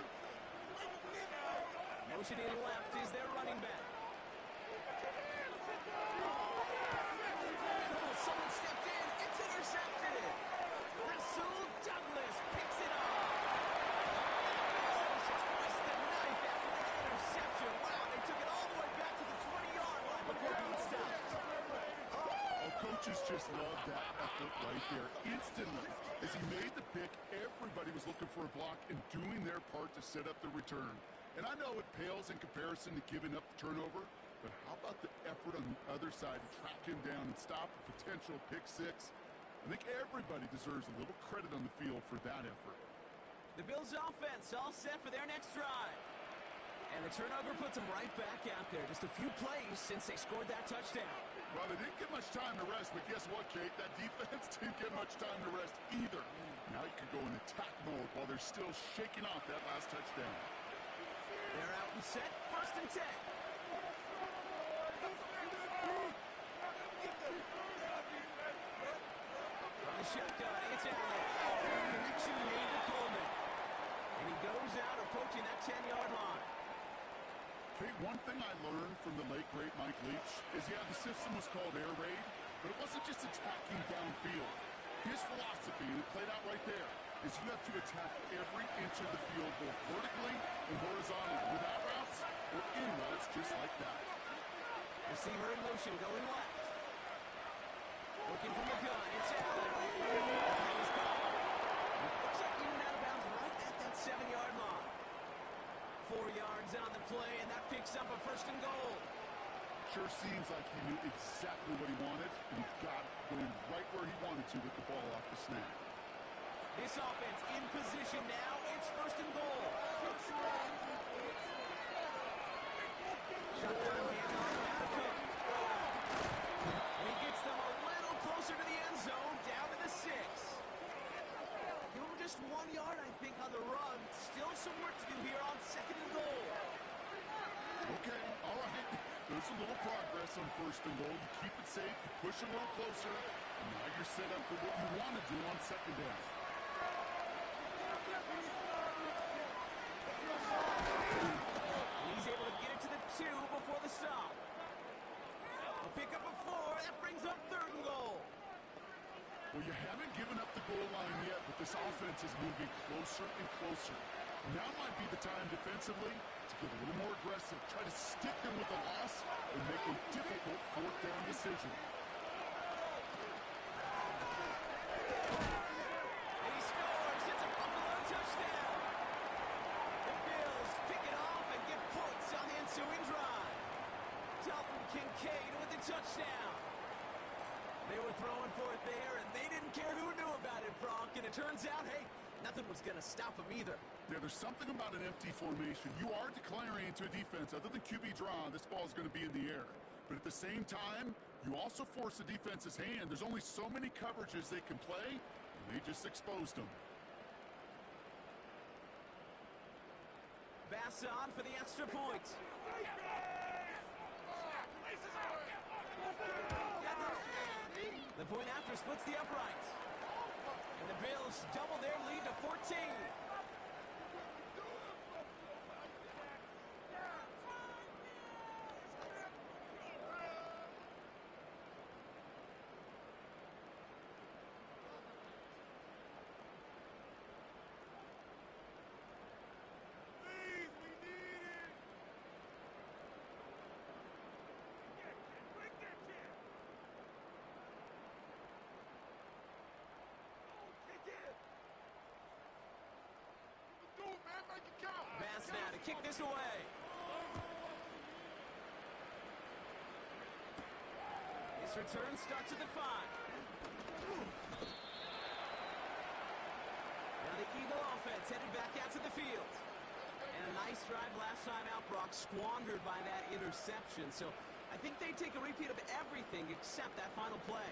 Motioning left is their running back. Oh, someone stepped in. It's intercepted. Rasul Douglas picks it up. Bills just pressed the knife after that interception. Wow, they took it all the way back to the 20-yard line before being stopped. Oh, coaches just love that effort right there. Instantly, as he made the pick, everybody was looking for a block and doing their part to set up the return. And I know it pales in comparison to giving up the turnover, but how about the effort on the other side to track him down and stop a potential pick 6? I think everybody deserves a little credit on the field for that effort. The Bills' offense all set for their next drive. And the turnover puts them right back out there. Just a few plays since they scored that touchdown. Well, they didn't get much time to rest, but guess what, Kate? That defense didn't get much time to rest either. Now you can go in attack mode while they're still shaking off that last touchdown. They're out and set. 1st and 10. From the shotgun, it's Elliott. Connection made to Coleman. And he goes out approaching that 10-yard line. Kate, one thing I learned from the late, great Mike Leach is, yeah, the system was called air raid, but it wasn't just attacking downfield. His philosophy, and it played out right there, is you have to attack every inch of the field, both vertically and horizontally, with out routes or in routes just like that. Receiver in motion, going left. Looking from the gun, it's Allen. Looks like even out of bounds right at that 7-yard line. 4 yards on the play, and that picks up a 1st and goal. sure seems like he knew exactly what he wanted, and he got going right where he wanted to with the ball off the snap. This offense in position now. It's first and goal. Shotgun handoff now to Cook. And he gets them a little closer to the end zone, down to the 6. Give him just 1 yard, I think, on the run. Still some work to do here on second and goal. Okay, all right. There's a little progress on first and goal. You keep it safe, you push it a little closer, and now you're set up for what you want to do on second down. And he's able to get it to the 2 before the stop. A pickup of 4. That brings up third and goal. Well, you haven't given up the goal line yet, but this offense is moving closer and closer. Now might be the time defensively to get a little more aggressive, try to stick them with a loss, and make a difficult fourth down decision. And he scores. It's a Buffalo touchdown. The Bills pick it off and get points on the ensuing drive. Dalton Kincaid with the touchdown. They were throwing for it there, and they didn't care who knew about it, Bronk. And it turns out, hey, nothing was going to stop them either. Yeah, there's something about an empty formation. You are declaring into a defense. Other than QB draw, this ball is going to be in the air. But at the same time, you also force the defense's hand. There's only so many coverages they can play, and they just exposed them. Bass on for the extra point. The point after splits the uprights. And the Bills double their lead to 14. Bass now to kick this away. This return starts at the 5. Now the Eagle offense headed back out to the field. And a nice drive last time out, Brock, squandered by that interception. So I think they take a repeat of everything except that final play.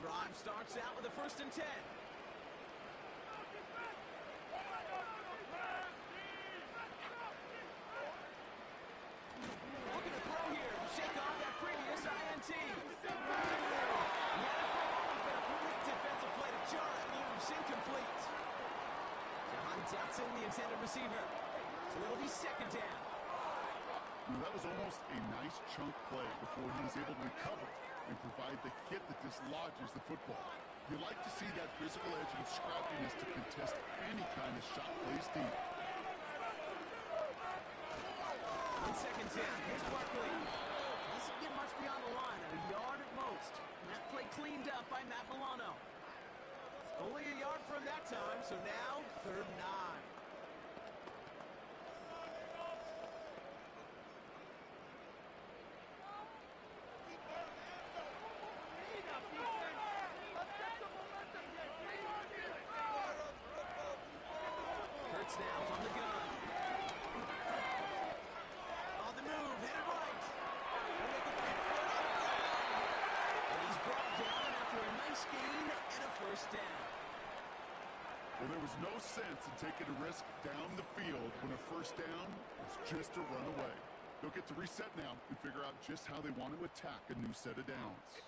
Drive starts out with a 1st and 10. Looking to throw here to shake off that previous INT. Great defensive play to jar it loose, incomplete. Jahan Dotson, the intended receiver. So it'll be second down. That was almost a nice chunk play before he was able to recover and provide the hit that dislodges the football. You like to see that physical edge and scrappiness to contest any kind of shot plays deep. On second down, here's Barkley. Doesn't get much beyond the line, at a yard at most. And that play cleaned up by Matt Milano. Only a yard from that time, so now 3rd and 9. Now from the gun. On the move, headed right. And he's brought down after a nice gain and a 1st down. Well, there was no sense in taking a risk down the field when a 1st down was just a run away. They'll get to reset now and figure out just how they want to attack a new set of downs.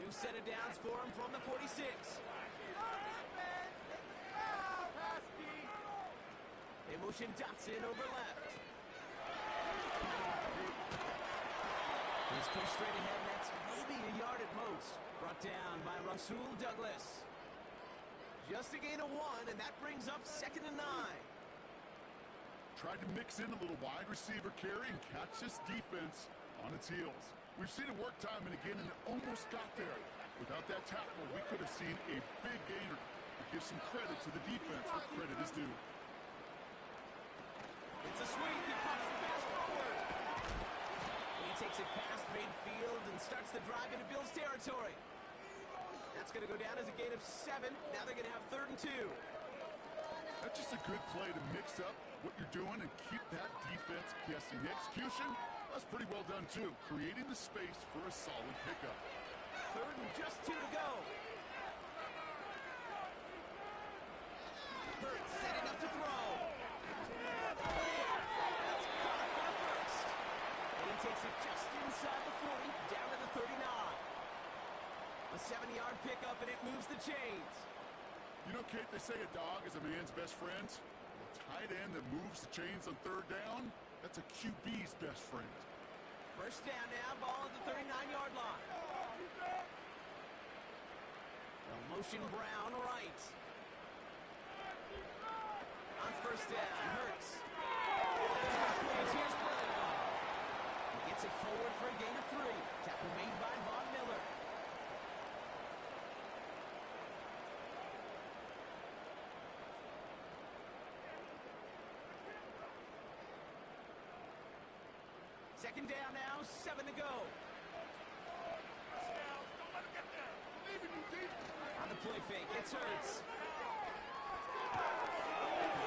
New set of downs for him from the 46. They motion Dotson over left. He's pushed straight ahead, and that's maybe a yard at most. Brought down by Rasul Douglas. Just a gain of 1, and that brings up 2nd and 9. Tried to mix in a little wide receiver carry and catch this defense on its heels. We've seen it work time and again, and it almost got there. Without that tackle, we could have seen a big gainer. We give some credit to the defense where credit is due. It's a sweep. He pops the pass forward. He takes it past midfield and starts the drive into Bills territory. That's going to go down as a gain of 7. Now they're going to have 3rd and 2. That's just a good play to mix up what you're doing and keep that defense guessing. The execution, that's pretty well done too. Creating the space for a solid pickup. 3rd and just 2 to go. Hurts setting up to throw. That's caught for the first. And he takes it just inside the 40, down to the 39. A 7-yard pickup, and it moves the chains. You know, Kate, they say a dog is a man's best friend. A tight end that moves the chains on 3rd down, that's a QB's best friend. First down now, ball at the 39-yard line. They'll motion Brown right. On first down, Hurts. Here's Brown. He gets it forward for a gain of 3. Tackle made by Von Miller. Second down now, 7 to go. On the play fake, it's Hurts.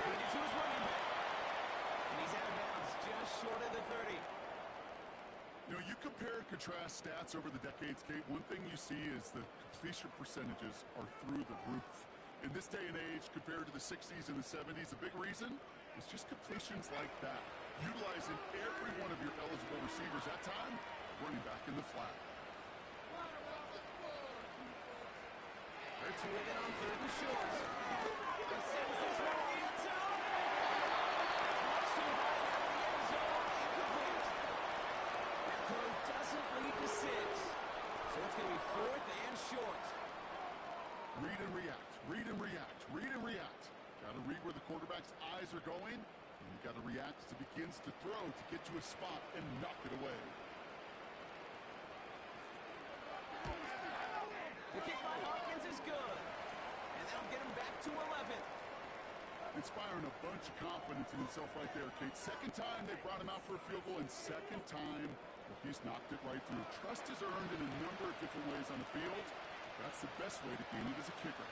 Into his running back. And he's out of bounds, just short of the 30. You know, you compare and contrast stats over the decades, Kate. One thing you see is the completion percentages are through the roof. In this day and age, compared to the 60s and the 70s, a big reason is just completions like that. Utilizing every one of your eligible receivers that time, running back in the flat. Hurts with it on 3rd and short. He sends this one in the end zone. It's too high out of the end zone. Incomplete. That throw doesn't lead to 6. So it's going to be 4th and short. Read and react, read and react, read and react. Got to read where the quarterback's eyes are going. And you got to react as it begins to throw to get to a spot and knock it away. The kick by Hawkins is good. And that'll get him back to 11. Inspiring a bunch of confidence in himself right there, Kate. Second time they brought him out for a field goal, and second time he's knocked it right through. Trust is earned in a number of different ways on the field. That's the best way to gain it as a kicker.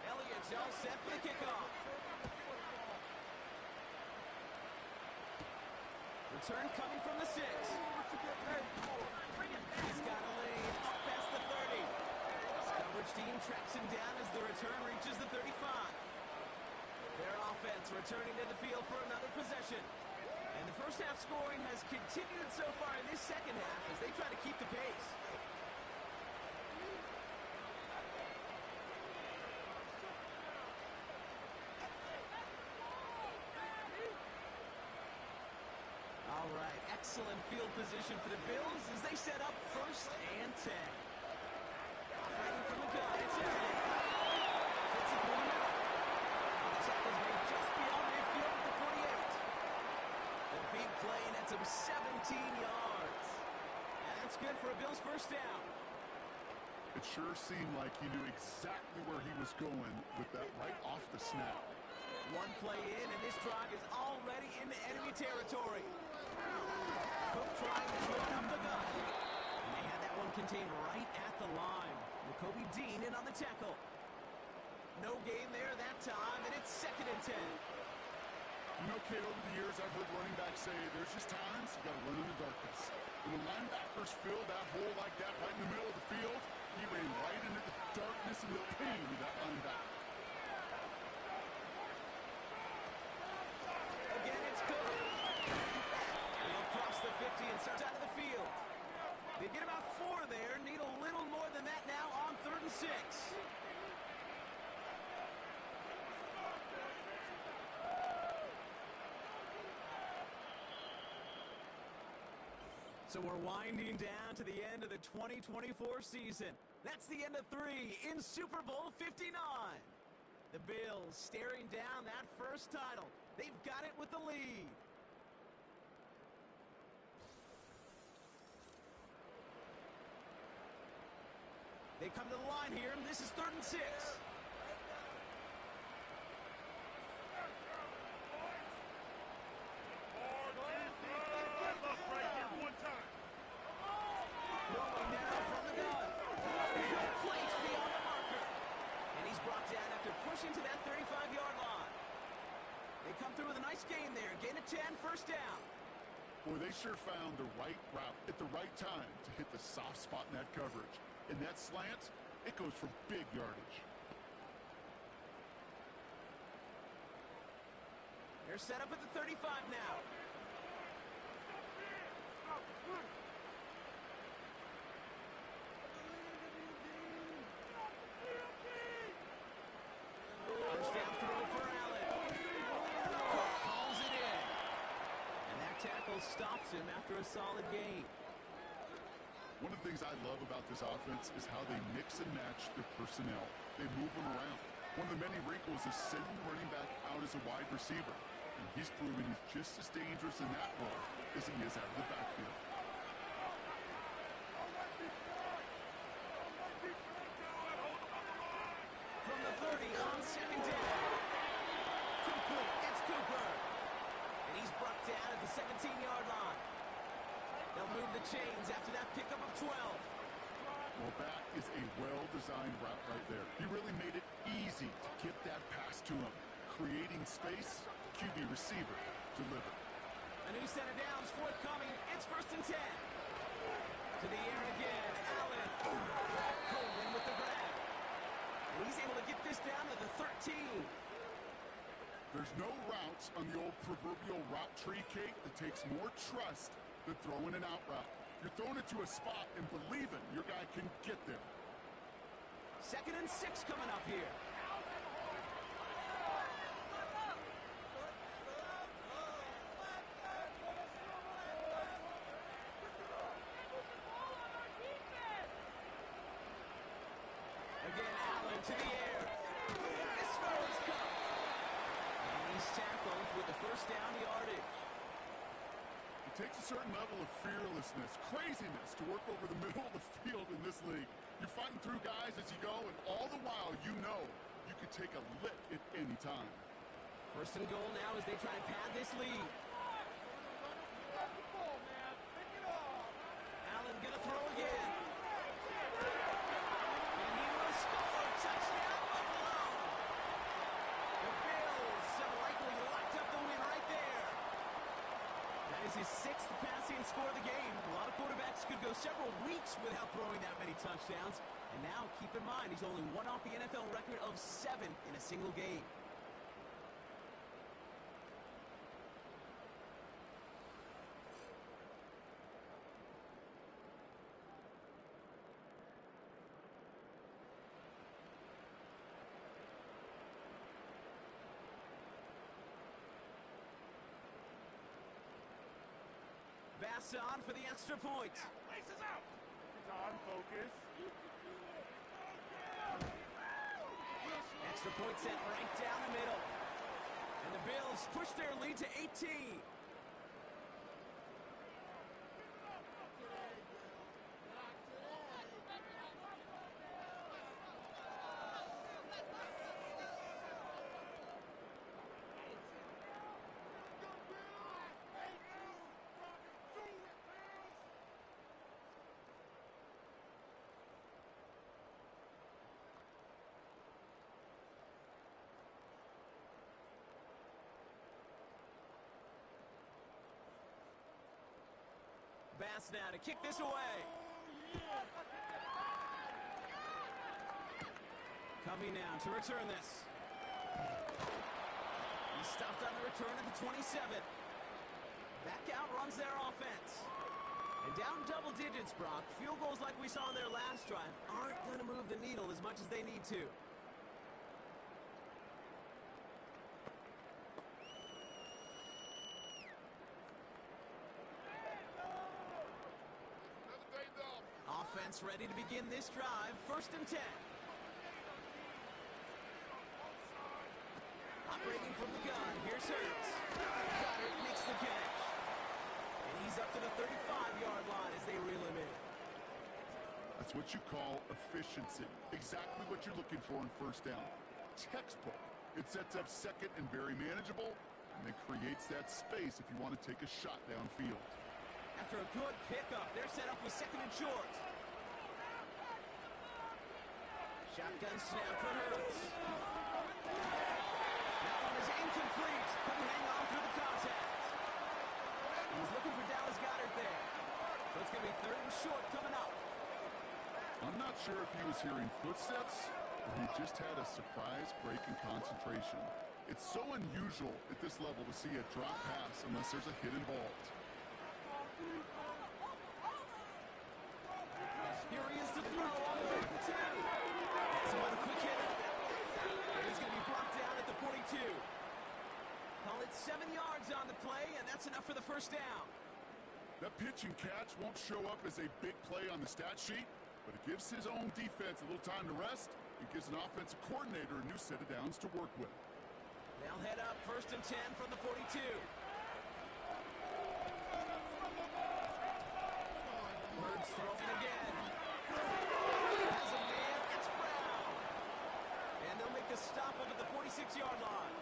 Elliott's all set for the kickoff. Return coming from the 6. He's got a lane up past the 30. His coverage team tracks him down as the return reaches the 35. Their offense returning to the field for another possession. And the first half scoring has continued so far in this second half as they try to keep the pace. All right, excellent field position for the Bills as they set up 1st and 10. Fighting from the gun, it's Elliott. Fits it through the middle. And the tackle's made just beyond midfield at the 48. The big play, and that's him 17 yards. And that's good for a Bills first down. It sure seemed like he knew exactly where he was going with that right off the snap. One play in, and this drive is already into enemy territory. Cook trying this one up the gut. And they had that one contained right at the line. Nakobe Dean in on the tackle. No gain there that time, and it's 2nd and 10. You know, Kate, over the years, I've heard running backs say there's just times you got to run in the darkness. When the linebackers fill that hole like that right in the middle of the field, he ran right into the darkness and the pain of that linebacker. Again, it's good. He'll cross the 50 and starts out of the field. They get about 4 there, need a little more than that now on 3rd and 6. So we're winding down to the end of the 2024 season. That's the end of 3 in Super Bowl 59. The Bills staring down that first title. They've got it with the lead. They come to the line here. This is 3rd and 6. Throwing now from the gun. Good place beyond the marker. And he's brought down after pushing to that 35-yard line. They come through with a nice gain there. Gain of 10, first down. Boy, they sure found the right route at the right time to hit the soft spot in that coverage. And that slant, it goes for big yardage. They're set up at the 35 now. First down throw for Allen. Calls it in. And that tackle stops him after a solid gain. One of the things I love about this offense is how they mix and match their personnel. They move them around. One of the many wrinkles is sending the running back out as a wide receiver. And he's proven he's just as dangerous in that role as he is out of the backfield. From the 30 on 2nd down. Complete. It's Cooper. And he's brought down at the 17-yard line. They'll move the chains after that pickup of 12. Well, that is a well-designed route right there. He really made it easy to get that pass to him. Creating space, QB receiver delivered. A new set of downs forthcoming. It's 1st and 10. To the air again. Allen. Coleman with the grab. And he's able to get this down to the 13. There's no routes on the old proverbial route tree, Kate, that takes more trust than throwing an out route. You're throwing it to a spot and believing your guy can get there. 2nd and 6 coming up here. Again, Allen to the air. This one's caught. And he's tackled with the first down yardage. It takes a certain level of fearlessness, craziness to work over the middle of the field in this league. You're fighting through guys as you go, and all the while you know you could take a lick at any time. 1st and goal now as they try and pad this lead. Allen gonna throw again. And he will score. Touchdown, Buffalo. The Bills have likely locked up the win right there. That is his 6th passing score of the game. A lot of quarterbacks could go several weeks without throwing that many touchdowns. And now, keep in mind, he's only one off the NFL record of 7 in a single game. Basson for the extra point. Laces out. It's on, focus. Extra point set right down the middle. And the Bills push their lead to 18. Bass now to kick this away. Coming now to return this. He stopped on the return at the 27. Back out runs their offense. And down double digits, Brock. Field goals like we saw in their last drive aren't going to move the needle as much as they need to. defense ready to begin this drive. 1st and 10. Operating from the gun. Here's Hurts. Goddard makes the catch. And he's up to the 35-yard line as they reel him in. That's what you call efficiency. Exactly what you're looking for in 1st down. Textbook. It sets up 2nd and very manageable, and it creates that space if you want to take a shot downfield. After a good pickup, they're set up with 2nd and short. Shotgun snap for Hurts. That one is incomplete. Couldn't hang on through the contact. He was looking for Dallas Goedert there. So it's going to be 3rd and short coming up. I'm not sure if he was hearing footsteps or he just had a surprise break in concentration. It's so unusual at this level to see a drop pass unless there's a hit involved. Here he is to throw on the 2. That's about a quick hitter. And he's going to be brought down at the 42. Call it 7 yards on the play, and that's enough for the 1st down. That pitch and catch won't show up as a big play on the stat sheet, but it gives his own defense a little time to rest. It gives an offensive coordinator a new set of downs to work with. They'll head up 1st and 10 from the 42. Hurts throwing again. Has a man. It's Brown. And they'll make the stop over the 46-yard line.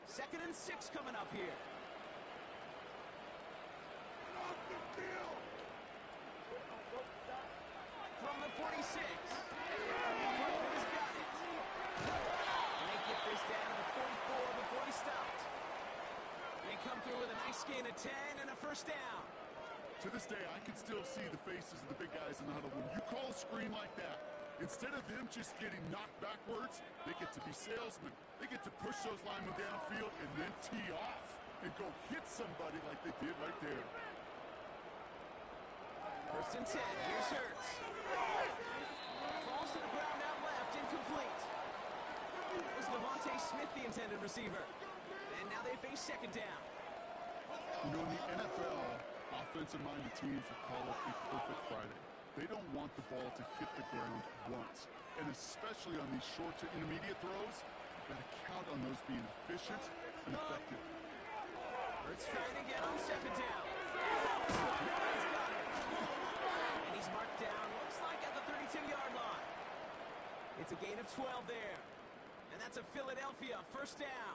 Second and 6 coming up here. From the 46. He's got it. And they get this down to the 44 before he stopped. They come through with a nice gain of 10 and a 1st down. To this day, I can still see the faces of the big guys in the huddle. When you call a screen like that, instead of them just getting knocked backwards, they get to be salesmen. They get to push those linemen downfield and then tee off and go hit somebody like they did right there. 1st and 10. Here's Hurts. Falls to the ground out left. Incomplete. It was Devontae Smith, the intended receiver. And now they face 2nd down. You know, in the NFL, offensive-minded teams will call it a perfect Friday. They don't want the ball to hit the ground once. And especially on these short to intermediate throws, you've got to count on those being efficient and effective. Hurts trying again on 2nd down. And he's marked down, looks like at the 32-yard line. It's a gain of 12 there. And that's a Philadelphia 1st down.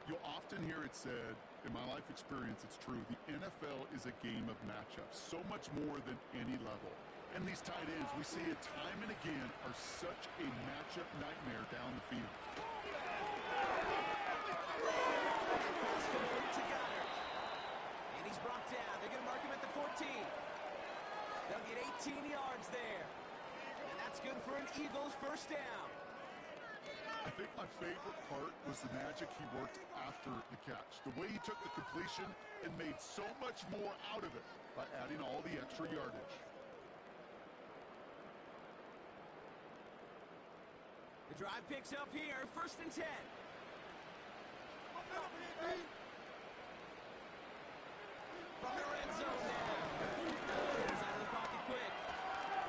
You'll often hear it said, in my life experience, it's true, the NFL is a game of matchups, so much more than any level. And these tight ends, we see it time and again, are such a matchup nightmare down the field. Pass complete to Goddard. And he's brought down. They're going to mark him at the 14. They'll get 18 yards there. And that's good for an Eagles 1st down. I think my favorite part was the magic he worked after the catch. The way he took the completion and made so much more out of it by adding all the extra yardage. The drive picks up here, 1st and 10. From the red zone now. He's out of the pocket quick.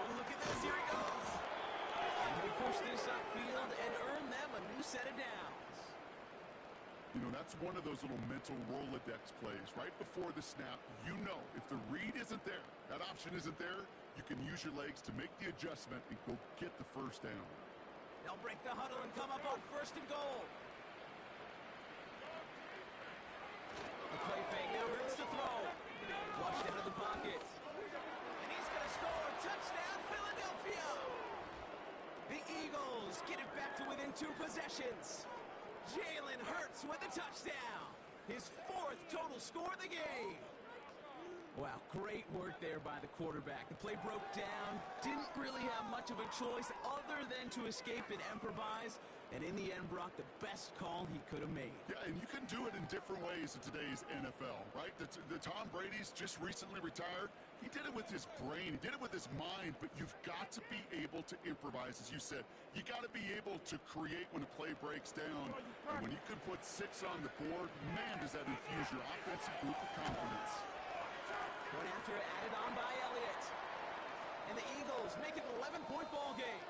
Oh, look at this, here he goes. And he'll push this upfield and earn them a new set of downs. You know, that's one of those little mental Rolodex plays. Right before the snap, you know if the read isn't there, that option isn't there, you can use your legs to make the adjustment and go get the 1st down. They'll break the huddle and come up on 1st and goal. The play fake now Hurts to throw. Flushed out of the pocket. And he's going to score. Touchdown, Philadelphia. The Eagles get it back to within 2 possessions. Jalen Hurts with a touchdown. His 4th total score of the game. Wow, great work there by the quarterback. The play broke down. Didn't really have much of a choice other than to escape and improvise. And in the end, brought the best call he could have made. Yeah, and you can do it in different ways in today's NFL, right? The Tom Brady's just recently retired. He did it with his brain. He did it with his mind, but you've got to be able to improvise, as you said. You got to be able to create when a play breaks down. And when you can put 6 on the board, man, does that infuse your offensive group with confidence. Point after added on by Elliott. And the Eagles make it an 11-point ball game.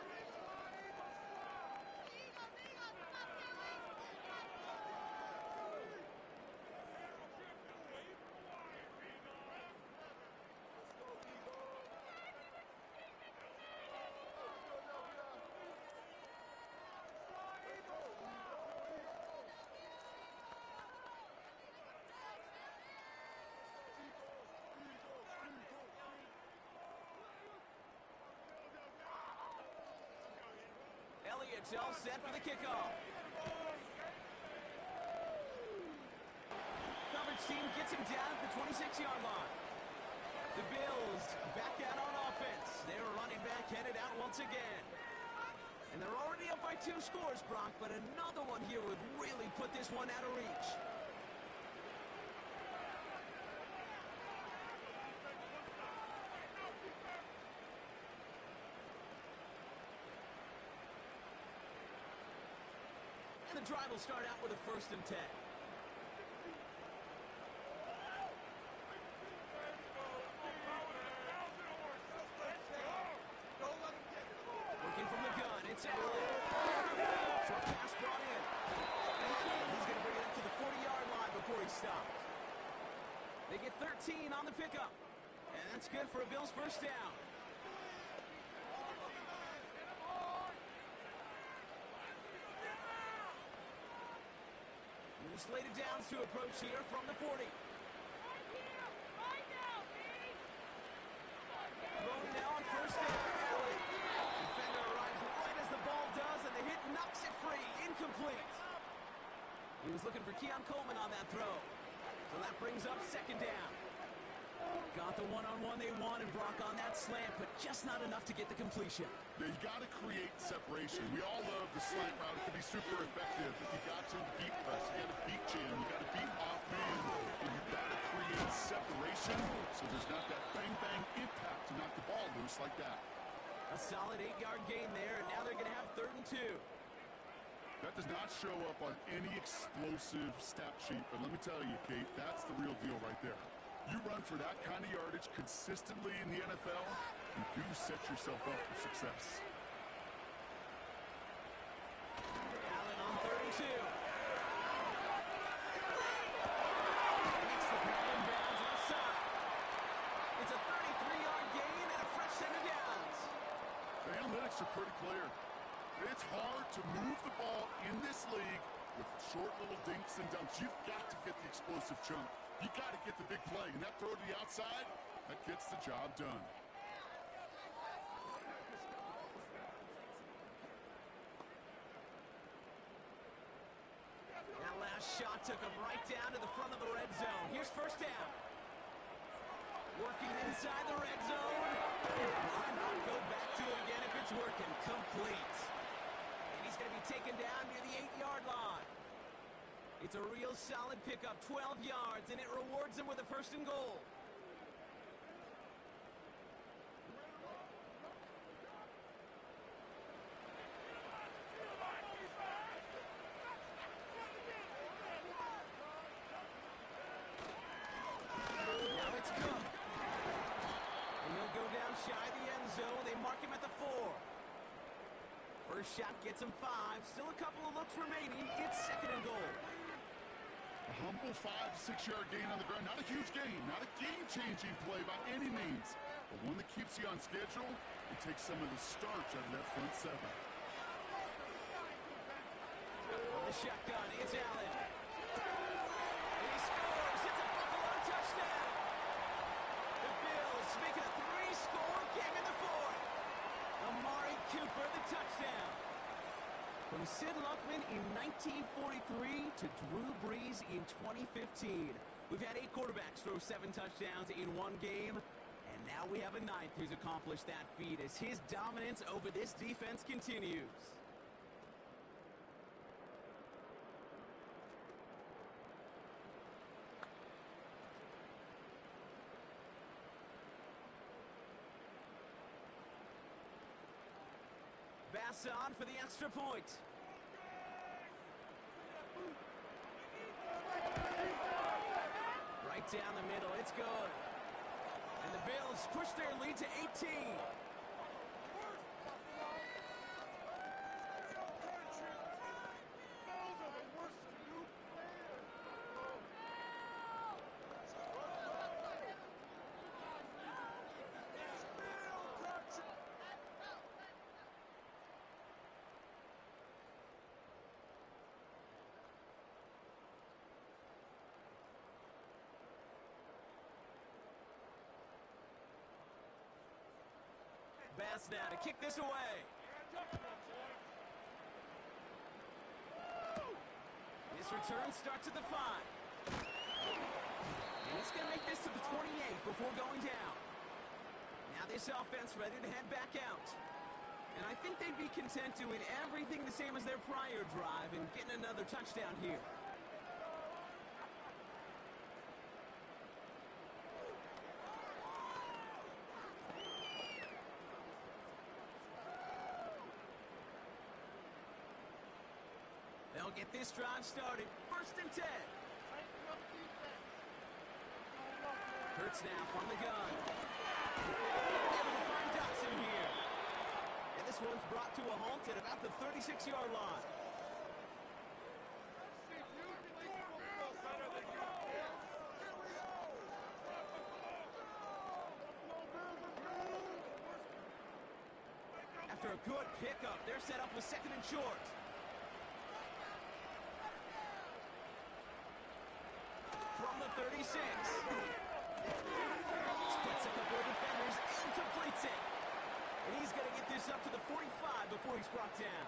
Elliott's all set for the kickoff. Coverage team gets him down at the 26-yard line. The Bills back out on offense. Their running back headed out once again. And they're already up by 2 scores, Brock, but another one here would really put this one out of reach. And the drive will start out with a 1st and 10. Looking from the gun, it's Allen. Short pass brought in. He's going to bring it up to the 40-yard line before he stops. They get 13 on the pickup. And that's good for a Bills 1st down. Slated downs to approach here from the 40. Throwing now on 1st down, Allen. Defender arrives right as the ball does, and the hit knocks it free. Incomplete. He was looking for Keon Coleman on that throw. So that brings up 2nd down. Got the one-on-one they wanted, Brock, on that slant, but just not enough to get the completion. Yeah, you got to create separation. We all love the slant route. It can be super effective, but you got to beat press. You got to beat jam. You got to beat off man. And you got to create separation so there's not that bang-bang impact to knock the ball loose like that. A solid 8-yard gain there, and now they're going to have 3rd and 2. That does not show up on any explosive stat sheet, but let me tell you, Kate, that's the real deal right there. You run for that kind of yardage consistently in the NFL, you do set yourself up for success. Allen on 3rd and 2. Makes the ball inbounds left side. It's a 33-yard gain and a fresh set of downs. The analytics are pretty clear. It's hard to move the ball in this league with short little dinks and dunks. You've got to get the explosive chunk. You got to get the big play, and that throw to the outside, that gets the job done. That last shot took him right down to the front of the red zone. Here's 1st down. Working inside the red zone. Why not go back to it again if it's working? Complete. And he's going to be taken down near the 8-yard line. It's a real solid pickup, 12 yards, and it rewards him with a 1st and goal. Now it's Cook. And he'll go down shy of the end zone. They mark him at the 4. First shot gets him 5. Still a couple of looks remaining. It's 2nd and goal. A humble 5 to 6 yard gain on the ground. Not a huge gain, not a game-changing play by any means, but one that keeps you on schedule and takes some of the starch out of that front 7. On the shotgun, it's Allen. And he scores. It's a Buffalo touchdown. The Bills make it a 3-score game in the 4th. Amari Cooper, the touchdown. From Sid Luckman in 1943 to Drew Brees in 2015. We've had 8 quarterbacks throw 7 touchdowns in one game, and now we have a 9th who's accomplished that feat as his dominance over this defense continues. pass on for the extra point. Right down the middle, it's good. And the Bills push their lead to 18. Bass now to kick this away. This return starts at the 5. And he's going to make this to the 28 before going down. Now this offense ready to head back out. And I think they'd be content doing everything the same as their prior drive and getting another touchdown here. They'll get this drive started. 1st and 10. Hurts now from the gun. Able to find Dotson here. And this one's brought to a halt at about the 36-yard line. After a good pickup, they're set up with 2nd and short. From the 36. Splits a couple of defenders and completes it. And he's going to get this up to the 45 before he's brought down.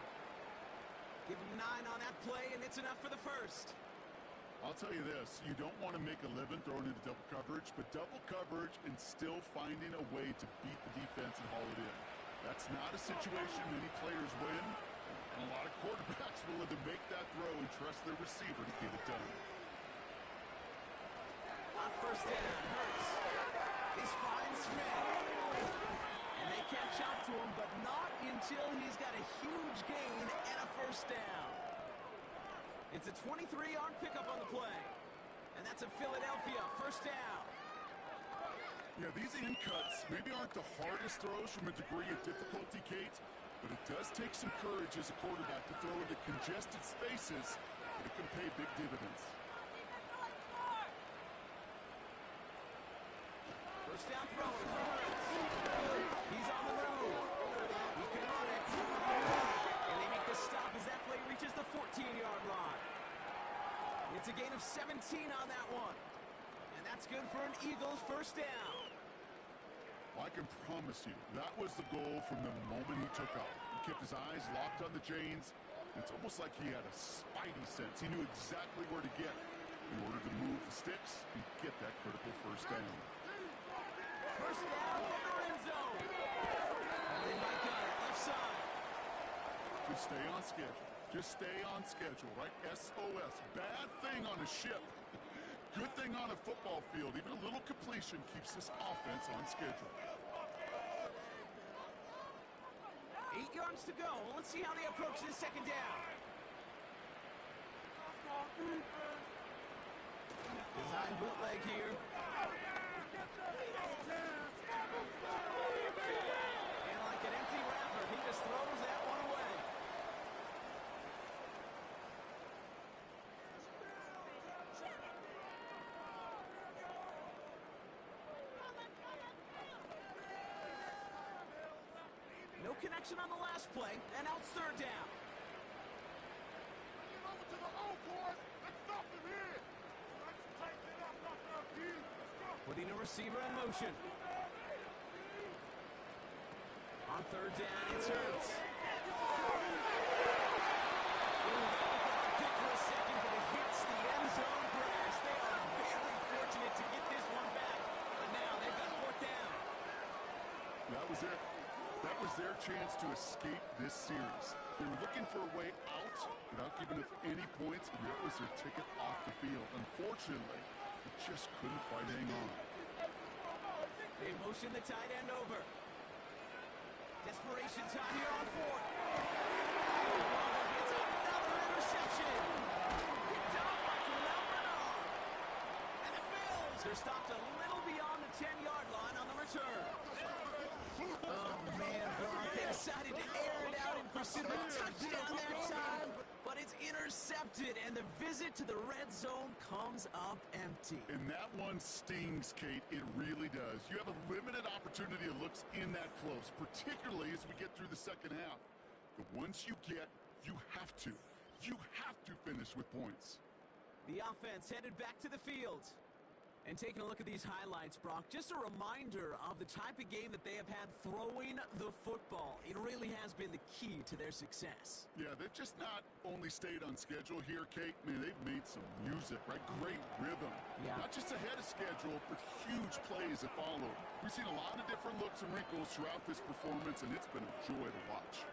Give him 9 on that play, and it's enough for the 1st. I'll tell you this, you don't want to make a living throwing into double coverage, but double coverage and still finding a way to beat the defense and haul it in. That's not a situation many players win, and a lot of quarterbacks willing to make that throw and trust their receiver to get it done. On 1st down, Hurts. He's fine Smith. And they catch up to him, but not until he's got a huge gain and a 1st down. It's a 23-yard pickup on the play. And that's a Philadelphia 1st down. Yeah, these in cuts maybe aren't the hardest throws from a degree of difficulty, Kate, but it does take some courage as a quarterback to throw into congested spaces, but it can pay big dividends. 1st down throw for Hurts. He's on the move. He can run it. And they make the stop as that play reaches the 14-yard line. It's a gain of 17 on that one. And that's good for an Eagles 1st down. I can promise you, that was the goal from the moment he took off. He kept his eyes locked on the chains. It's almost like he had a spidey sense. He knew exactly where to get in order to move the sticks and get that critical 1st down. 1st down from the red zone. And they might got it left side. Just stay on schedule. Just stay on schedule, right? SOS. Bad thing on a ship. Good thing on a football field. Even a little completion keeps this offense on schedule. 8 yards to go. Let's see how they approach this 2nd down. Design bootleg here. And like an empty wrapper, he just throws that one away. No connection on the last play, and now it's 3rd down. Putting a receiver in motion. On 3rd down, it's Hurts. Pick for a second, but it hits the end zone grass. They are very fortunate to get this one back, but now they've got 4th down. That was it. That was their chance to escape this series. They were looking for a way out without giving up any points, and that was their ticket off the field. Unfortunately, they just couldn't quite hang on. They motion the tight end over. Desperation time here on fourth. It's another interception. Picked up by Terrell Bernard. And the Bills are stopped a little beyond the 10-yard line on the return. Oh, man, Brock, they decided to air it out in pursuit of a touchdown that time, but it's intercepted, and the visit to the red zone comes up empty. And that one stings, Kate. It really does. You have a limited opportunity of looks in that close, particularly as we get through the second half. But once you get, you have to finish with points. The offense headed back to the field. And taking a look at these highlights, Brock, just a reminder of the type of game that they have had throwing the football. It really has been the key to their success. Yeah, they've just not only stayed on schedule here, Kate. Man, they've made some music, right? Great rhythm. Yeah. Not just ahead of schedule, but huge plays that follow. We've seen a lot of different looks and wrinkles throughout this performance, and it's been a joy to watch.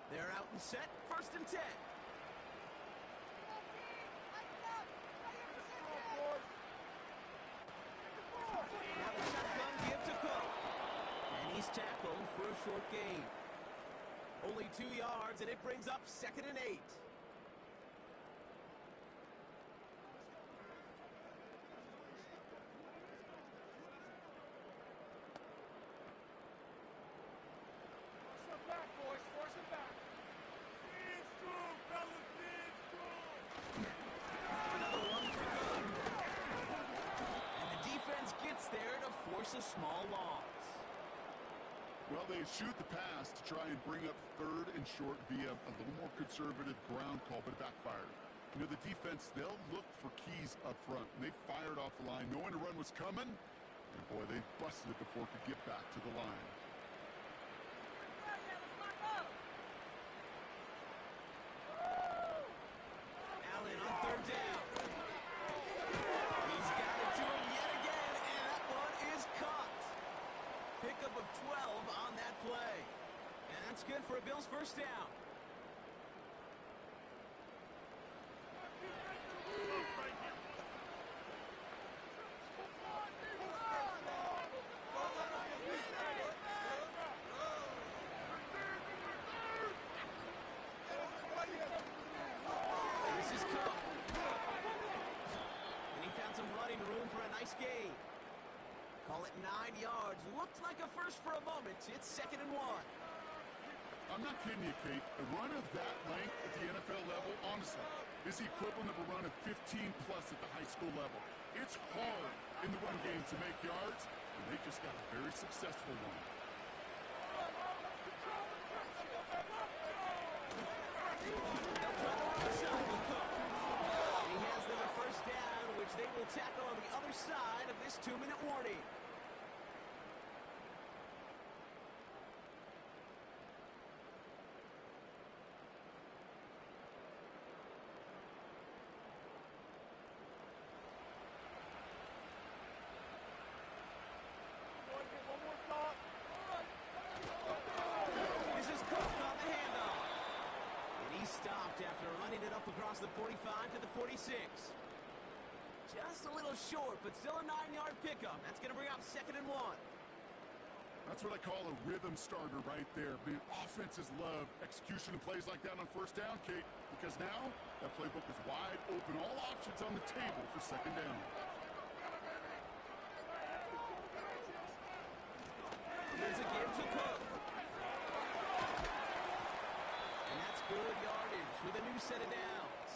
They're out and set, 1st and 10. Now the shotgun give to Cook. And he's tackled for a short gain. Only 2 yards, and it brings up 2nd and 8. Another one for Cook. And the defense gets there to force a small loss. Well, they shoot the pass to try and bring up 3rd and short via a little more conservative ground call, but it backfired. You know, the defense, they'll look for keys up front, and they fired off the line knowing a run was coming. And boy, they busted it before it could get back to the line. Allen on 3rd down. He's got it to him yet again, and that one is caught. Pickup of 12 on that play. And that's good for a Bills 1st down. This is Cook. And he found some running room for a nice gain. Call it 9 yards. Looked like a first for a moment. It's 2nd and 1. I'm not kidding you, Kate. A run of that length at the NFL level, honestly, is the equivalent of a run of 15-plus at the high school level. It's hard in the run game to make yards, and they just got a very successful one. They'll try to run side with Cook. He has them a 1st down, which they will tackle on the other side of this 2-minute warning. This is Cook on the handoff. And he stopped after running it up across the 45 to the 46. Just a little short, but still a 9-yard pickup. That's going to bring up 2nd and 1. That's what I call a rhythm starter right there. The offenses love execution of plays like that on 1st down, Kate, because now that playbook is wide open. All options on the table for 2nd down. Here's a give to Cook. And that's good yardage with a new set of downs.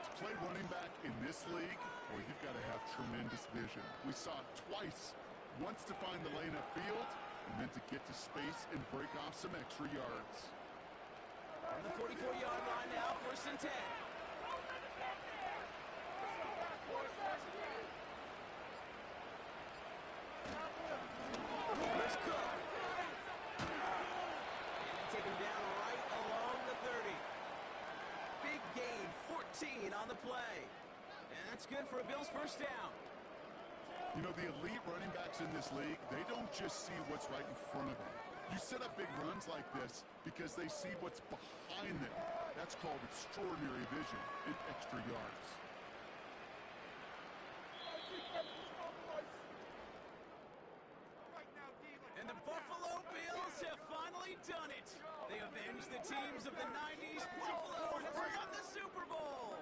To play running back in this league, boy, you've got to have tremendous vision. We saw it twice. Once to find the lane upfield, and then to get to space and break off some extra yards. On the 44-yard line now, 1st and 10. Here's Cook. And they take him down right along the 30. Big gain, 14 on the play. And that's good for a Bills 1st down. You know, the elite running backs in this league, they don't just see what's right in front of them. You set up big runs like this because they see what's behind them. That's called extraordinary vision and extra yards. times the teams of the 90s Buffalo never won the Super Bowl.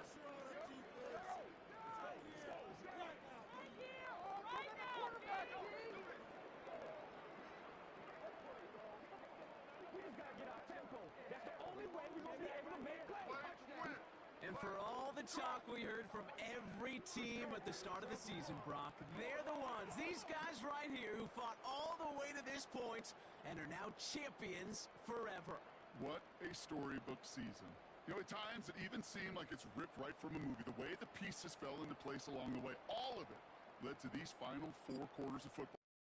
And for all the talk we heard from every team at the start of the season, Brock, they're the ones, these guys right here, who fought all the way to this point and are now champions forever. What a storybook season. You know, at times it even seemed like it's ripped right from a movie. The way the pieces fell into place along the way, all of it led to these final 4 quarters of football.